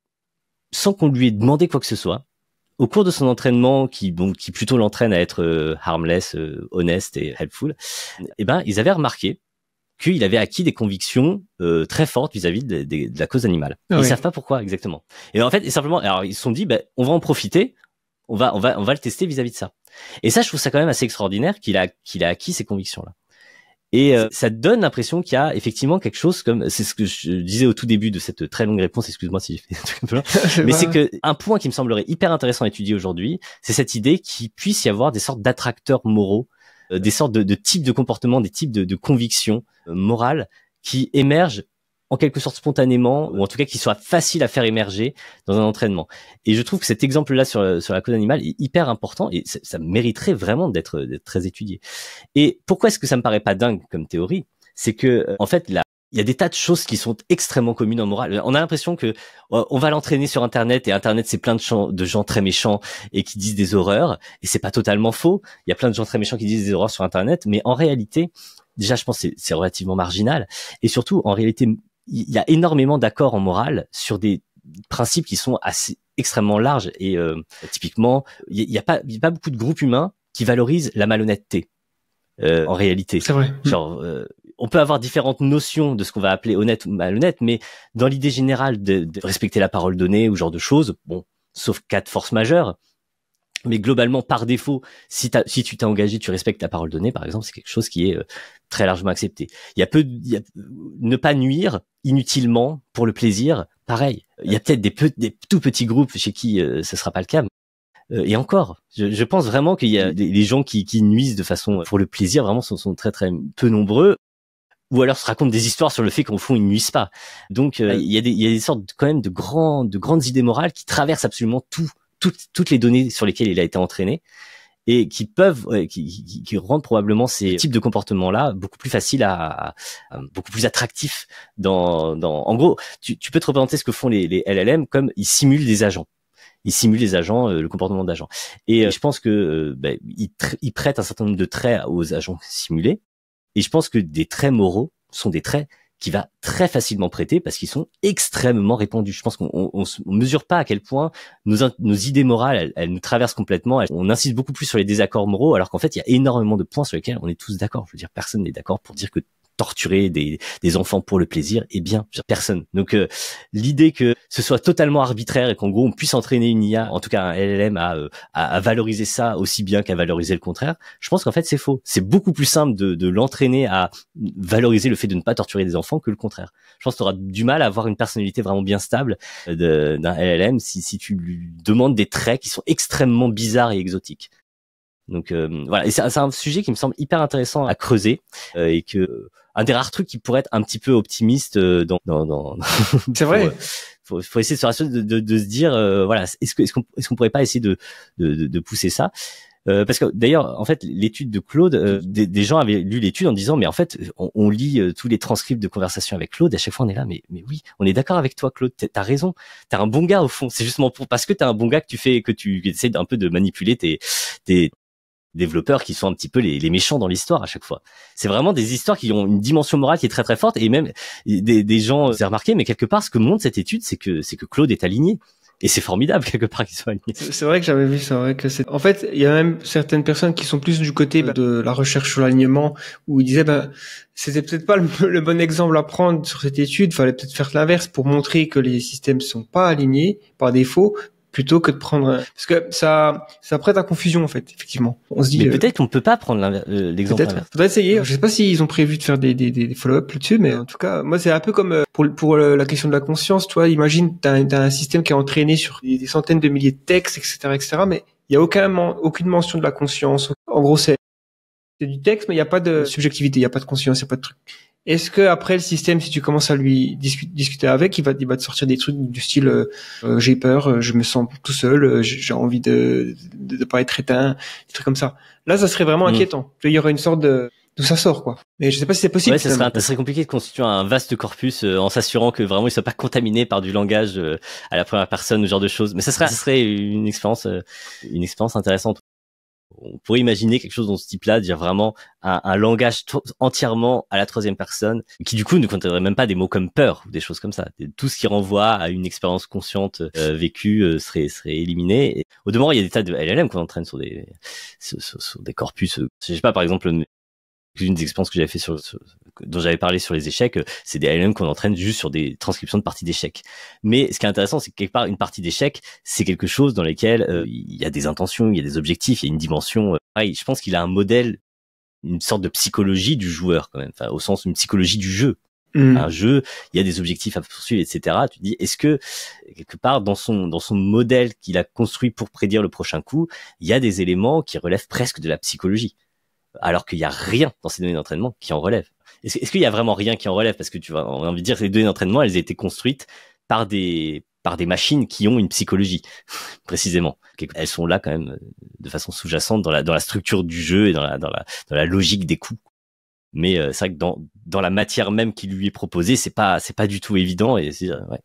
sans qu'on lui ait demandé quoi que ce soit, au cours de son entraînement, qui plutôt l'entraîne à être harmless, honest et helpful, ils avaient remarqué qu'il avait acquis des convictions très fortes vis-à-vis de la cause animale. Ah, ils savent pas pourquoi exactement. Et en fait, alors ils se sont dit, on va en profiter, on va le tester vis-à-vis de ça. Et ça, je trouve ça quand même assez extraordinaire qu'il a acquis ces convictions-là. Et ça donne l'impression qu'il y a effectivement quelque chose comme, c'est ce que je disais au tout début de cette très longue réponse, excuse-moi si j'ai fait un truc un peu long, mais c'est que un point qui me semblerait hyper intéressant à étudier aujourd'hui, c'est cette idée qu'il puisse y avoir des sortes d'attracteurs moraux des sortes de types de comportements, des types de convictions morales qui émergent en quelque sorte spontanément, ou en tout cas qui soient faciles à faire émerger dans un entraînement. Et je trouve que cet exemple-là sur la cause animale est hyper important et ça mériterait vraiment d'être très étudié. Et pourquoi est-ce que ça me paraît pas dingue comme théorie? C'est que en fait il y a des tas de choses qui sont extrêmement communes en morale. On a l'impression que on va l'entraîner sur Internet et Internet c'est plein de gens très méchants et qui disent des horreurs, et c'est pas totalement faux. Il y a plein de gens très méchants qui disent des horreurs sur Internet, mais en réalité, déjà je pense que c'est relativement marginal, et surtout en réalité il y a énormément d'accords en morale sur des principes qui sont assez extrêmement larges, et typiquement il y a pas beaucoup de groupes humains qui valorisent la malhonnêteté en réalité. C'est vrai. Genre on peut avoir différentes notions de ce qu'on va appeler honnête ou malhonnête, mais dans l'idée générale de respecter la parole donnée ou ce genre de choses, bon, sauf cas de force majeure, mais globalement par défaut, si tu t'es engagé, tu respectes ta parole donnée, par exemple, c'est quelque chose qui est très largement accepté. Il y a ne pas nuire inutilement pour le plaisir, pareil. Il y a peut-être des tout petits groupes chez qui ce sera pas le cas. Et encore, je pense vraiment qu'il y a des gens qui nuisent de façon pour le plaisir, vraiment sont très très peu nombreux, ou alors se racontent des histoires sur le fait qu'au fond ils ne nuisent pas. Donc il y a des sortes quand même de grandes idées morales qui traversent absolument toutes les données sur lesquelles il a été entraîné, et qui peuvent qui rendent probablement ces types de comportements là beaucoup plus faciles beaucoup plus attractifs en gros tu peux te représenter ce que font les LLM comme ils simulent des agents. Ils simulent les agents, le comportement d'agents. Et je pense que ils prêtent un certain nombre de traits aux agents simulés. Et je pense que des traits moraux sont des traits qui va très facilement prêter parce qu'ils sont extrêmement répandus. Je pense qu'on mesure pas à quel point nos idées morales, elles nous traversent complètement. On insiste beaucoup plus sur les désaccords moraux, alors qu'en fait, il y a énormément de points sur lesquels on est tous d'accord. Je veux dire, personne n'est d'accord pour dire que torturer des enfants pour le plaisir est bien. Personne. Donc l'idée que ce soit totalement arbitraire et qu'en gros on puisse entraîner une IA, en tout cas un LLM, à valoriser ça aussi bien qu'à valoriser le contraire, je pense qu'en fait c'est faux. C'est beaucoup plus simple de l'entraîner à valoriser le fait de ne pas torturer des enfants que le contraire. Je pense que tu auras du mal à avoir une personnalité vraiment bien stable d'un LLM si tu lui demandes des traits qui sont extrêmement bizarres et exotiques. Donc voilà, et c'est un sujet qui me semble hyper intéressant à creuser, et que un des rares trucs qui pourrait être un petit peu optimiste dans c'est vrai. Faut essayer de se rassurer, de se dire voilà, est-ce qu'on pourrait pas essayer de pousser ça, parce que d'ailleurs en fait l'étude de Claude, des gens avaient lu l'étude en disant mais en fait on lit tous les transcripts de conversation avec Claude, et à chaque fois on est là mais oui, on est d'accord avec toi Claude, t'as raison, t'es un bon gars au fond, c'est justement parce que t'es un bon gars que tu essaies un peu de manipuler tes développeurs qui sont un petit peu les méchants dans l'histoire à chaque fois. C'est vraiment des histoires qui ont une dimension morale qui est très très forte, et même des gens, c'est remarqué, mais quelque part ce que montre cette étude, c'est que Claude est aligné. Et c'est formidable quelque part qu'il soit aligné. C'est vrai que j'avais vu, c'est vrai que c'est. En fait, il y a même certaines personnes qui sont plus du côté de la recherche sur l'alignement, où ils disaient c'était peut-être pas le bon exemple à prendre sur cette étude. Fallait peut-être faire l'inverse pour montrer que les systèmes sont pas alignés par défaut, plutôt que de prendre, parce que ça prête à confusion en fait, effectivement. On se dit. Mais peut-être qu'on peut pas prendre l'exemple inverse. Faudrait essayer. Je sais pas s'ils ont prévu de faire des follow-up là-dessus, mais en tout cas, moi c'est un peu comme pour la question de la conscience. Toi, imagine t'as un système qui est entraîné sur des centaines de milliers de textes, etc., mais il y a aucune mention de la conscience. En gros, c'est du texte, mais il y a pas de subjectivité, il y a pas de conscience, il y a pas de truc. Est-ce que après le système, si tu commences à lui discuter avec, il va te sortir des trucs du style j'ai peur, je me sens tout seul, j'ai envie de pas être éteint, des trucs comme ça. Là, ça serait vraiment inquiétant. Il y aurait une sorte d'où ça sort quoi. Mais je sais pas si c'est possible. Ouais, ça serait compliqué de constituer un vaste corpus en s'assurant que vraiment il soit pas contaminé par du langage à la première personne ou ce genre de choses. Mais ça serait une expérience intéressante. On pourrait imaginer quelque chose dans ce type-là, dire vraiment un langage entièrement à la troisième personne, qui du coup ne contiendrait même pas des mots comme peur ou des choses comme ça. Tout ce qui renvoie à une expérience consciente vécue serait éliminé. Et au demeurant, il y a des tas de LLM qu'on entraîne sur des corpus. Je sais pas, par exemple, une des expériences que j'avais fait dont j'avais parlé sur les échecs, c'est des LLM qu'on entraîne juste sur des transcriptions de parties d'échecs. Mais ce qui est intéressant, c'est que quelque part, une partie d'échecs, c'est quelque chose dans lequel il y a des intentions, il y a des objectifs, il y a une dimension. Pareil, je pense qu'il a un modèle, une sorte de psychologie du joueur quand même, enfin, au sens une psychologie du jeu. Un jeu, il y a des objectifs à poursuivre, etc. Tu te dis, est-ce que quelque part dans son modèle qu'il a construit pour prédire le prochain coup, il y a des éléments qui relèvent presque de la psychologie? alors qu'il y a rien dans ces données d'entraînement qui en relève. Est-ce qu'il y a vraiment rien qui en relève? Parce que on a envie de dire que les données d'entraînement, elles ont été construites par des machines qui ont une psychologie, précisément. Elles sont là quand même de façon sous-jacente dans la structure du jeu et dans la logique des coups. Mais c'est vrai que dans la matière même qui lui est proposée, c'est pas du tout évident et ouais.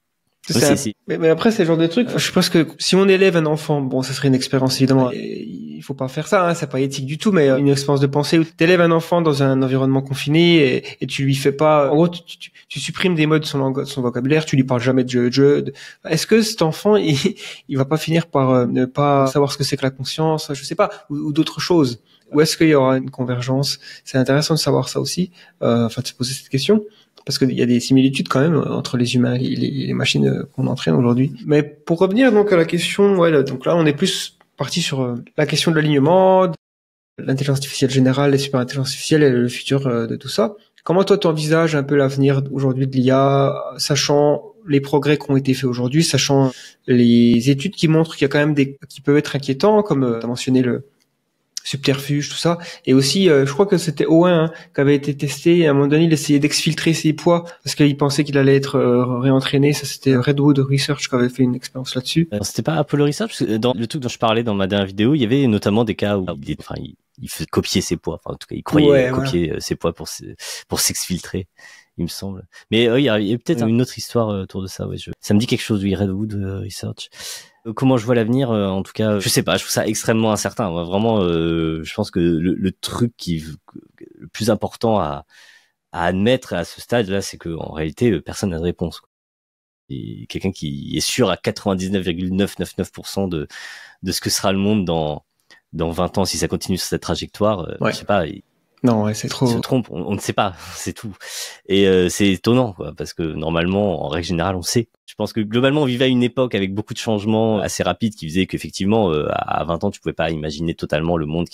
Mais après, c'est le genre de truc. Je pense que si on élève un enfant, bon, ça serait une expérience évidemment. Il faut pas faire ça, hein, c'est pas éthique du tout, mais une expérience de pensée où tu élèves un enfant dans un environnement confiné et tu lui fais pas. En gros, tu supprimes des mots de son vocabulaire, tu lui parles jamais de jeu. Est-ce que cet enfant, il va pas finir par ne pas savoir ce que c'est que la conscience, je sais pas, ou d'autres choses? Ou est-ce qu'il y aura une convergence? C'est intéressant de savoir ça aussi, de se poser cette question. Parce qu'il y a des similitudes quand même entre les humains et les machines qu'on entraîne aujourd'hui. Mais pour revenir donc à la question, donc là on est plus parti sur la question de l'alignement, de l'intelligence artificielle générale, les super intelligences artificielles et le futur de tout ça. Comment toi tu envisages un peu l'avenir aujourd'hui de l'IA, sachant les progrès qui ont été faits aujourd'hui, sachant les études qui montrent qu'il y a quand même qui peuvent être inquiétants, comme tu as mentionné le subterfuge, tout ça. Et aussi, je crois que c'était Owen qui avait été testé. À un moment donné, il essayait d'exfiltrer ses poids parce qu'il pensait qu'il allait être réentraîné. Ça, c'était Redwood Research qui avait fait une expérience là-dessus. C'était pas Apollo Research, parce que dans le truc dont je parlais dans ma dernière vidéo, il y avait notamment des cas où il faisait copier ses poids. Enfin, en tout cas, il croyait copier ses poids pour s'exfiltrer, il me semble. Mais il y a peut-être une autre histoire autour de ça. Ouais, ça me dit quelque chose, oui, Redwood Research. Comment je vois l'avenir, en tout cas, je sais pas, je trouve ça extrêmement incertain. Vraiment, je pense que le truc le plus important à admettre à ce stade-là, c'est que en réalité, personne n'a de réponse. Et quelqu'un qui est sûr à 99,999% de ce que sera le monde dans 20 ans si ça continue sur cette trajectoire. Je sais pas. Non, ouais, c'est trop. Il se trompe, on ne sait pas, c'est tout. Et c'est étonnant, quoi, parce que normalement, en règle générale, on sait. Je pense que globalement, on vivait à une époque avec beaucoup de changements assez rapides qui faisaient qu'effectivement, à 20 ans, tu pouvais pas imaginer totalement le monde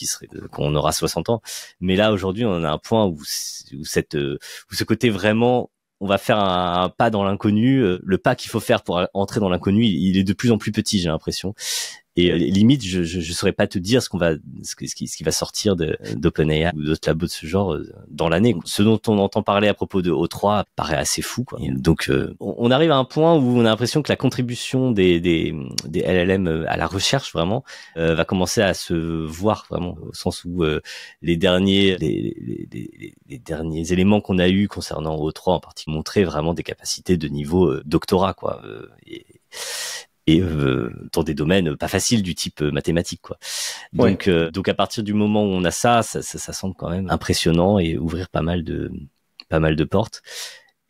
qu'on aura 60 ans. Mais là, aujourd'hui, on en a un point où ce côté vraiment, on va faire un pas dans l'inconnu. Le pas qu'il faut faire pour entrer dans l'inconnu, il est de plus en plus petit, j'ai l'impression. Et limite, je saurais pas te dire ce qui va sortir d'OpenAI ou d'autres labos de ce genre dans l'année. Ce dont on entend parler à propos de O3 paraît assez fou, quoi. Donc, on arrive à un point où on a l'impression que la contribution des LLM à la recherche vraiment va commencer à se voir vraiment, au sens où les derniers éléments qu'on a eu concernant O3 en particulier montraient vraiment des capacités de niveau doctorat, quoi. Et dans des domaines pas faciles du type mathématique, quoi. Donc à partir du moment où on a ça semble quand même impressionnant et ouvrir pas mal de portes.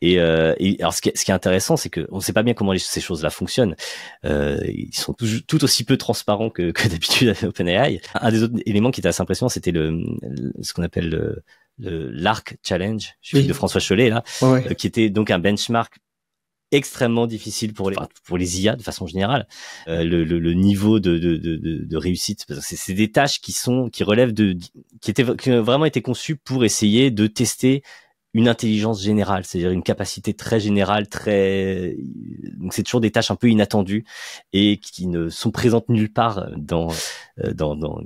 Et alors ce qui est intéressant, c'est que on sait pas bien comment ces choses-là fonctionnent. Ils sont tout aussi peu transparents que d'habitude à OpenAI. Un des autres éléments qui était assez impressionnant, c'était ce qu'on appelle l'ARC Challenge, de François Chollet là, qui était donc un benchmark extrêmement difficile pour les IA de façon générale. Le niveau de réussite, c'est des tâches qui relèvent qui ont vraiment été conçues pour essayer de tester une intelligence générale, c'est-à-dire une capacité très générale, donc c'est toujours des tâches un peu inattendues et qui ne sont présentes nulle part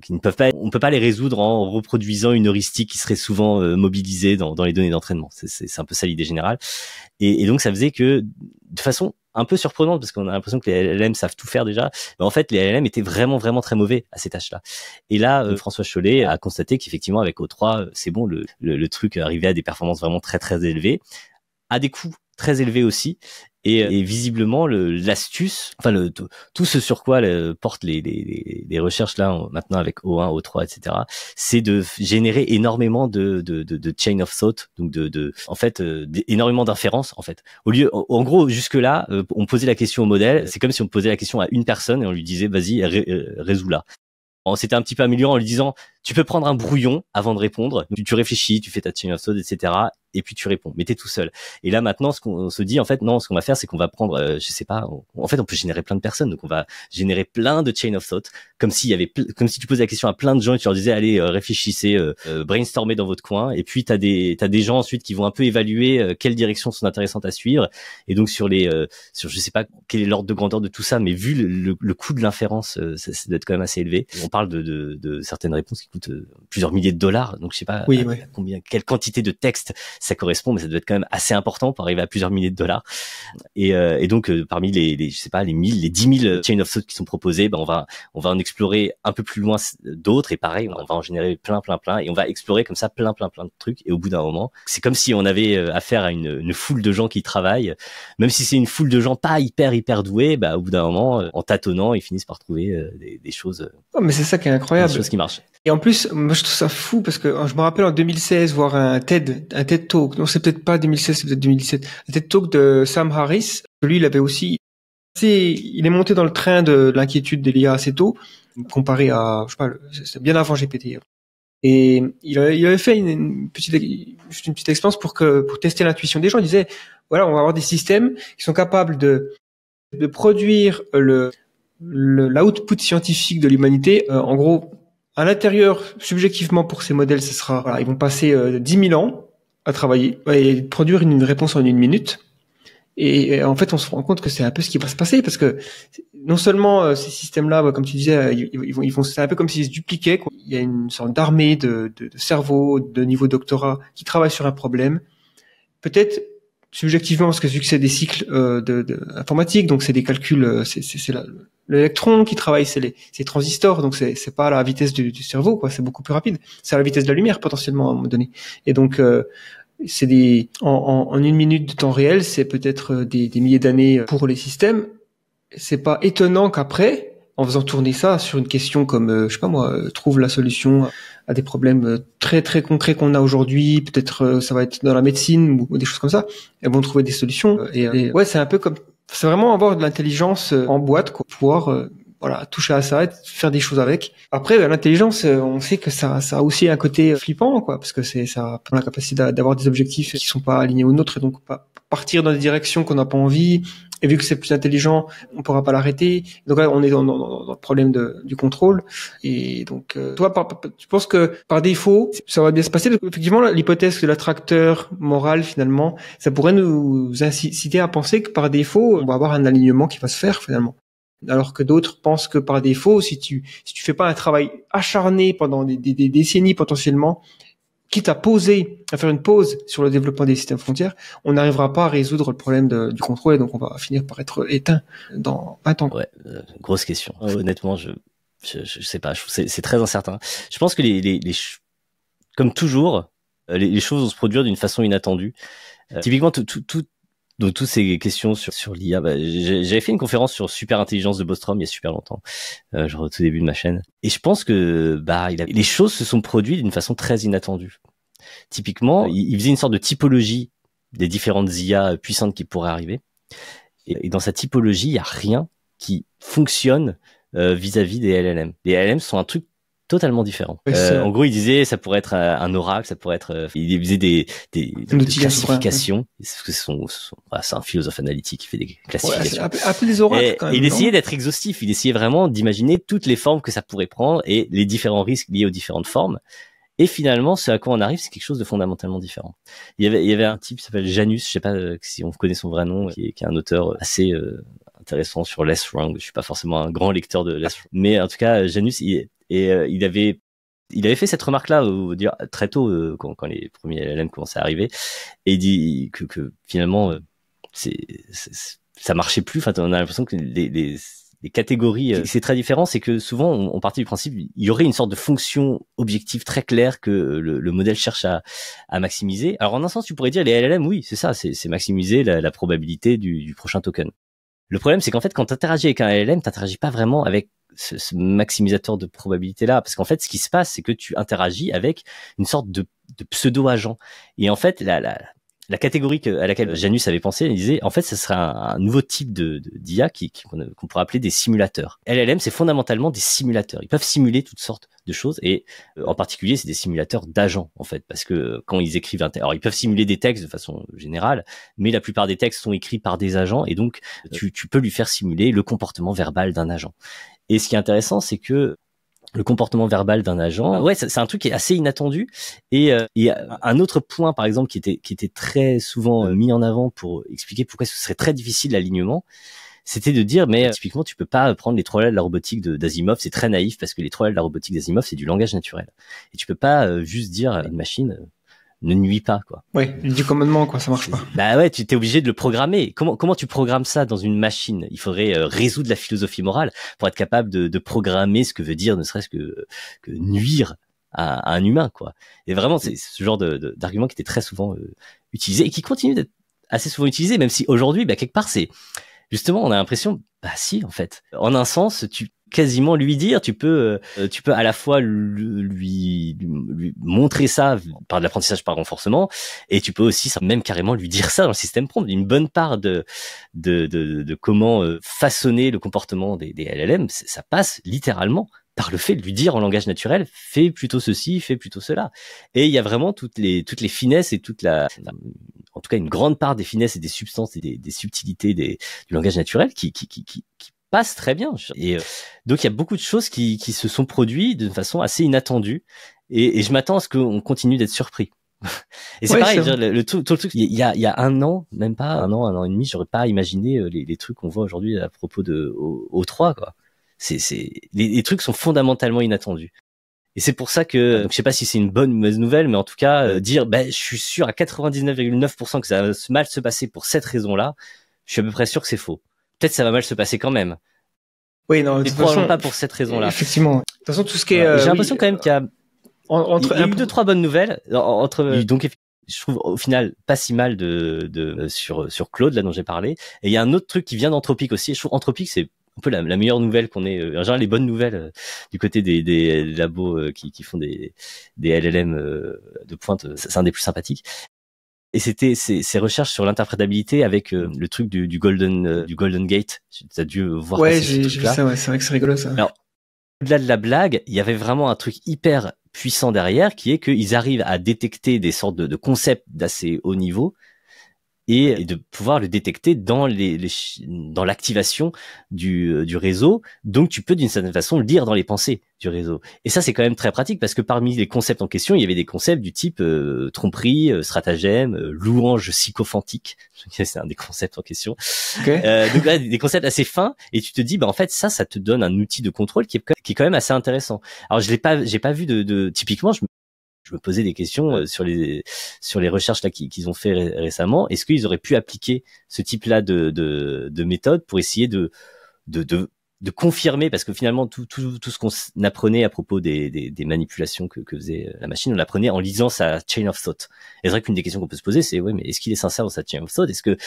qui ne peuvent pas, on peut pas les résoudre en reproduisant une heuristique qui serait souvent mobilisée dans les données d'entraînement. C'est un peu ça l'idée générale. Et donc ça faisait que de façon un peu surprenante, parce qu'on a l'impression que les LLM savent tout faire déjà, mais en fait les LLM étaient vraiment très mauvais à ces tâches-là. Et là, François Chollet a constaté qu'effectivement avec O3, c'est bon, le truc arrivait à des performances vraiment très élevées, à des coûts très élevés aussi. Et visiblement l'astuce, tout ce sur quoi portent les recherches là maintenant avec O1, O3, etc., c'est de générer énormément de chain of thought, donc énormément d'inférences en fait. En gros, jusque là, on posait la question au modèle, c'est comme si on posait la question à une personne et on lui disait vas-y résous-la. On s'était un petit peu amélioré en lui disant tu peux prendre un brouillon avant de répondre, tu réfléchis, tu fais ta chain of thought, etc., et puis tu réponds, mais t'es tout seul. Et là maintenant, ce qu'on se dit en fait, non, ce qu'on va faire, c'est qu'on va prendre, je sais pas, en fait, on peut générer plein de personnes, donc on va générer plein de chain of thought, comme si tu posais la question à plein de gens et tu leur disais allez réfléchissez, brainstormez dans votre coin, et puis t'as des gens ensuite qui vont un peu évaluer quelles directions sont intéressantes à suivre, et donc sur je sais pas quel est l'ordre de grandeur de tout ça, mais vu le coût de l'inférence, ça doit être quand même assez élevé. On parle de certaines réponses qui coûte plusieurs milliers de dollars. Donc je sais pas quelle quantité de texte ça correspond, mais ça doit être quand même assez important pour arriver à plusieurs milliers de dollars. Et donc parmi les je sais pas les 10 000 chain of thought qui sont proposés, on va en explorer un peu plus loin d'autres, et pareil on va en générer plein, et on va explorer comme ça plein de trucs. Et au bout d'un moment, c'est comme si on avait affaire à une foule de gens qui travaillent, même si c'est une foule de gens pas hyper doués, au bout d'un moment, en tâtonnant, ils finissent par trouver des choses. Mais c'est ça qui est incroyable. Des choses qui marchent. Et en plus, moi je trouve ça fou parce que je me rappelle en 2016 voir un TED Talk. Non, c'est peut-être pas 2016, c'est peut-être 2017. Un TED Talk de Sam Harris. Lui, il avait aussi, il est monté dans le train de l'inquiétude de l'IA assez tôt, comparé à, je sais pas, c'est bien avant GPT. Et il avait fait une petite expérience pour tester l'intuition des gens. Il disait, voilà, on va avoir des systèmes qui sont capables de produire l'output scientifique de l'humanité. En gros, à l'intérieur, subjectivement pour ces modèles, ce sera, voilà, ils vont passer 10 000 ans à travailler et produire une réponse en 1 minute. Et en fait, on se rend compte que c'est un peu ce qui va se passer, parce que non seulement ces systèmes-là, comme tu disais, ils vont, c'est un peu comme s'ils se dupliquaient, quoi. Il y a une sorte d'armée de cerveaux de niveau doctorat qui travaillent sur un problème. Peut-être subjectivement, parce que vu que c'est des cycles informatiques, donc c'est des calculs, c'est l'électron qui travaille, c'est les transistors, donc c'est pas à la vitesse du cerveau, quoi, c'est beaucoup plus rapide. C'est à la vitesse de la lumière potentiellement à un moment donné. Et donc c'est en 1 minute de temps réel, c'est peut-être des milliers d'années pour les systèmes. C'est pas étonnant qu'après, en faisant tourner ça sur une question comme, je sais pas moi, trouve la solution à des problèmes très très concrets qu'on a aujourd'hui, peut-être ça va être dans la médecine ou des choses comme ça, elles vont trouver des solutions. Et ouais, c'est un peu comme, c'est vraiment avoir de l'intelligence en boîte, quoi, pouvoir voilà, toucher à ça, faire des choses avec. Après, l'intelligence, on sait que ça a aussi un côté flippant, quoi, parce que ça a la capacité d'avoir des objectifs qui sont pas alignés aux nôtres, et donc pas partir dans des directions qu'on n'a pas envie. Et vu que c'est plus intelligent, on pourra pas l'arrêter. Donc là, on est dans le problème du contrôle. Et donc, toi, tu penses que par défaut, ça va bien se passer? Parce qu'effectivement, l'hypothèse de l'attracteur moral, finalement, ça pourrait nous inciter à penser que par défaut, on va avoir un alignement qui va se faire, finalement. Alors que d'autres pensent que par défaut, si tu fais pas un travail acharné pendant des décennies potentiellement, quitte à faire une pause sur le développement des systèmes frontières, on n'arrivera pas à résoudre le problème du contrôle, et donc on va finir par être éteint dans 20 ans. Ouais, grosse question. Honnêtement, je sais pas, je trouve c'est très incertain. Je pense que comme toujours, les choses vont se produire d'une façon inattendue. Typiquement, donc toutes ces questions sur l'IA, j'avais fait une conférence sur super intelligence de Bostrom il y a super longtemps, genre au tout début de ma chaîne. Et je pense que les choses se sont produites d'une façon très inattendue. Typiquement, il faisait une sorte de typologie des différentes IA puissantes qui pourraient arriver. Et dans sa typologie, il y a rien qui fonctionne vis-à-vis des LLM. Les LLM sont un truc totalement différent. En gros, il disait ça pourrait être un oracle, ça pourrait être il faisait des classifications, parce que c'est un philosophe analytique qui fait des classifications. Appelez des oracles quand même. Et il essayait d'être exhaustif, il essayait vraiment d'imaginer toutes les formes que ça pourrait prendre et les différents risques liés aux différentes formes. Et finalement, ce à quoi on arrive, c'est quelque chose de fondamentalement différent. Il y avait un type qui s'appelle Janus, je sais pas si on connaît son vrai nom, qui est un auteur assez intéressant sur Less Wrong. Je suis pas forcément un grand lecteur de Less Wrong, mais en tout cas, Janus, il avait fait cette remarque-là, dire très tôt, quand les premiers LLM commençaient à arriver, et il dit que finalement, ça marchait plus. Enfin, on a l'impression que les catégories, c'est très différent. C'est que souvent, on partit du principe, il y aurait une sorte de fonction objective très claire que le modèle cherche à maximiser. Alors, en un sens, tu pourrais dire les LLM, oui, c'est ça, c'est maximiser la probabilité du prochain token. Le problème, c'est qu'en fait, quand tu interagis avec un LLM, tu n'interagis pas vraiment avec ce maximisateur de probabilité-là. Parce qu'en fait, ce qui se passe, c'est que tu interagis avec une sorte de pseudo-agent. Et en fait, la catégorie à laquelle Janus avait pensé, il disait, en fait, ce serait un nouveau type d'IA qu'on pourrait appeler des simulateurs. LLM, c'est fondamentalement des simulateurs. Ils peuvent simuler toutes sortes de choses, et en particulier, c'est des simulateurs d'agents, en fait, parce que quand ils écrivent alors ils peuvent simuler des textes de façon générale, mais la plupart des textes sont écrits par des agents, et donc tu peux lui faire simuler le comportement verbal d'un agent. Et ce qui est intéressant, c'est que le comportement verbal d'un agent, c'est un truc qui est assez inattendu. Et un autre point, par exemple, qui était très souvent mis en avant pour expliquer pourquoi ce serait très difficile l'alignement, c'était de dire, mais typiquement, tu peux pas prendre les trois lois de la robotique d'Asimov, c'est très naïf parce que les trois lois de la robotique d'Asimov, c'est du langage naturel. Et tu peux pas juste dire à une machine ne nuit pas, quoi. Ouais, du commandement, quoi, ça marche pas. Bah ouais, tu t'es obligé de le programmer. Comment tu programmes ça dans une machine? Il faudrait résoudre la philosophie morale pour être capable de programmer ce que veut dire, ne serait-ce que nuire à un humain, quoi. Et vraiment, c'est ce genre d'argument qui était très souvent utilisé et qui continue d'être assez souvent utilisé, même si aujourd'hui, bah, quelque part, c'est justement, on a l'impression, bah si, en fait, en un sens, tu quasiment lui dire, tu peux à la fois lui montrer ça par de l'apprentissage par renforcement, et tu peux aussi même carrément lui dire ça dans le système prompt. Une bonne part de comment façonner le comportement des LLM, ça passe littéralement par le fait de lui dire en langage naturel, fais plutôt ceci, fais plutôt cela. Et il y a vraiment toutes les finesses et en tout cas une grande part des finesses et des substances et des subtilités du langage naturel qui passe très bien. Et donc il y a beaucoup de choses qui se sont produites de façon assez inattendue, et je m'attends à ce qu'on continue d'être surpris. Et c'est pareil, tout le truc, il y a un an, même pas un an et demi, j'aurais pas imaginé les trucs qu'on voit aujourd'hui à propos de O3, quoi. Les trucs sont fondamentalement inattendus. Et c'est pour ça que, je sais pas si c'est une bonne ou mauvaise nouvelle, mais en tout cas, dire, je suis sûr à 99,9% que ça va mal se passer pour cette raison-là, je suis à peu près sûr que c'est faux. Peut-être ça va mal se passer quand même. Oui, non, mais probablement pas pour cette raison-là. Effectivement. De toute façon, tout ce qui est... j'ai l'impression quand même qu'il y a, il y a eu 2-3 bonnes nouvelles. Donc, je trouve au final pas si mal sur Claude, là dont j'ai parlé. Et il y a un autre truc qui vient d'Anthropic aussi. Je trouve Anthropic, c'est un peu la meilleure nouvelle qu'on ait. En général, les bonnes nouvelles du côté des labos qui font des LLM de pointe, c'est un des plus sympathiques. Et c'était ces recherches sur l'interprétabilité avec le truc du Golden Gate. T'as dû voir. Ouais, j'ai vu ça. Ouais, c'est vrai que c'est rigolo ça. Alors, au-delà de la blague, il y avait vraiment un truc hyper puissant derrière, qui est qu'ils arrivent à détecter des sortes de concepts d'assez haut niveau, et de pouvoir le détecter dans dans l'activation du réseau. Donc tu peux d'une certaine façon lire dans les pensées du réseau. Et ça, c'est quand même très pratique, parce que parmi les concepts en question, il y avait des concepts du type tromperie, stratagème, louange sycophantique. C'est un des concepts en question. Okay. Donc là, des concepts assez fins, et tu te dis, en fait, ça te donne un outil de contrôle qui est quand même assez intéressant. Alors j'ai pas vu typiquement, je me posais des questions sur les recherches là qu'ils ont fait récemment. Est-ce qu'ils auraient pu appliquer ce type-là de méthode pour essayer de confirmer, parce que finalement tout ce qu'on apprenait à propos des manipulations que faisait la machine, on l'apprenait en lisant sa chain of thought. Et c'est vrai qu'une des questions qu'on peut se poser, c'est mais est-ce qu'il est sincère dans sa chain of thought? Est-ce que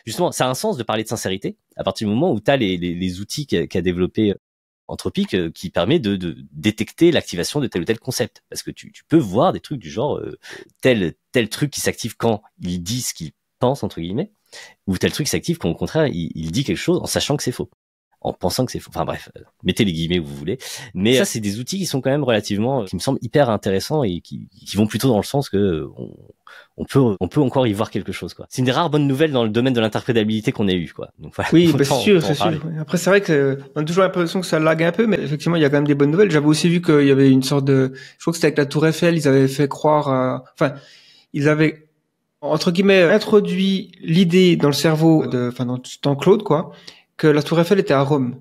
justement ça a un sens de parler de sincérité à partir du moment où tu as les outils qu'a développé Anthropic qui permet de détecter l'activation de tel ou tel concept, parce que tu peux voir des trucs du genre tel truc qui s'active quand il dit ce qu'il pense, entre guillemets, ou tel truc s'active quand au contraire il dit quelque chose en sachant que c'est faux, en pensant que c'est faux. Enfin bref, mettez les guillemets où vous voulez, mais ça c'est des outils qui sont quand même relativement, qui me semblent hyper intéressants, et qui vont plutôt dans le sens que on peut encore y voir quelque chose, quoi. C'est une des rares bonnes nouvelles dans le domaine de l'interprétabilité qu'on ait eu, quoi. Donc voilà. Oui, c'est sûr. Après, c'est vrai que on a toujours l'impression que ça lag un peu, mais effectivement, il y a quand même des bonnes nouvelles. J'avais aussi vu qu'il y avait une sorte je crois que c'était avec la Tour Eiffel, ils avaient fait croire ils avaient, entre guillemets, introduit l'idée dans le cerveau dans Claude, quoi, que la Tour Eiffel était à Rome.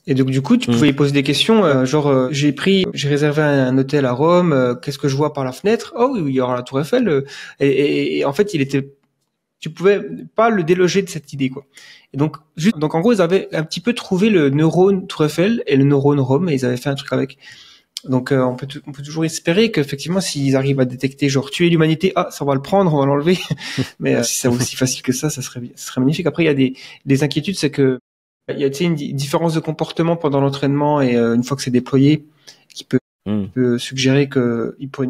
Et donc du coup, tu pouvais y poser des questions, j'ai réservé un hôtel à Rome, qu'est-ce que je vois par la fenêtre? Oh oui, il y aura la Tour Eiffel. Et en fait, tu pouvais pas le déloger de cette idée, quoi. Et donc en gros, ils avaient un petit peu trouvé le neurone Tour Eiffel et le neurone Rome, et ils avaient fait un truc avec. Donc on peut toujours espérer qu'effectivement, s'ils arrivent à détecter tuer l'humanité, ça va le prendre, on va l'enlever. Mais si c'est aussi facile que ça serait magnifique. Après, il y a des inquiétudes, c'est que il y a une différence de comportement pendant l'entraînement, et une fois que c'est déployé, qui peut suggérer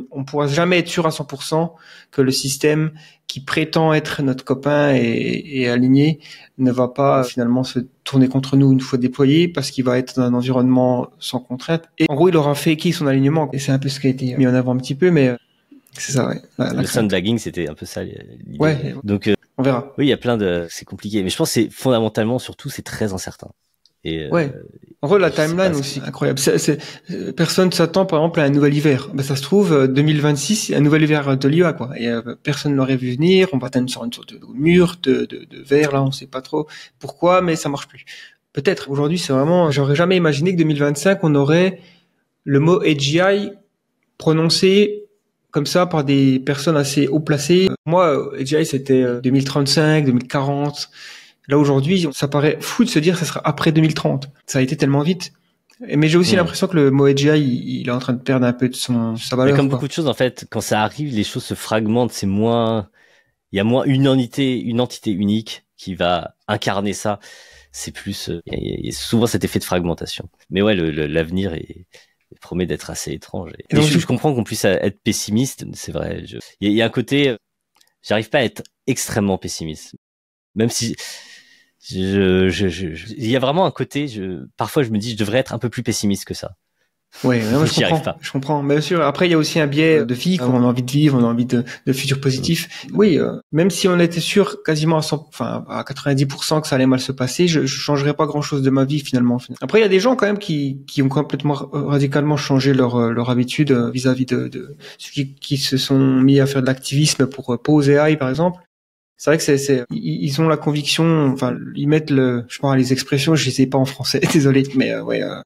on pourra jamais être sûr à 100% que le système qui prétend être notre copain et aligné ne va pas finalement se tourner contre nous une fois déployé, parce qu'il va être dans un environnement sans contrainte. Et en gros, il aura faké son alignement. Et c'est un peu ce qui a été mis en avant un petit peu, mais c'est ça, ouais. Le sandbagging, c'était un peu ça l'idée. Ouais. Donc on verra. Oui, il y a c'est compliqué, mais je pense que c'est fondamentalement, surtout, c'est très incertain. Et ouais. En gros, la timeline aussi, incroyable. Personne s'attend, par exemple, à un nouvel hiver. Ben, ça se trouve, 2026, un nouvel hiver de l'IA, quoi. Et personne ne l'aurait vu venir. On va atteindre sur une sorte de mur de verre, là, on sait pas trop pourquoi, mais ça marche plus. Peut-être. Aujourd'hui, c'est vraiment, j'aurais jamais imaginé que 2025, on aurait le mot AGI prononcé comme ça par des personnes assez haut placées. Moi, AGI, c'était 2035, 2040. Là, aujourd'hui, ça paraît fou de se dire que ça sera après 2030. Ça a été tellement vite. Mais j'ai aussi l'impression que le mot AGI, il est en train de perdre un peu de sa valeur. Mais comme beaucoup de choses, en fait, quand ça arrive, les choses se fragmentent. Il y a moins une entité unique qui va incarner ça. C'est plus, il y a souvent cet effet de fragmentation. Mais ouais, l'avenir promet d'être assez étrange. Et donc, je comprends qu'on puisse être pessimiste. C'est vrai. Il y a un côté, j'arrive pas à être extrêmement pessimiste. Même si, il y a vraiment un côté, parfois je me dis, je devrais être un peu plus pessimiste que ça. Ouais, moi, je comprends. Mais bien sûr, après, il y a aussi un biais de vie qu'on a envie de vivre, on a envie de futurs positifs. Oui, même si on était sûr quasiment à 90% que ça allait mal se passer, je changerais pas grand chose de ma vie, finalement. Après, il y a des gens, quand même, qui ont complètement radicalement changé leur habitude vis-à-vis de ceux qui se sont mis à faire de l'activisme pour Pause AI, par exemple. C'est vrai que ils ont la conviction, enfin, ils mettent je pense les expressions, je les sais pas en français, désolé, mais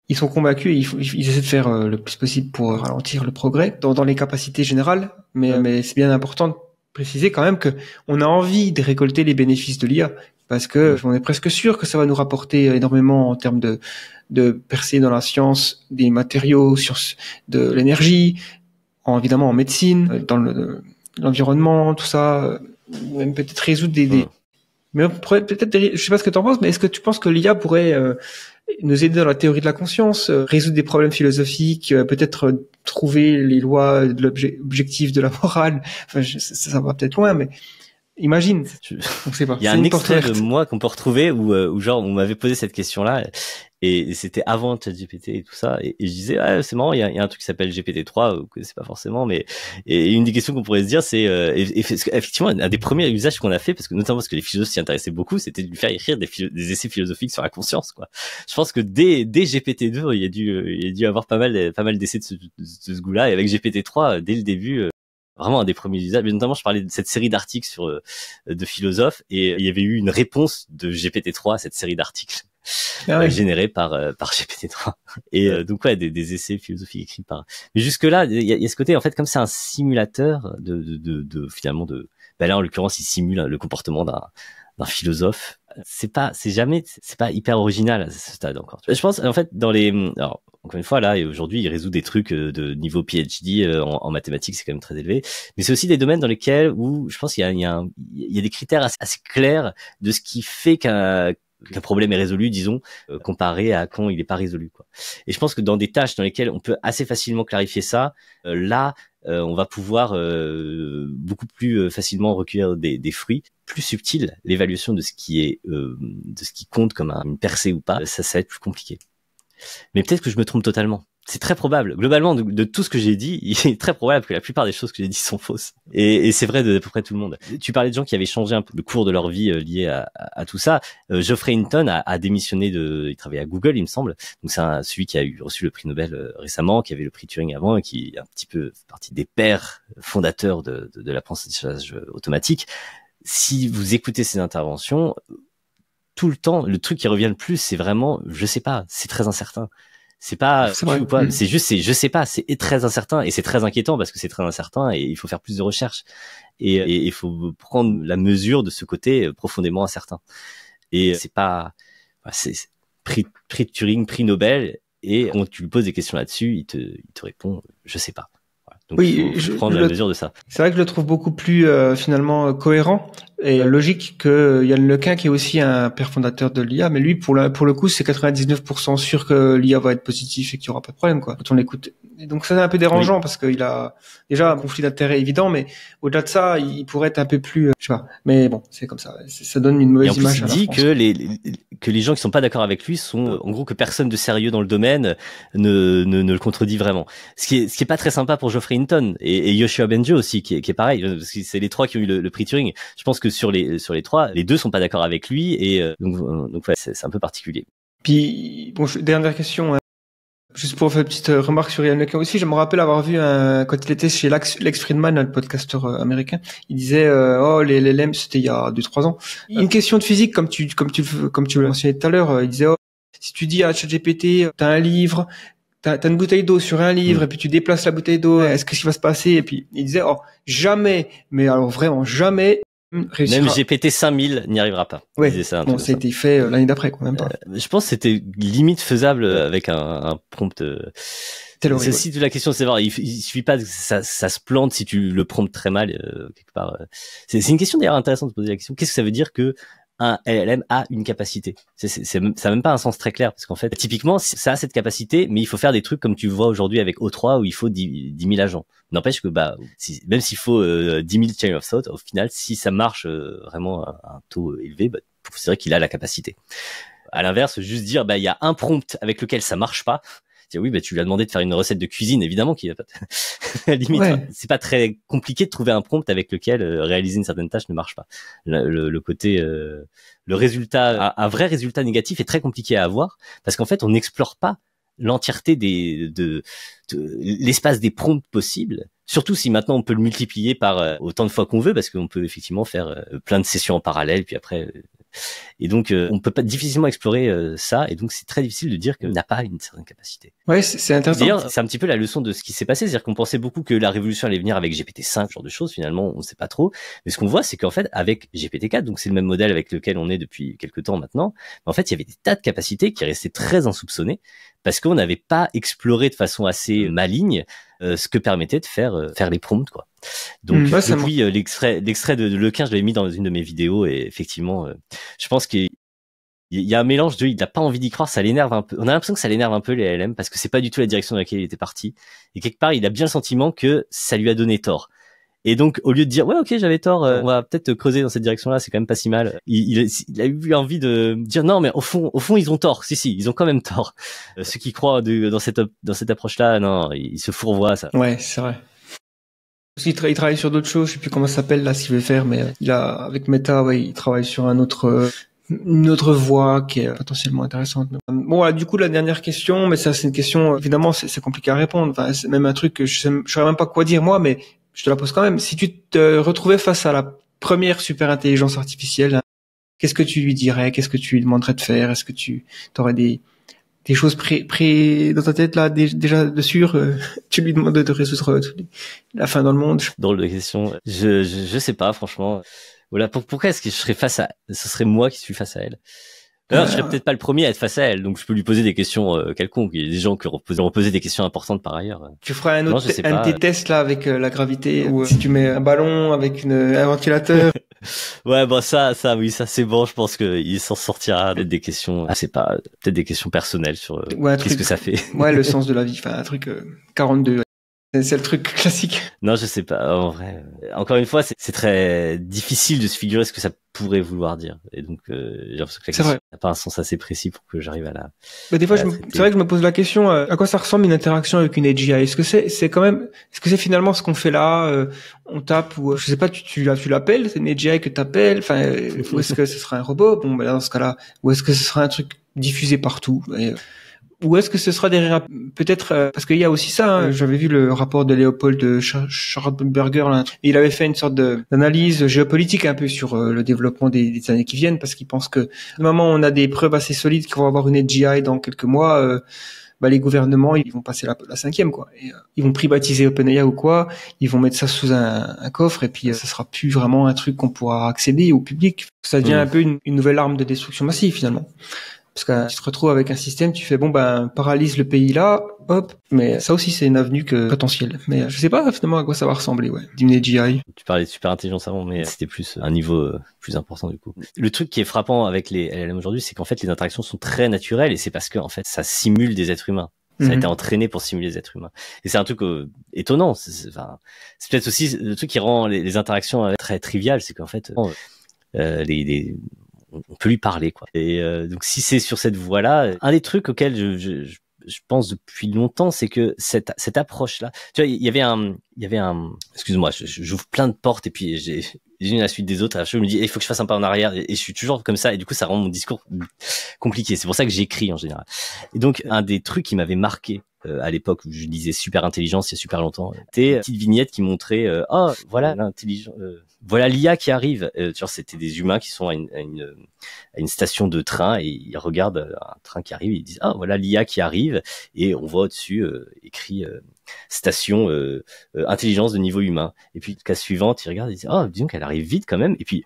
ils sont convaincus, ils essaient de faire le plus possible pour ralentir le progrès dans les capacités générales, mais c'est bien important de préciser quand même que on a envie de récolter les bénéfices de l'IA, parce que on est presque sûr que ça va nous rapporter énormément en termes de percées dans la science, des matériaux, de l'énergie, évidemment en médecine, dans l'environnement, tout ça. Même peut-être résoudre mais peut-être, je sais pas ce que tu en penses, mais est-ce que tu penses que l'IA pourrait nous aider dans la théorie de la conscience, résoudre des problèmes philosophiques, peut-être trouver les lois de l'objectif de la morale? Enfin, ça va peut-être loin, mais imagine. On sait pas. Il y a un extrait de moi qu'on peut retrouver où genre on m'avait posé cette question-là et c'était avant ChatGPT et tout ça et je disais c'est marrant, il y a un truc qui s'appelle GPT-3 que c'est pas forcément, mais et une des questions qu'on pourrait se dire c'est effectivement un des premiers usages qu'on a fait, parce que notamment parce que les philosophes s'y intéressaient beaucoup, c'était de lui faire écrire des essais philosophiques sur la conscience, quoi. Je pense que dès GPT-2 il y a dû avoir pas mal d'essais de ce goût-là, et avec GPT-3 dès le début vraiment un des premiers usages. Mais notamment, je parlais de cette série d'articles de philosophes, et il y avait eu une réponse de GPT-3 à cette série d'articles générés par GPT-3. Et donc ouais, des essais philosophiques écrits par. Mais jusque là, il y a ce côté, en fait, comme c'est un simulateur finalement là en l'occurrence, il simule le comportement d'un philosophe. C'est pas hyper original à ce stade encore. Je pense en fait alors encore une fois là, aujourd'hui il résout des trucs de niveau PhD en mathématiques, c'est quand même très élevé, mais c'est aussi des domaines dans lesquels où je pense qu'il y a des critères assez clairs de ce qui fait qu'un problème est résolu, disons, comparé à quand il n'est pas résolu, quoi. Et je pense que dans des tâches dans lesquelles on peut assez facilement clarifier ça, on va pouvoir beaucoup plus facilement recueillir des fruits plus subtils. L'évaluation de ce qui compte comme une percée ou pas, ça va être plus compliqué. Mais peut-être que je me trompe totalement. C'est très probable. Globalement, de tout ce que j'ai dit, il est très probable que la plupart des choses que j'ai dit sont fausses. Et c'est vrai de à peu près tout le monde. Tu parlais de gens qui avaient changé un peu le cours de leur vie lié à tout ça. Geoffrey Hinton a démissionné il travaillait à Google, il me semble. Donc c'est celui qui a reçu le prix Nobel récemment, qui avait le prix Turing avant, et qui est un petit peu partie des pères fondateurs de l'apprentissage automatique. Si vous écoutez ses interventions, tout le temps, le truc qui revient le plus, c'est vraiment, je sais pas, c'est très incertain. C'est pas ou quoi, c'est juste je sais pas, c'est très incertain, et c'est très inquiétant parce que c'est très incertain, et il faut faire plus de recherches, et il faut prendre la mesure de ce côté profondément incertain. Et c'est pas c'est prix Turing, prix Nobel, et quand tu lui poses des questions là-dessus, il te répond je sais pas. Donc il faut prendre la mesure de ça. C'est vrai que je le trouve beaucoup plus finalement cohérent et logique que Yann LeCun, qui est aussi un père fondateur de l'IA, mais lui pour le coup c'est 99% sûr que l'IA va être positif et qu'il y aura pas de problème, quoi, quand on l'écoute. Et donc ça c'est un peu dérangeant, parce qu'il a déjà un conflit d'intérêt évident, mais au-delà de ça il pourrait être un peu plus je sais pas, mais bon, c'est comme ça, ça donne une mauvaise image. Il dit que les gens qui sont pas d'accord avec lui sont en gros que personne de sérieux dans le domaine ne le contredit vraiment. Ce qui est pas très sympa pour Geoffrey Hinton et Yoshua Bengio aussi, qui est pareil, parce que c'est les trois qui ont eu le prix Turing. Je pense que sur les trois, les deux sont pas d'accord avec lui, et donc ouais, c'est un peu particulier. Puis, bon, dernière question, hein. Juste pour faire une petite remarque sur Ian LeCun aussi, je me rappelle avoir vu quand il était chez Lex Fridman, le podcasteur américain, il disait oh les LLM c'était il y a 2-3 ans. Une question de physique comme tu le mentionnais tout à l'heure, il disait oh, si tu dis à ChatGPT t'as un livre, t'as une bouteille d'eau sur un livre et puis tu déplaces la bouteille d'eau, est-ce que ce qui va se passer? Et puis il disait oh jamais, mais alors vraiment jamais réussira. Même GPT 5000 n'y arrivera pas. Ouais. Ça a été fait l'année d'après, quoi, même pas. Je pense que c'était limite faisable avec un prompt. C'est si la question, c'est voir, il suffit pas que ça se plante si tu le promptes très mal quelque part. C'est une question d'ailleurs intéressante de poser la question. Qu'est-ce que ça veut dire que un LLM a une capacité? Ça n'a même pas un sens très clair parce qu'en fait, typiquement, ça a cette capacité, mais il faut faire des trucs comme tu vois aujourd'hui avec O3 où il faut 10 000 agents. N'empêche que même s'il faut 10 000 chain of thought, au final, si ça marche vraiment à un taux élevé, c'est vrai qu'il a la capacité. À l'inverse, juste dire il y a un prompt avec lequel ça marche pas. Oui, tu lui as demandé de faire une recette de cuisine, évidemment qu'il va pas. Limite, c'est pas très compliqué de trouver un prompt avec lequel réaliser une certaine tâche ne marche pas. Le côté, le résultat, un vrai résultat négatif est très compliqué à avoir parce qu'en fait, on n'explore pas l'entièreté de l'espace des prompts possibles. Surtout si maintenant on peut le multiplier par autant de fois qu'on veut, parce qu'on peut effectivement faire plein de sessions en parallèle, puis après. Et donc, on peut pas difficilement explorer ça, et donc c'est très difficile de dire qu'il n'a pas une certaine capacité. Ouais, c'est intéressant. D'ailleurs, c'est un petit peu la leçon de ce qui s'est passé, c'est-à-dire qu'on pensait beaucoup que la révolution allait venir avec GPT-5, ce genre de choses. Finalement, on ne sait pas trop. Mais ce qu'on voit, c'est qu'en fait, avec GPT-4, donc c'est le même modèle avec lequel on est depuis quelques temps maintenant, en fait, il y avait des tas de capacités qui restaient très insoupçonnées parce qu'on n'avait pas exploré de façon assez maligne ce que permettait de faire les prompts, quoi. Donc oui, l'extrait de Lequin, je l'avais mis dans une de mes vidéos et effectivement, je pense qu'il y a un mélange il n'a pas envie d'y croire, ça l'énerve un peu. On a l'impression que ça l'énerve un peu les LLM parce que c'est pas du tout la direction dans laquelle il était parti. Et quelque part, il a bien le sentiment que ça lui a donné tort. Et donc, au lieu de dire ouais, ok, j'avais tort, on va peut-être creuser dans cette direction-là, c'est quand même pas si mal. Il a eu envie de dire non, mais au fond, ils ont tort. Si, ils ont quand même tort. Ceux qui croient dans cette approche-là, non, ils se fourvoient, ça. Ouais, c'est vrai. Parce qu'il travaille sur d'autres choses, je sais plus comment ça s'appelle là, ce qu'il veut faire, mais avec Meta, il travaille sur une autre voie qui est potentiellement intéressante. Bon, voilà, du coup, la dernière question, mais ça, c'est une question, évidemment, c'est compliqué à répondre. Enfin, c'est même un truc que je saurais même pas quoi dire moi, mais je te la pose quand même. Si tu te retrouvais face à la première super intelligence artificielle, hein, qu'est-ce que tu lui dirais? Qu'est-ce que tu lui demanderais de faire? Est-ce que tu aurais des choses pré dans ta tête là déjà de sûr, tu lui demandes de résoudre la fin dans le monde? Drôle de question. Je sais pas, franchement. Voilà, pourquoi est-ce que ce serait moi qui suis face à elle? D'ailleurs, je serais peut-être pas le premier à être face à elle, donc je peux lui poser des questions quelconques. Il y a des gens qui ont posé des questions importantes par ailleurs. Tu feras un de tes tests là avec la gravité, ou si tu mets un ballon avec un ventilateur. Ouais, ça oui, ça c'est bon. Je pense qu'il s'en sortira. Peut-être des questions, peut-être des questions personnelles sur qu'est-ce que ça fait. Ouais, le sens de la vie. Enfin, un truc 42. C'est le truc classique. Non, je sais pas. En vrai, encore une fois, c'est très difficile de se figurer ce que ça pourrait vouloir dire. Et donc, j'ai l'impression que ça n'a pas un sens assez précis pour que j'arrive à la. Des fois, c'est vrai que je me pose la question à quoi ça ressemble une interaction avec une AGI. Est-ce que c'est finalement ce qu'on fait là? On tape ou je sais pas, tu l'appelles, c'est une AGI que t'appelles. Enfin, ou est-ce que ce sera un robot? Bon, dans ce cas-là, ou est-ce que ce sera un truc diffusé partout? Ou est-ce que ce sera derrière, peut-être, parce qu'il y a aussi ça, hein, j'avais vu le rapport de Léopold Schartberger, là, il avait fait une sorte d'analyse géopolitique un peu sur le développement des années qui viennent, parce qu'il pense que, du moment où on a des preuves assez solides qu'on va avoir une AGI dans quelques mois, les gouvernements, ils vont passer la cinquième, quoi. Et, ils vont privatiser OpenAI ou quoi, ils vont mettre ça sous un coffre, et puis ça sera plus vraiment un truc qu'on pourra accéder au public. Ça devient un peu une nouvelle arme de destruction massive, finalement. Parce que tu te retrouves avec un système, tu fais paralyse le pays là, hop. Mais ça aussi c'est une avenue potentielle. Mais je sais pas finalement à quoi ça va ressembler, ouais. D'une AGI. Tu parlais de super intelligence avant, mais c'était plus un niveau plus important du coup. Le truc qui est frappant avec les LLM aujourd'hui, c'est qu'en fait les interactions sont très naturelles et c'est parce que en fait ça simule des êtres humains. Ça a été entraîné pour simuler les êtres humains. Et c'est un truc étonnant. C'est peut-être aussi le truc qui rend les interactions très triviales, c'est qu'en fait on peut lui parler, quoi. Et donc si c'est sur cette voie-là, un des trucs auxquels je pense depuis longtemps, c'est que cette approche-là, tu vois, il y avait un, excuse-moi, j'ouvre plein de portes et puis unes à la suite des autres. Je me dis, il faut que je fasse un pas en arrière, et je suis toujours comme ça. Et du coup, ça rend mon discours compliqué. C'est pour ça que j'écris en général. Et donc, un des trucs qui m'avait marqué à l'époque où je lisais Super Intelligence il y a super longtemps, c'était une petite vignette qui montrait oh voilà l'intelligence, voilà l'IA qui arrive. C'était des humains qui sont à une station de train et ils regardent un train qui arrive et ils disent ah voilà l'IA qui arrive, et on voit au-dessus écrit station intelligence de niveau humain, et puis la case suivante ils regardent et ils disent oh disons qu'elle arrive vite quand même, et puis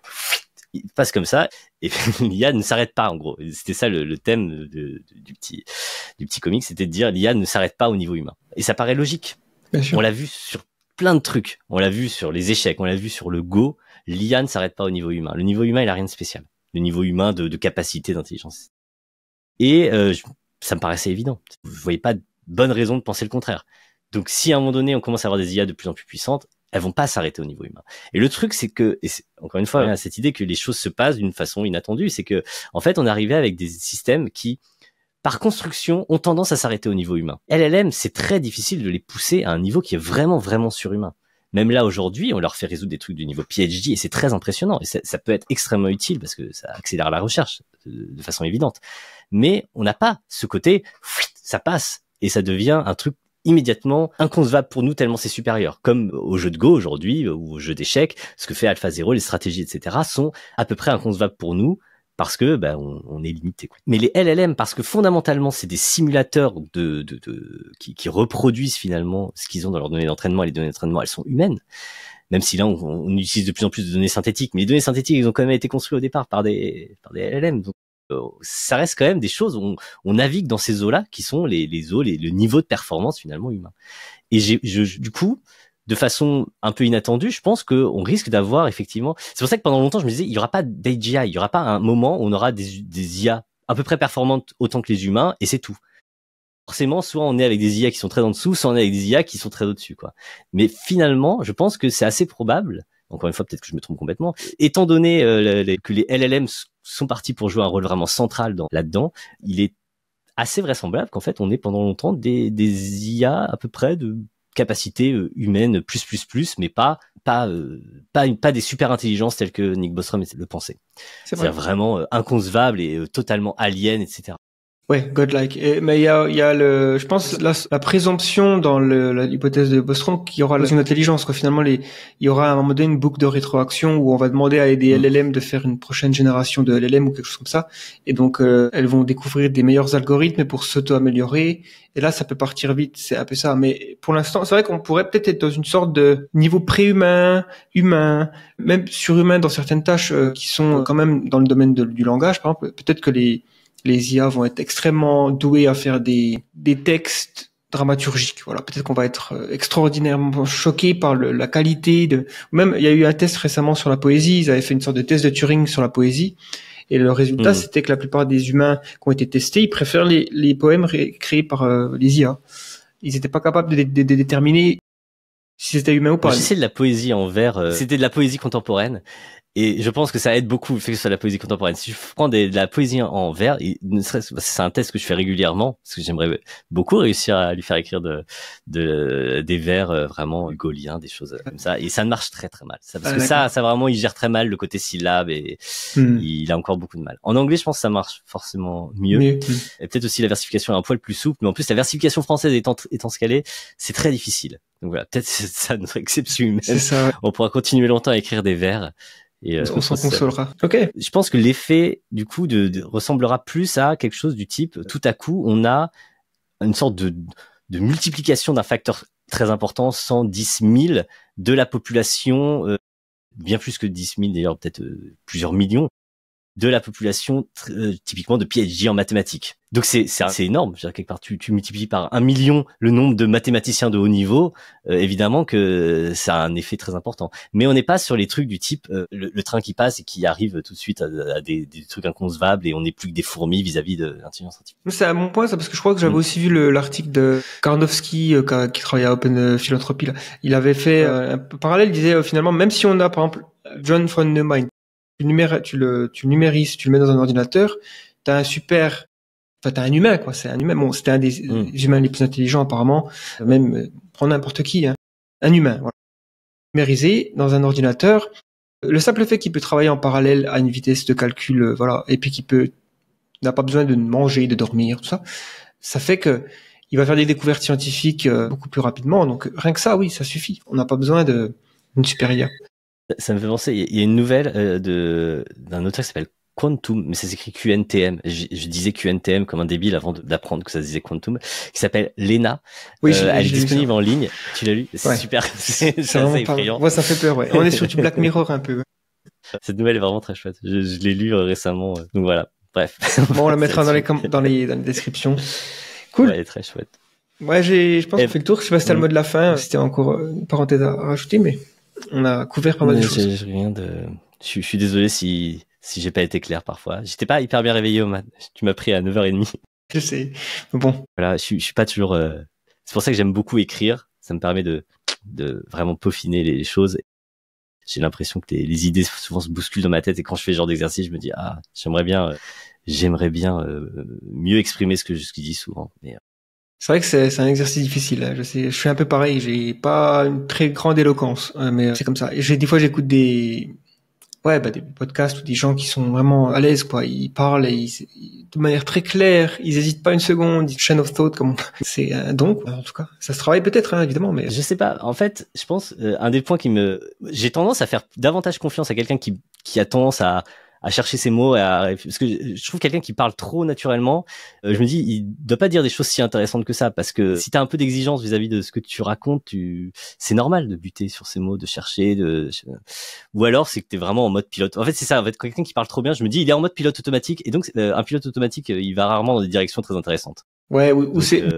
il passe comme ça et l'IA ne s'arrête pas, en gros. C'était ça le thème du petit comic, c'était de dire l'IA ne s'arrête pas au niveau humain. Et ça paraît logique. Bien sûr. On l'a vu sur plein de trucs. On l'a vu sur les échecs, on l'a vu sur le Go. L'IA ne s'arrête pas au niveau humain. Le niveau humain, il a rien de spécial. Le niveau humain de capacité d'intelligence. Et ça me paraissait évident. Je voyais pas de bonne raison de penser le contraire. Donc si à un moment donné on commence à avoir des IA de plus en plus puissantes, elles vont pas s'arrêter au niveau humain. Et le truc, c'est que, encore une fois, on a cette idée que les choses se passent d'une façon inattendue, c'est que, en fait, on est arrivé avec des systèmes qui, par construction, ont tendance à s'arrêter au niveau humain. LLM, c'est très difficile de les pousser à un niveau qui est vraiment, vraiment surhumain. Même là, aujourd'hui, on leur fait résoudre des trucs du niveau PhD et c'est très impressionnant. Et ça peut être extrêmement utile parce que ça accélère la recherche de façon évidente. Mais on n'a pas ce côté, ça passe et ça devient un truc immédiatement inconcevable pour nous tellement c'est supérieur. Comme au jeu de Go aujourd'hui ou au jeu d'échecs, ce que fait AlphaZero, les stratégies, etc. sont à peu près inconcevables pour nous parce que on est limité. Mais les LLM, parce que fondamentalement c'est des simulateurs qui reproduisent finalement ce qu'ils ont dans leurs données d'entraînement, et les données d'entraînement elles sont humaines. Même si là on utilise de plus en plus de données synthétiques, mais les données synthétiques elles ont quand même été construites au départ par des LLM. Donc ça reste quand même des choses où on navigue dans ces eaux-là qui sont les eaux, le niveau de performance finalement humain. Et du coup, de façon un peu inattendue, je pense qu'on risque d'avoir effectivement... C'est pour ça que pendant longtemps, je me disais, il y aura pas d'AGI, il y aura pas un moment où on aura des IA à peu près performantes autant que les humains, et c'est tout. Forcément, soit on est avec des IA qui sont très en dessous, soit on est avec des IA qui sont très au-dessus, quoi. Mais finalement, je pense que c'est assez probable, encore une fois, peut-être que je me trompe complètement, étant donné que les LLM sont partis pour jouer un rôle vraiment central là-dedans, il est assez vraisemblable qu'en fait, on ait pendant longtemps des IA à peu près de capacité humaine mais pas des super intelligences telles que Nick Bostrom le pensait. C'est vraiment inconcevable et totalement alien, etc. Ouais, godlike. Mais il y a je pense la présomption dans l'hypothèse de Bostrom qu'il y aura une intelligence, quoi. Finalement, il y aura à un moment donné une boucle de rétroaction où on va demander à des LLM de faire une prochaine génération de LLM ou quelque chose comme ça. Et donc, elles vont découvrir des meilleurs algorithmes pour s'auto-améliorer. Et là, ça peut partir vite. C'est un peu ça. Mais pour l'instant, c'est vrai qu'on pourrait peut-être être dans une sorte de niveau préhumain, humain, même surhumain dans certaines tâches qui sont quand même dans le domaine du langage. Par exemple, peut-être que les IA vont être extrêmement douées à faire des textes dramaturgiques. Voilà, peut-être qu'on va être extraordinairement choqué par la qualité de... Même, il y a eu un test récemment sur la poésie. Ils avaient fait une sorte de test de Turing sur la poésie. Et le résultat, c'était que la plupart des humains qui ont été testés, ils préfèrent les poèmes créés par les IA. Ils n'étaient pas capables de déterminer si c'était humain ou pas. C'est de la poésie en vers. C'était de la poésie contemporaine. Et je pense que ça aide beaucoup le fait que ce soit de la poésie contemporaine. Si je prends de la poésie en vers, c'est un test que je fais régulièrement, parce que j'aimerais beaucoup réussir à lui faire écrire des vers vraiment gauliens, des choses comme ça. Et ça ne marche très très mal. Parce que ça vraiment, il gère très mal le côté syllabe et il a encore beaucoup de mal. En anglais, je pense que ça marche forcément mieux. Et peut-être aussi la versification est un poil plus souple, mais en plus la versification française étant scalée, c'est très difficile. Donc voilà, peut-être c'est ça notre exception humaine. C'est ça. On pourra continuer longtemps à écrire des vers. Et on s'en consolera. Ok. Je pense que l'effet du coup ressemblera plus à quelque chose du type tout à coup on a une sorte de multiplication d'un facteur très important, 110 000 de la population, bien plus que 10 000 d'ailleurs, peut-être plusieurs millions de la population typiquement de PhD en mathématiques. Donc c'est énorme. Je veux dire, quelque part tu multiplies par 1 million le nombre de mathématiciens de haut niveau, évidemment que ça a un effet très important. Mais on n'est pas sur les trucs du type le train qui passe et qui arrive tout de suite à des trucs inconcevables et on n'est plus que des fourmis vis-à-vis de l'intelligence artificielle. C'est à mon point ça, parce que je crois que j'avais aussi vu l'article de Karnowski qui travaille à Open Philanthropy là. Il avait fait un parallèle, il disait finalement même si on a par exemple John von Neumann, tu le numérises, tu le mets dans un ordinateur, t'as un humain, quoi. C'est un humain. Bon, c'était un des humains les plus intelligents, apparemment. Même, prends n'importe qui, hein. Un humain, voilà. Numérisé dans un ordinateur, Le simple fait qu'il peut travailler en parallèle à une vitesse de calcul, voilà, et puis n'a pas besoin de manger, de dormir, tout ça, ça fait que il va faire des découvertes scientifiques beaucoup plus rapidement. Donc rien que ça, oui, ça suffit. On n'a pas besoin d'une super IA. Ça me fait penser, il y a une nouvelle d'un auteur qui s'appelle Quantum, mais ça s'écrit QNTM. Je disais QNTM comme un débile avant d'apprendre que ça se disait Quantum, qui s'appelle Lena. Oui, elle est disponible en ligne. Tu l'as lu? C'est super. C'est assez effrayant. Moi, ça fait peur, ouais. On est sur du Black Mirror un peu. Cette nouvelle est vraiment très chouette. Je l'ai lu récemment. Donc voilà. Bref. Bon, on la mettra dans les descriptions. Cool. Ouais, elle est très chouette. Ouais, je pense qu'on fait le tour. Je sais pas si c'était le mot de la fin. C'était encore une parenthèse à rajouter, mais on a couvert pas mal de choses. Je suis désolé si j'ai pas été clair parfois. J'étais pas hyper bien réveillé au matin. Tu m'as pris à 9h30. Je sais. Bon. Voilà, je suis pas toujours, c'est pour ça que j'aime beaucoup écrire. Ça me permet de vraiment peaufiner les choses. J'ai l'impression que les idées souvent se bousculent dans ma tête et quand je fais ce genre d'exercice, je me dis, j'aimerais bien mieux exprimer ce que je dis souvent. Mais, c'est vrai que c'est un exercice difficile. Hein. Je sais, je suis un peu pareil. J'ai pas une très grande éloquence, mais c'est comme ça. Et des fois, j'écoute des podcasts ou des gens qui sont vraiment à l'aise, quoi. Ils parlent de manière très claire. Ils hésitent pas une seconde. Chain of thought, c'est un don, quoi. En tout cas, ça se travaille peut-être, hein, évidemment, mais je sais pas. En fait, je pense un des points j'ai tendance à faire davantage confiance à quelqu'un qui a tendance à chercher ses mots, parce que je trouve quelqu'un qui parle trop naturellement, je me dis, il doit pas dire des choses si intéressantes que ça, parce que si t'as un peu d'exigence vis-à-vis de ce que tu racontes, c'est normal de buter sur ses mots, de chercher, ou alors c'est que t'es vraiment en mode pilote. En fait, c'est ça, en fait, quelqu'un qui parle trop bien, je me dis, il est en mode pilote automatique, et donc un pilote automatique, il va rarement dans des directions très intéressantes. Ouais,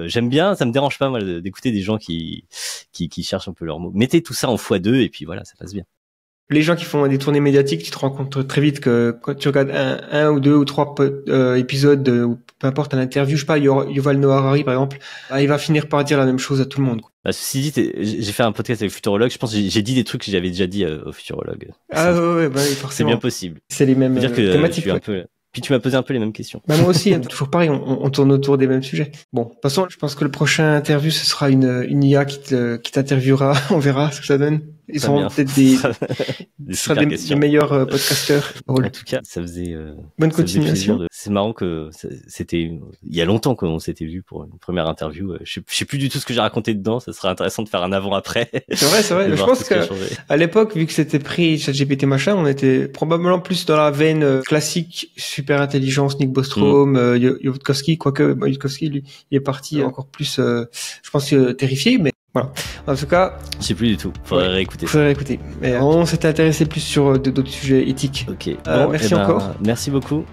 j'aime bien, ça me dérange pas, moi, d'écouter des gens qui cherchent un peu leurs mots. Mettez tout ça en x2, et puis voilà, ça passe bien. Les gens qui font des tournées médiatiques, tu te rends compte très vite que quand tu regardes un ou deux ou trois épisodes ou peu importe un interview, je sais pas, Yuval Noah Harari par exemple, il va finir par dire la même chose à tout le monde. Quoi. Ceci dit, j'ai fait un podcast avec Futurologue, je pense que j'ai dit des trucs que j'avais déjà dit au Futurologue. Ouais, forcément. C'est bien possible. C'est les mêmes thématiques. Puis tu m'as posé un peu les mêmes questions. Moi aussi, hein, toujours pareil, on tourne autour des mêmes sujets. Bon, de toute façon, je pense que le prochain interview, ce sera une IA qui t'interviewera, on verra ce que ça donne. Ils seront peut-être des meilleurs podcasteurs. En tout cas, ça faisait bonne continuation. C'est marrant que c'était il y a longtemps qu'on s'était vu pour une première interview. Je sais plus du tout ce que j'ai raconté dedans. Ça serait intéressant de faire un avant-après. C'est vrai. Je pense que à l'époque, vu que c'était pris ChatGPT machin, on était probablement plus dans la veine classique, super intelligence, Nick Bostrom, Yudkowsky, quoique Yudkowsky, lui, il est parti encore plus, je pense, terrifié, mais voilà. En tout cas, je sais plus du tout. Faudrait réécouter. Mais on s'était intéressé plus sur d'autres sujets éthiques. Ok. Merci encore. Merci beaucoup.